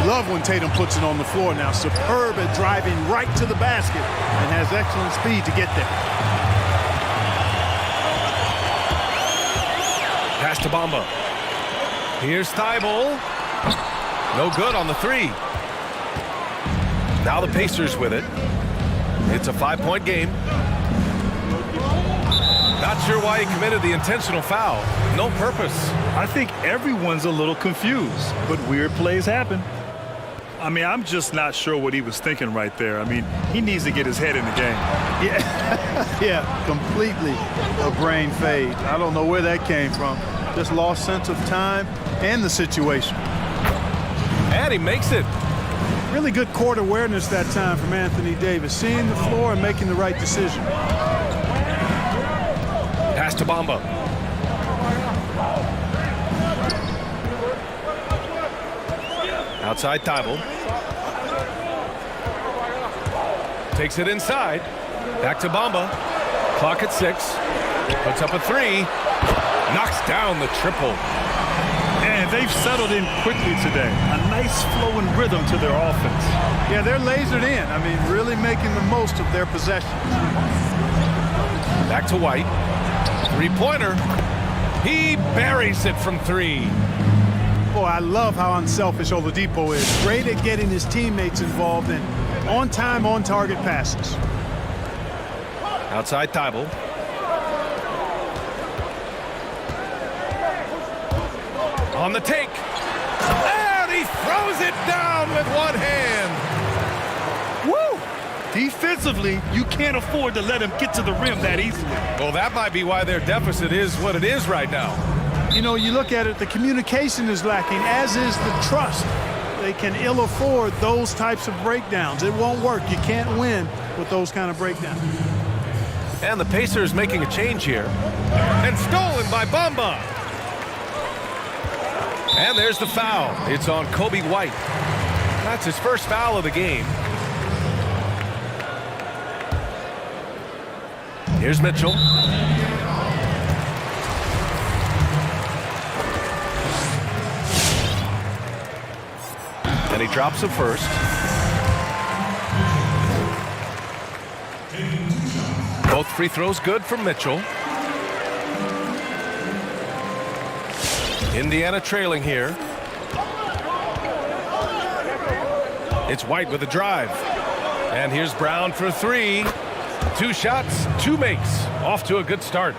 Love when Tatum puts it on the floor now. Superb at driving right to the basket and has excellent speed to get there. Pass to Bamba. Here's Thibault. No good on the three. Now the Pacers with it. It's a 5-point game. Not sure why he committed the intentional foul. No purpose. I think everyone's a little confused, but weird plays happen. I mean, I'm just not sure what he was thinking right there. I mean, he needs to get his head in the game. Yeah, yeah, completely a brain fade. I don't know where that came from. Just lost sense of time and the situation. And he makes it. Really good court awareness that time from Anthony Davis, seeing the floor and making the right decision. Pass to Bamba. Outside Thibault. Takes it inside. Back to Bamba. Clock at 6. Puts up a three. Knocks down the triple. And they've settled in quickly today. A nice flowing rhythm to their offense. Yeah, they're lasered in. I mean, really making the most of their possessions. Back to White. Three-pointer. He buries it from three. Boy, I love how unselfish Oladipo is. Great at getting his teammates involved in on-time, on-target passes. Outside Thibault. On the take. And he throws it down with one hand. Woo! Defensively, you can't afford to let him get to the rim that easily. Well, that might be why their deficit is what it is right now. You know, you look at it, the communication is lacking, as is the trust. They can ill afford those types of breakdowns. It won't work. You can't win with those kind of breakdowns. And the Pacers making a change here. And stolen by Bamba. And there's the foul. It's on Kobe White. That's his first foul of the game. Here's Mitchell. And he drops it first. Both free throws good for Mitchell. Indiana trailing here. It's White with a drive. And here's Brown for three. 2 shots, 2 makes. Off to a good start.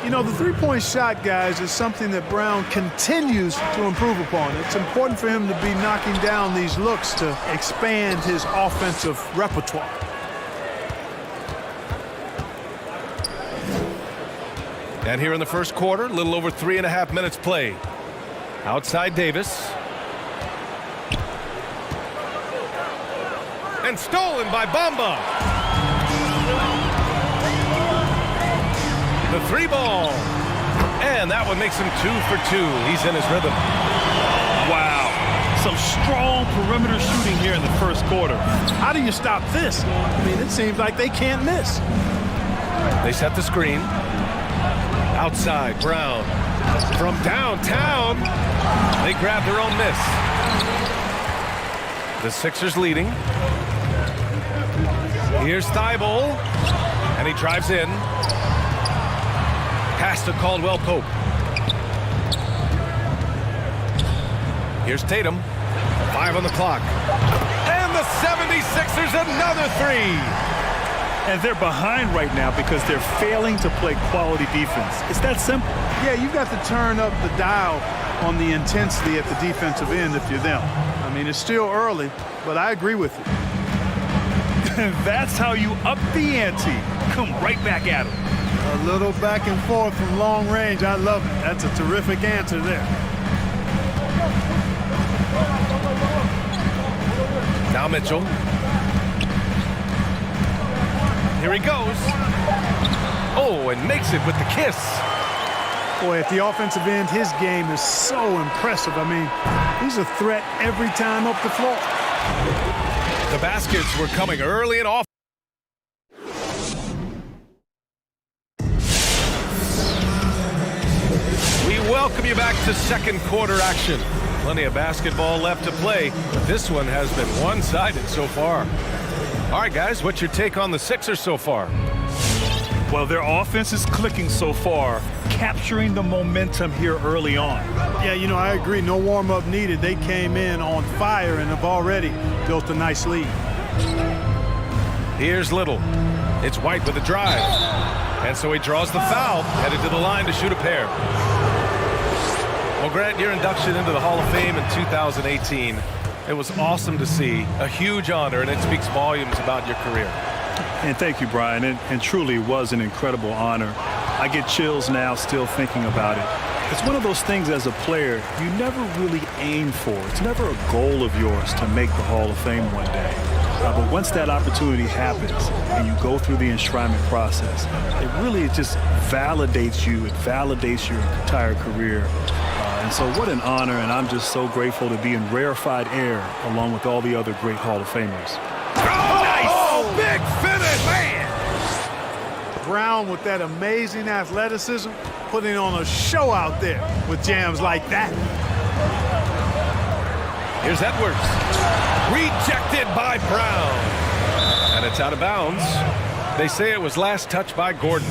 You know, the three-point shot, guys, is something that Brown continues to improve upon. It's important for him to be knocking down these looks to expand his offensive repertoire. And here in the first quarter, a little over 3.5 minutes played. Outside Davis. And stolen by Bamba. The 3 ball. And that one makes him 2 for 2. He's in his rhythm. Wow. Some strong perimeter shooting here in the first quarter. How do you stop this? I mean, it seems like they can't miss. They set the screen. Outside, Brown. From downtown, they grab their own miss. The Sixers leading. Here's Thibault, and he drives in. Pass to Caldwell Pope. Here's Tatum. 5 on the clock. And the 76ers another 3. And they're behind right now because they're failing to play quality defense. It's that simple. Yeah, you've got to turn up the dial on the intensity at the defensive end if you're them. I mean, it's still early, but I agree with you. That's how you up the ante. Come right back at him. A little back and forth from long range. I love it. That's a terrific answer there. Now Mitchell. Here he goes. Oh, and makes it with the kiss. Boy, at the offensive end, his game is so impressive. I mean, he's a threat every time up the floor. The baskets were coming early and often. We welcome you back to second quarter action. Plenty of basketball left to play, but this one has been one-sided so far. All right, guys, what's your take on the Sixers so far? Well, their offense is clicking so far, capturing the momentum here early on. Yeah, you know, I agree. No warm-up needed. They came in on fire and have already built a nice lead. Here's Little. It's White with a drive. And so he draws the foul, headed to the line to shoot a pair. Well, Grant, your induction into the Hall of Fame in 2018, it was awesome to see, a huge honor, and it speaks volumes about your career. And thank you, Brian. And truly was an incredible honor. I get chills now still thinking about it. It's one of those things as a player you never really aim for. It's never a goal of yours to make the Hall of Fame one day. But once that opportunity happens and you go through the enshrinement process, it just validates you. It validates your entire career. And so what an honor, and I'm just so grateful to be in rarefied air along with all the other great Hall of Famers. Oh, nice! Oh, big finish, man! Brown with that amazing athleticism, putting on a show out there with jams like that. Here's Edwards. Rejected by Brown. And it's out of bounds. They say it was last touched by Gordon.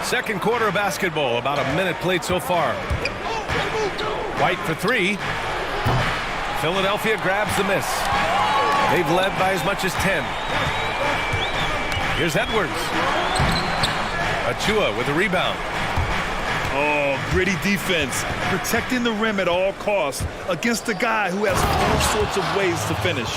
Second quarter of basketball, about a minute played so far. White for 3. Philadelphia grabs the miss. They've led by as much as 10. Here's Edwards. Achua with a rebound. Oh, gritty defense, protecting the rim at all costs against a guy who has all sorts of ways to finish.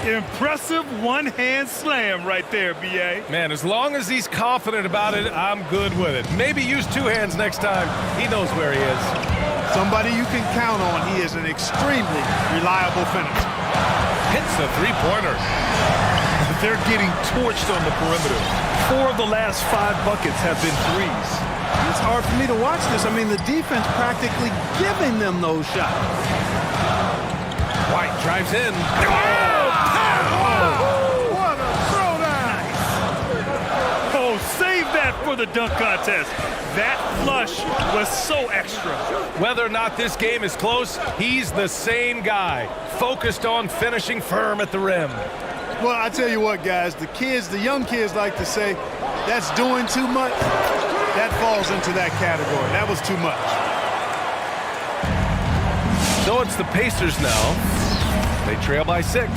Impressive one-hand slam right there, B.A. Man, as long as he's confident about it, I'm good with it. Maybe use 2 hands next time. He knows where he is. Somebody you can count on. He is an extremely reliable finisher. Hits a 3-pointer. They're getting torched on the perimeter. 4 of the last 5 buckets have been threes. It's hard for me to watch this. I mean, the defense practically giving them those shots. White drives in. What a throwdown! Oh, save that for the dunk contest. That flush was so extra. Whether or not this game is close, he's the same guy, focused on finishing firm at the rim. Well, I tell you what, guys, the young kids like to say, that's doing too much. That falls into that category. That was too much. So it's the Pacers now. They trail by 6.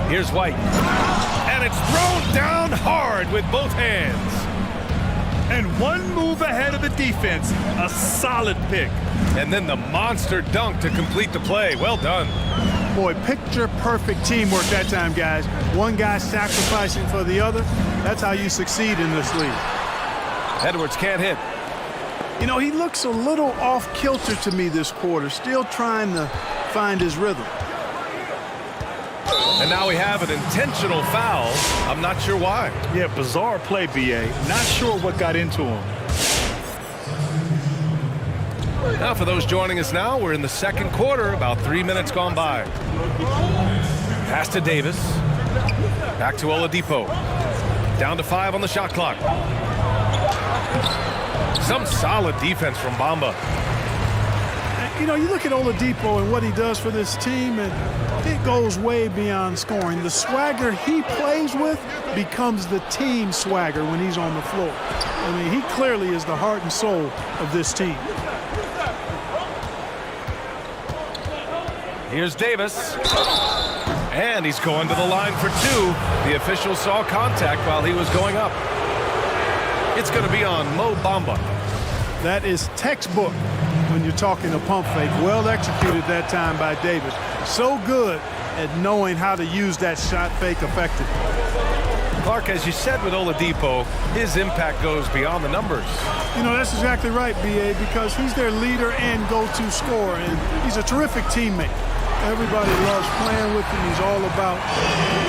Here's White. And it's thrown down hard with both hands. And one move ahead of the defense. A solid pick. And then the monster dunk to complete the play. Well done. Boy, picture-perfect teamwork that time, guys. One guy sacrificing for the other. That's how you succeed in this league. Edwards can't hit. You know, he looks a little off-kilter to me this quarter, still trying to find his rhythm. And now we have an intentional foul. I'm not sure why. Yeah, bizarre play, B.A. Not sure what got into him. Now for those joining us now, we're in the second quarter, about 3 minutes gone by. Pass to Davis. Back to Oladipo. Down to 5 on the shot clock. Some solid defense from Bamba. You know, you look at Oladipo and what he does for this team, and it goes way beyond scoring. The swagger he plays with becomes the team swagger when he's on the floor. I mean, he clearly is the heart and soul of this team. Here's Davis. And he's going to the line for 2. The official saw contact while he was going up. It's going to be on Mo Bamba. That is textbook when you're talking a pump fake. Well executed that time by Davis. So good at knowing how to use that shot fake effectively. Clark, as you said with Oladipo, his impact goes beyond the numbers. You know, that's exactly right, B.A., because he's their leader and go-to scorer, and he's a terrific teammate. Everybody loves playing with him. He's all about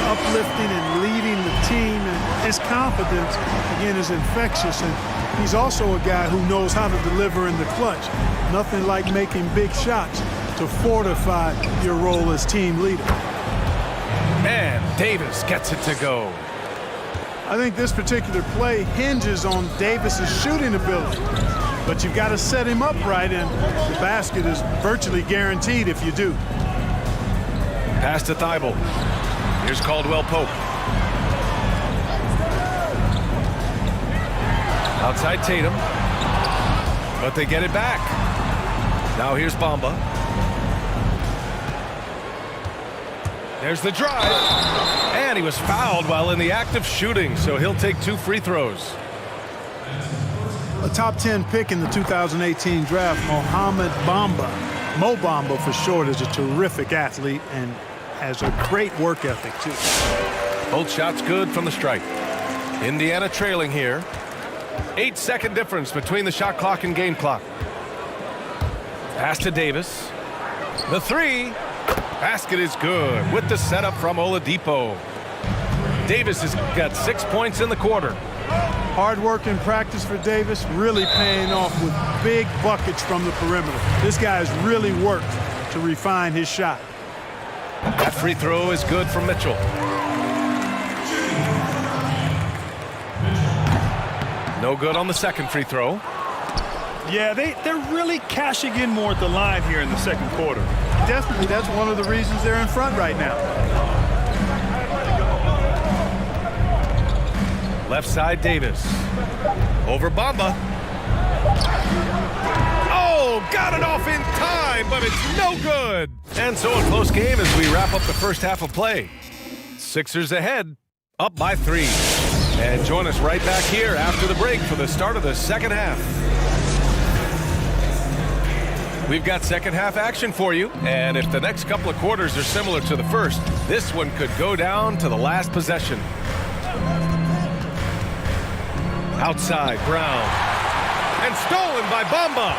uplifting and leading the team, and his confidence, again, is infectious. And he's also a guy who knows how to deliver in the clutch. Nothing like making big shots to fortify your role as team leader. And Davis gets it to go. I think this particular play hinges on Davis's shooting ability. But you've got to set him up right, and the basket is virtually guaranteed if you do. Pass to Thibault. Here's Caldwell Pope. Outside Tatum. But they get it back. Now here's Bamba. There's the drive. And he was fouled while in the act of shooting, so he'll take 2 free throws. A top 10 pick in the 2018 draft, Mohamed Bamba. Mo Bamba for short is a terrific athlete and has a great work ethic too. Both shots good from the stripe. Indiana trailing here. 8-second difference between the shot clock and game clock. Pass to Davis. The 3. Basket is good with the setup from Oladipo. Davis has got 6 points in the quarter. Hard work in practice for Davis, really paying off with big buckets from the perimeter. This guy has really worked to refine his shot. That free throw is good from Mitchell. No good on the second free throw. Yeah, they're really cashing in more at the line here in the second quarter. Definitely, that's one of the reasons they're in front right now. Left side, Davis. Over Bamba. Oh, got it off in time, but it's no good. And so a close game as we wrap up the first half of play. Sixers ahead, up by 3. And join us right back here after the break for the start of the second half. We've got second half action for you, and if the next couple of quarters are similar to the first, this one could go down to the last possession. Outside, Brown. And stolen by Bamba.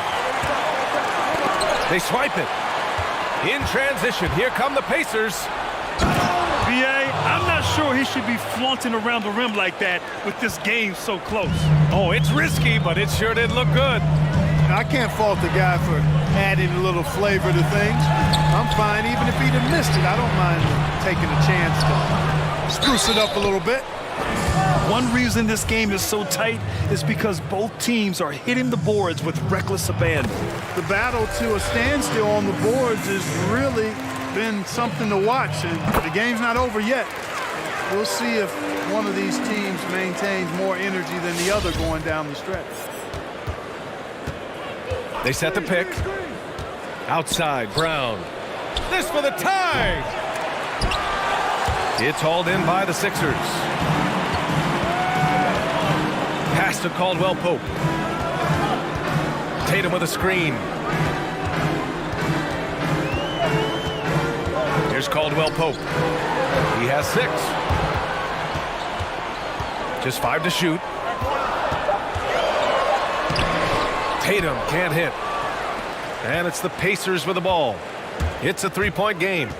They swipe it. In transition, here come the Pacers. B.A., I'm I'm not sure he should be flaunting around the rim like that with this game so close. Oh, it's risky, but it sure did look good. I can't fault the guy for adding a little flavor to things. I'm fine even if he'd have missed it. I don't mind taking a chance to spruce it up a little bit. One reason this game is so tight is because both teams are hitting the boards with reckless abandon. The battle to a standstill on the boards has really been something to watch, and the game's not over yet. We'll see if one of these teams maintains more energy than the other going down the stretch. They set the pick. Outside, Brown. This for the tie! It's hauled in by the Sixers. Pass to Caldwell Pope. Tatum with a screen. Here's Caldwell Pope. He has 6. Just 5 to shoot. Tatum can't hit. And it's the Pacers with the ball. It's a 3-point game.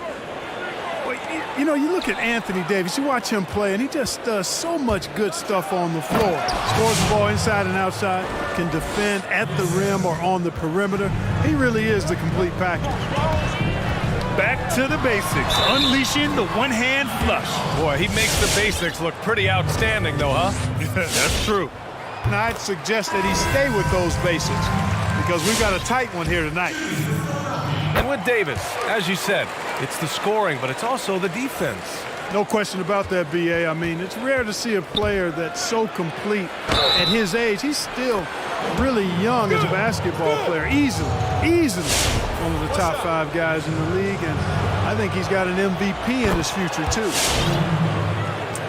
You know, you look at Anthony Davis, you watch him play, and he just does so much good stuff on the floor. Scores the ball inside and outside, can defend at the rim or on the perimeter. He really is the complete package. Back to the basics, unleashing the one-hand flush. Boy, he makes the basics look pretty outstanding, though, huh? That's true. And I'd suggest that he stay with those basics because we've got a tight one here tonight. And with Davis, as you said, it's the scoring, but it's also the defense. No question about that, B.A. I mean, it's rare to see a player that's so complete at his age. He's still really young as a basketball player, easily one of the top 5 guys in the league, and I think he's got an MVP in his future, too.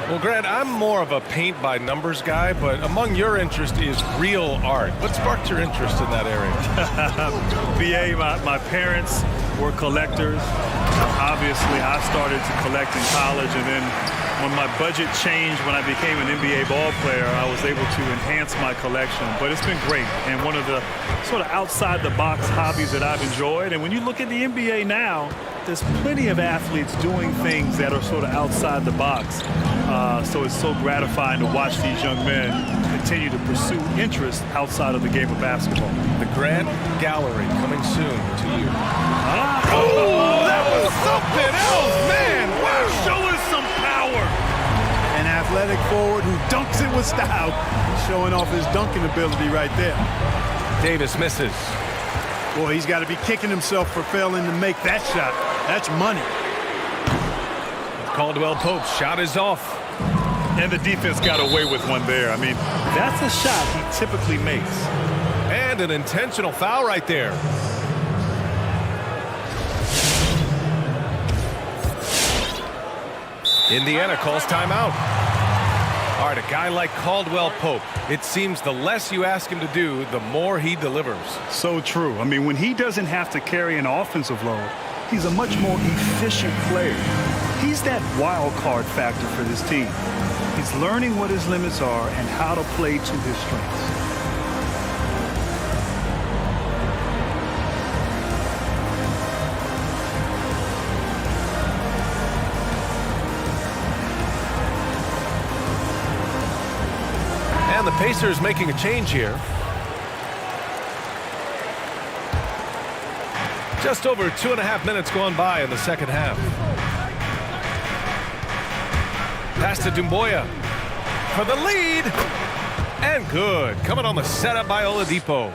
Well, Grant, I'm more of a paint-by-numbers guy, but among your interest is real art. What sparked your interest in that area? B.A., my parents were collectors. Obviously, I started to collect in college, and then when my budget changed when I became an NBA ball player, I was able to enhance my collection. But it's been great, and one of the sort of outside-the-box hobbies that I've enjoyed. And when you look at the NBA now, there's plenty of athletes doing things that are sort of outside the box. So it's so gratifying to watch these young men continue to pursue interest outside of the game of basketball. The Grant Gallery coming soon to you. Oh, that was something else, man! Wow, show us some power. An athletic forward who dunks it with style. Showing off his dunking ability right there. Davis misses. Boy, he's got to be kicking himself for failing to make that shot. That's money. Caldwell Pope's shot is off. And the defense got away with one there. I mean, that's a shot he typically makes. And an intentional foul right there. Indiana calls timeout. All right, a guy like Caldwell Pope, it seems the less you ask him to do, the more he delivers. So true. I mean, when he doesn't have to carry an offensive load, he's a much more efficient player. He's that wild card factor for this team. He's learning what his limits are and how to play to his strengths. And the Pacers making a change here. Just over 2.5 minutes gone by in the second half. Pass to Doumbouya for the lead. And good. Coming on the setup by Oladipo.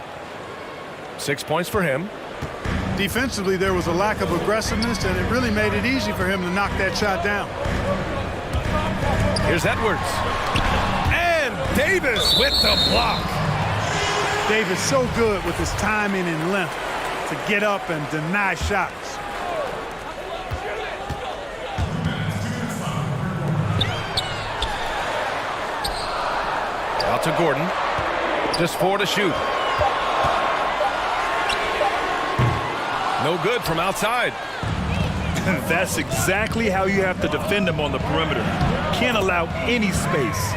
6 points for him. Defensively, there was a lack of aggressiveness, and it really made it easy for him to knock that shot down. Here's Edwards. And Davis with the block. Davis so good with his timing and length to get up and deny shots. Out to Gordon. Just 4 to shoot. No good from outside. That's exactly how you have to defend him on the perimeter. Can't allow any space.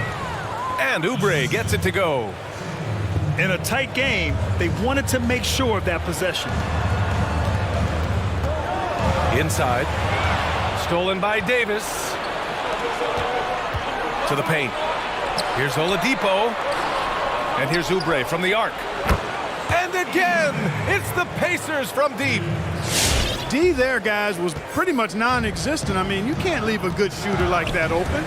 And Oubre gets it to go. In a tight game, they wanted to make sure of that possession. Inside. Stolen by Davis. To the paint. Here's Oladipo. And here's Oubre from the arc. And again, it's the Pacers from deep. D there, guys, was pretty much non-existent. I mean, you can't leave a good shooter like that open.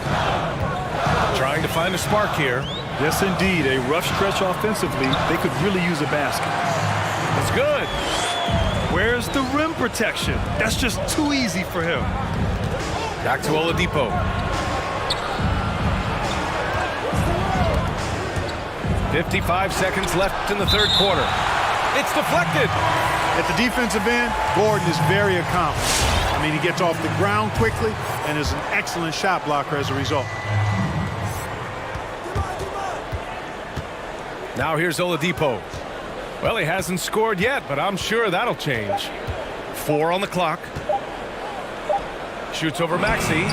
Trying to find a spark here. Yes, indeed. A rough stretch offensively. They could really use a basket. It's good. Where's the rim protection? That's just too easy for him. Back to Oladipo. "55 seconds left in the third quarter. It's deflected. At the defensive end, Gordon is very accomplished. I mean, he gets off the ground quickly and is an excellent shot blocker as a result. Now here's Oladipo. Well, he hasn't scored yet, but I'm sure that'll change. 4 on the clock. Shoots over Maxey.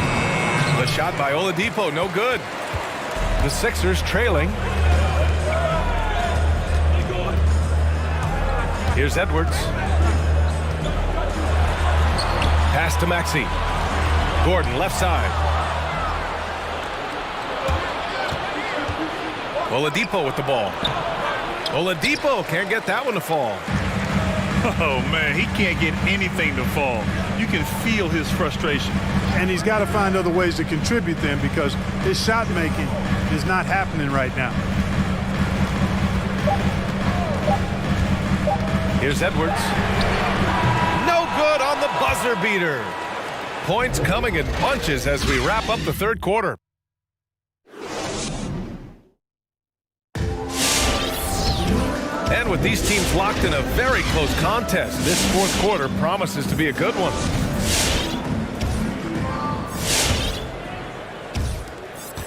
The shot by Oladipo, no good. The Sixers trailing. Here's Edwards. Pass to Maxey. Gordon, left side. Oladipo with the ball. Oladipo can't get that one to fall. Oh, man, he can't get anything to fall. You can feel his frustration. And he's got to find other ways to contribute then because his shot making is not happening right now. Here's Edwards. No good on the buzzer beater. Points coming in bunches as we wrap up the third quarter. And with these teams locked in a very close contest, this fourth quarter promises to be a good one.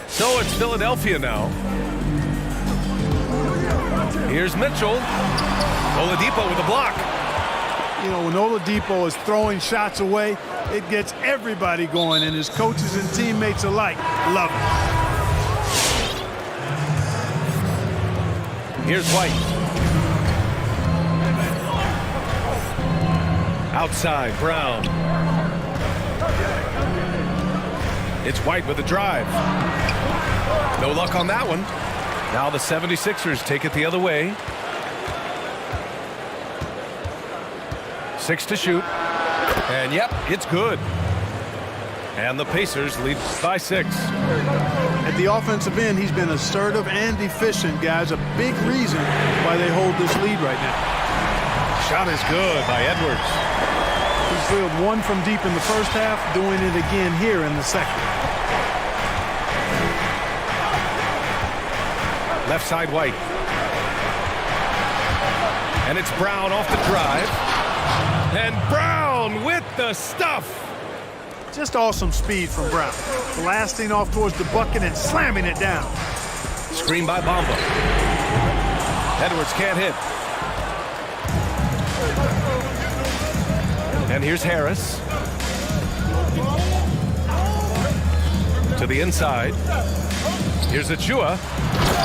So it's Philadelphia now. Here's Mitchell. Oladipo with a block. You know, when Oladipo is throwing shots away, it gets everybody going, and his coaches and teammates alike love it. Here's White. Outside, Brown. It's White with a drive. No luck on that one. Now the 76ers take it the other way. 6 to shoot. And yep, it's good. And the Pacers lead by 6. At the offensive end, he's been assertive and efficient, guys. A big reason why they hold this lead right now. Shot is good by Edwards. He's drilled one from deep in the first half, doing it again here in the second. Left side White. And it's Brown off the drive. And Brown with the stuff. Just awesome speed from Brown. Blasting off towards the bucket and slamming it down. Screen by Bamba. Edwards can't hit. And here's Harris. To the inside. Here's Achua.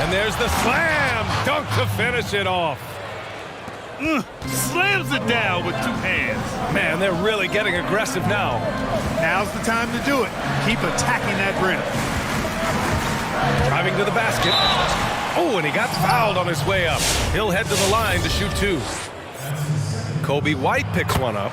And there's the slam dunk to finish it off. Slams it down with 2 hands. Man, they're really getting aggressive now. Now's the time to do it. Keep attacking that rim. Driving to the basket. Oh, and he got fouled on his way up. He'll head to the line to shoot 2. Kobe White picks one up.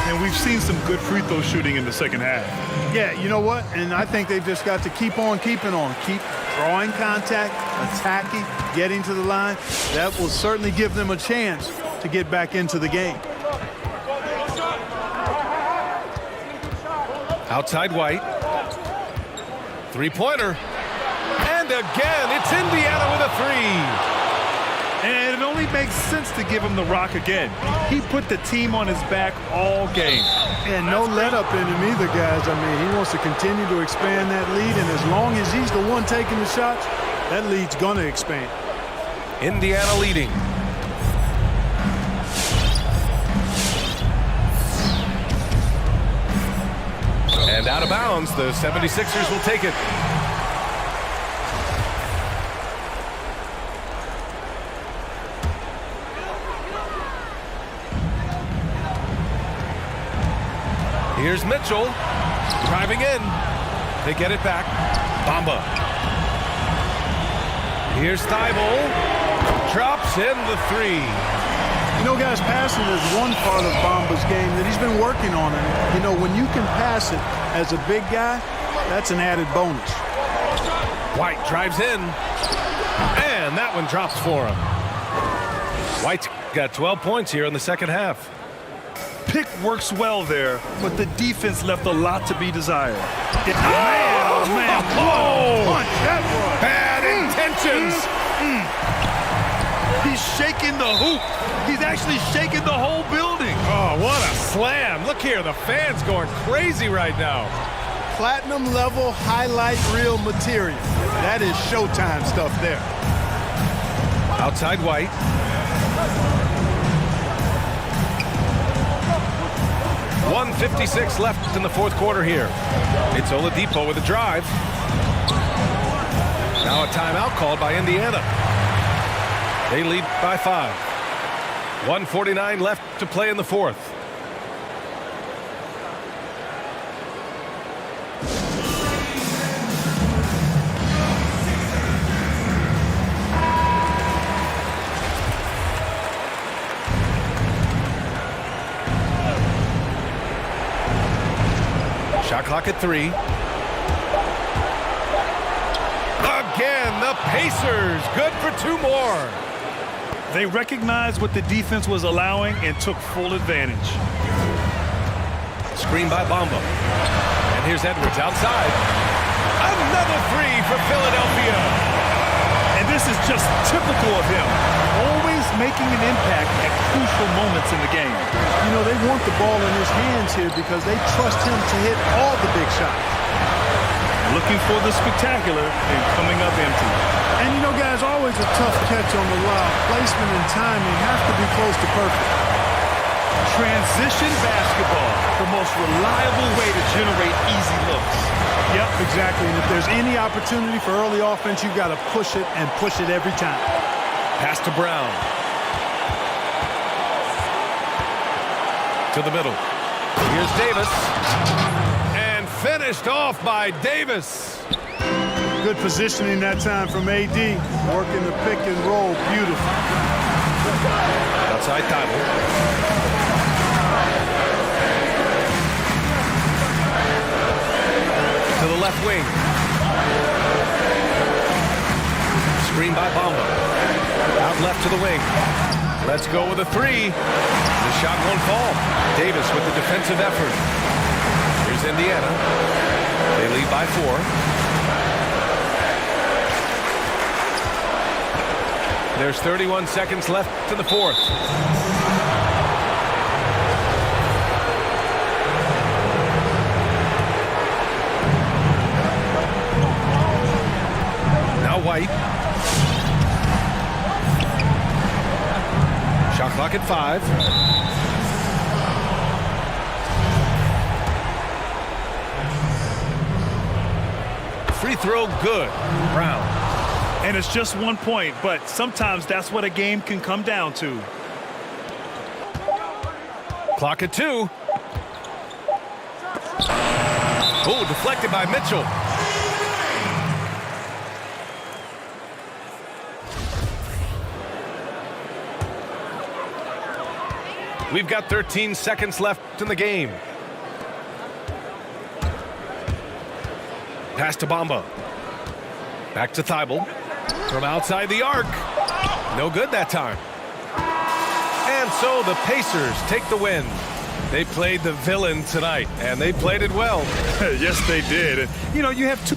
And we've seen some good free throw shooting in the second half. Yeah, you know what? And I think they've just got to keep on keeping on. Keep drawing contact, attacking, getting to the line. That will certainly give them a chance to get back into the game. Outside White. 3-pointer. And again, it's Indiana with a 3. And it only makes sense to give him the rock again. He put the team on his back all game. And no let-up in him either, guys. I mean, he wants to continue to expand that lead, and as long as he's the one taking the shots, that lead's going to expand. Indiana leading. And out of bounds, the 76ers will take it. Here's Mitchell, driving in. They get it back. Bamba Here's Thibault. Drops in the three. You know, guys, passing is one part of Bamba's game that he's been working on. And, you know, when you can pass it as a big guy, that's an added bonus. White drives in. And that one drops for him. White's got 12 points here in the second half. Pick works well there, but the defense left a lot to be desired. Man, oh man, punch that was. Bad intentions. He's shaking the hoop. He's actually shaking the whole building. Oh, what a slam. Look here, the fans going crazy right now. Platinum level highlight reel material. That is Showtime stuff there. Outside White. .156 left in the fourth quarter here. It's Oladipo with a drive. Now a timeout called by Indiana. They lead by 5. 1:49 left to play in the fourth. Shot clock at 3. Again, the Pacers. Good for 2 more. They recognized what the defense was allowing and took full advantage. Screen by Bamba. And here's Edwards outside. Another 3 for Philadelphia. And this is just typical of him. Always making an impact at crucial moments in the game. You know, they want the ball in his hands here because they trust him to hit all the big shots. Looking for the spectacular and coming up empty. And, you know, guys, always a tough catch on the lob. Placement and timing have to be close to perfect. Transition basketball, the most reliable way to generate easy looks. Yep, exactly. And if there's any opportunity for early offense, you've got to push it and push it every time. Pass to Brown. To the middle. Here's Davis. And finished off by Davis. Good positioning that time from AD. Working the pick and roll. Beautiful. Outside Thibault. To the left wing. Screen by Bamba. Out left to the wing. Let's go with a 3. The shot won't fall. Davis with the defensive effort. Here's Indiana. They lead by 4. There's 31 seconds left to the fourth. Now White. Shot clock at 5. Free throw good. Brown. And it's just 1 point, but sometimes that's what a game can come down to. Clock at 2. Oh, deflected by Mitchell. We've got 13 seconds left in the game. Pass to Bamba. Back to Thibault. From outside the arc. No good that time. And so the Pacers take the win. They played the villain tonight, and they played it well. Yes, they did. You know, you have 2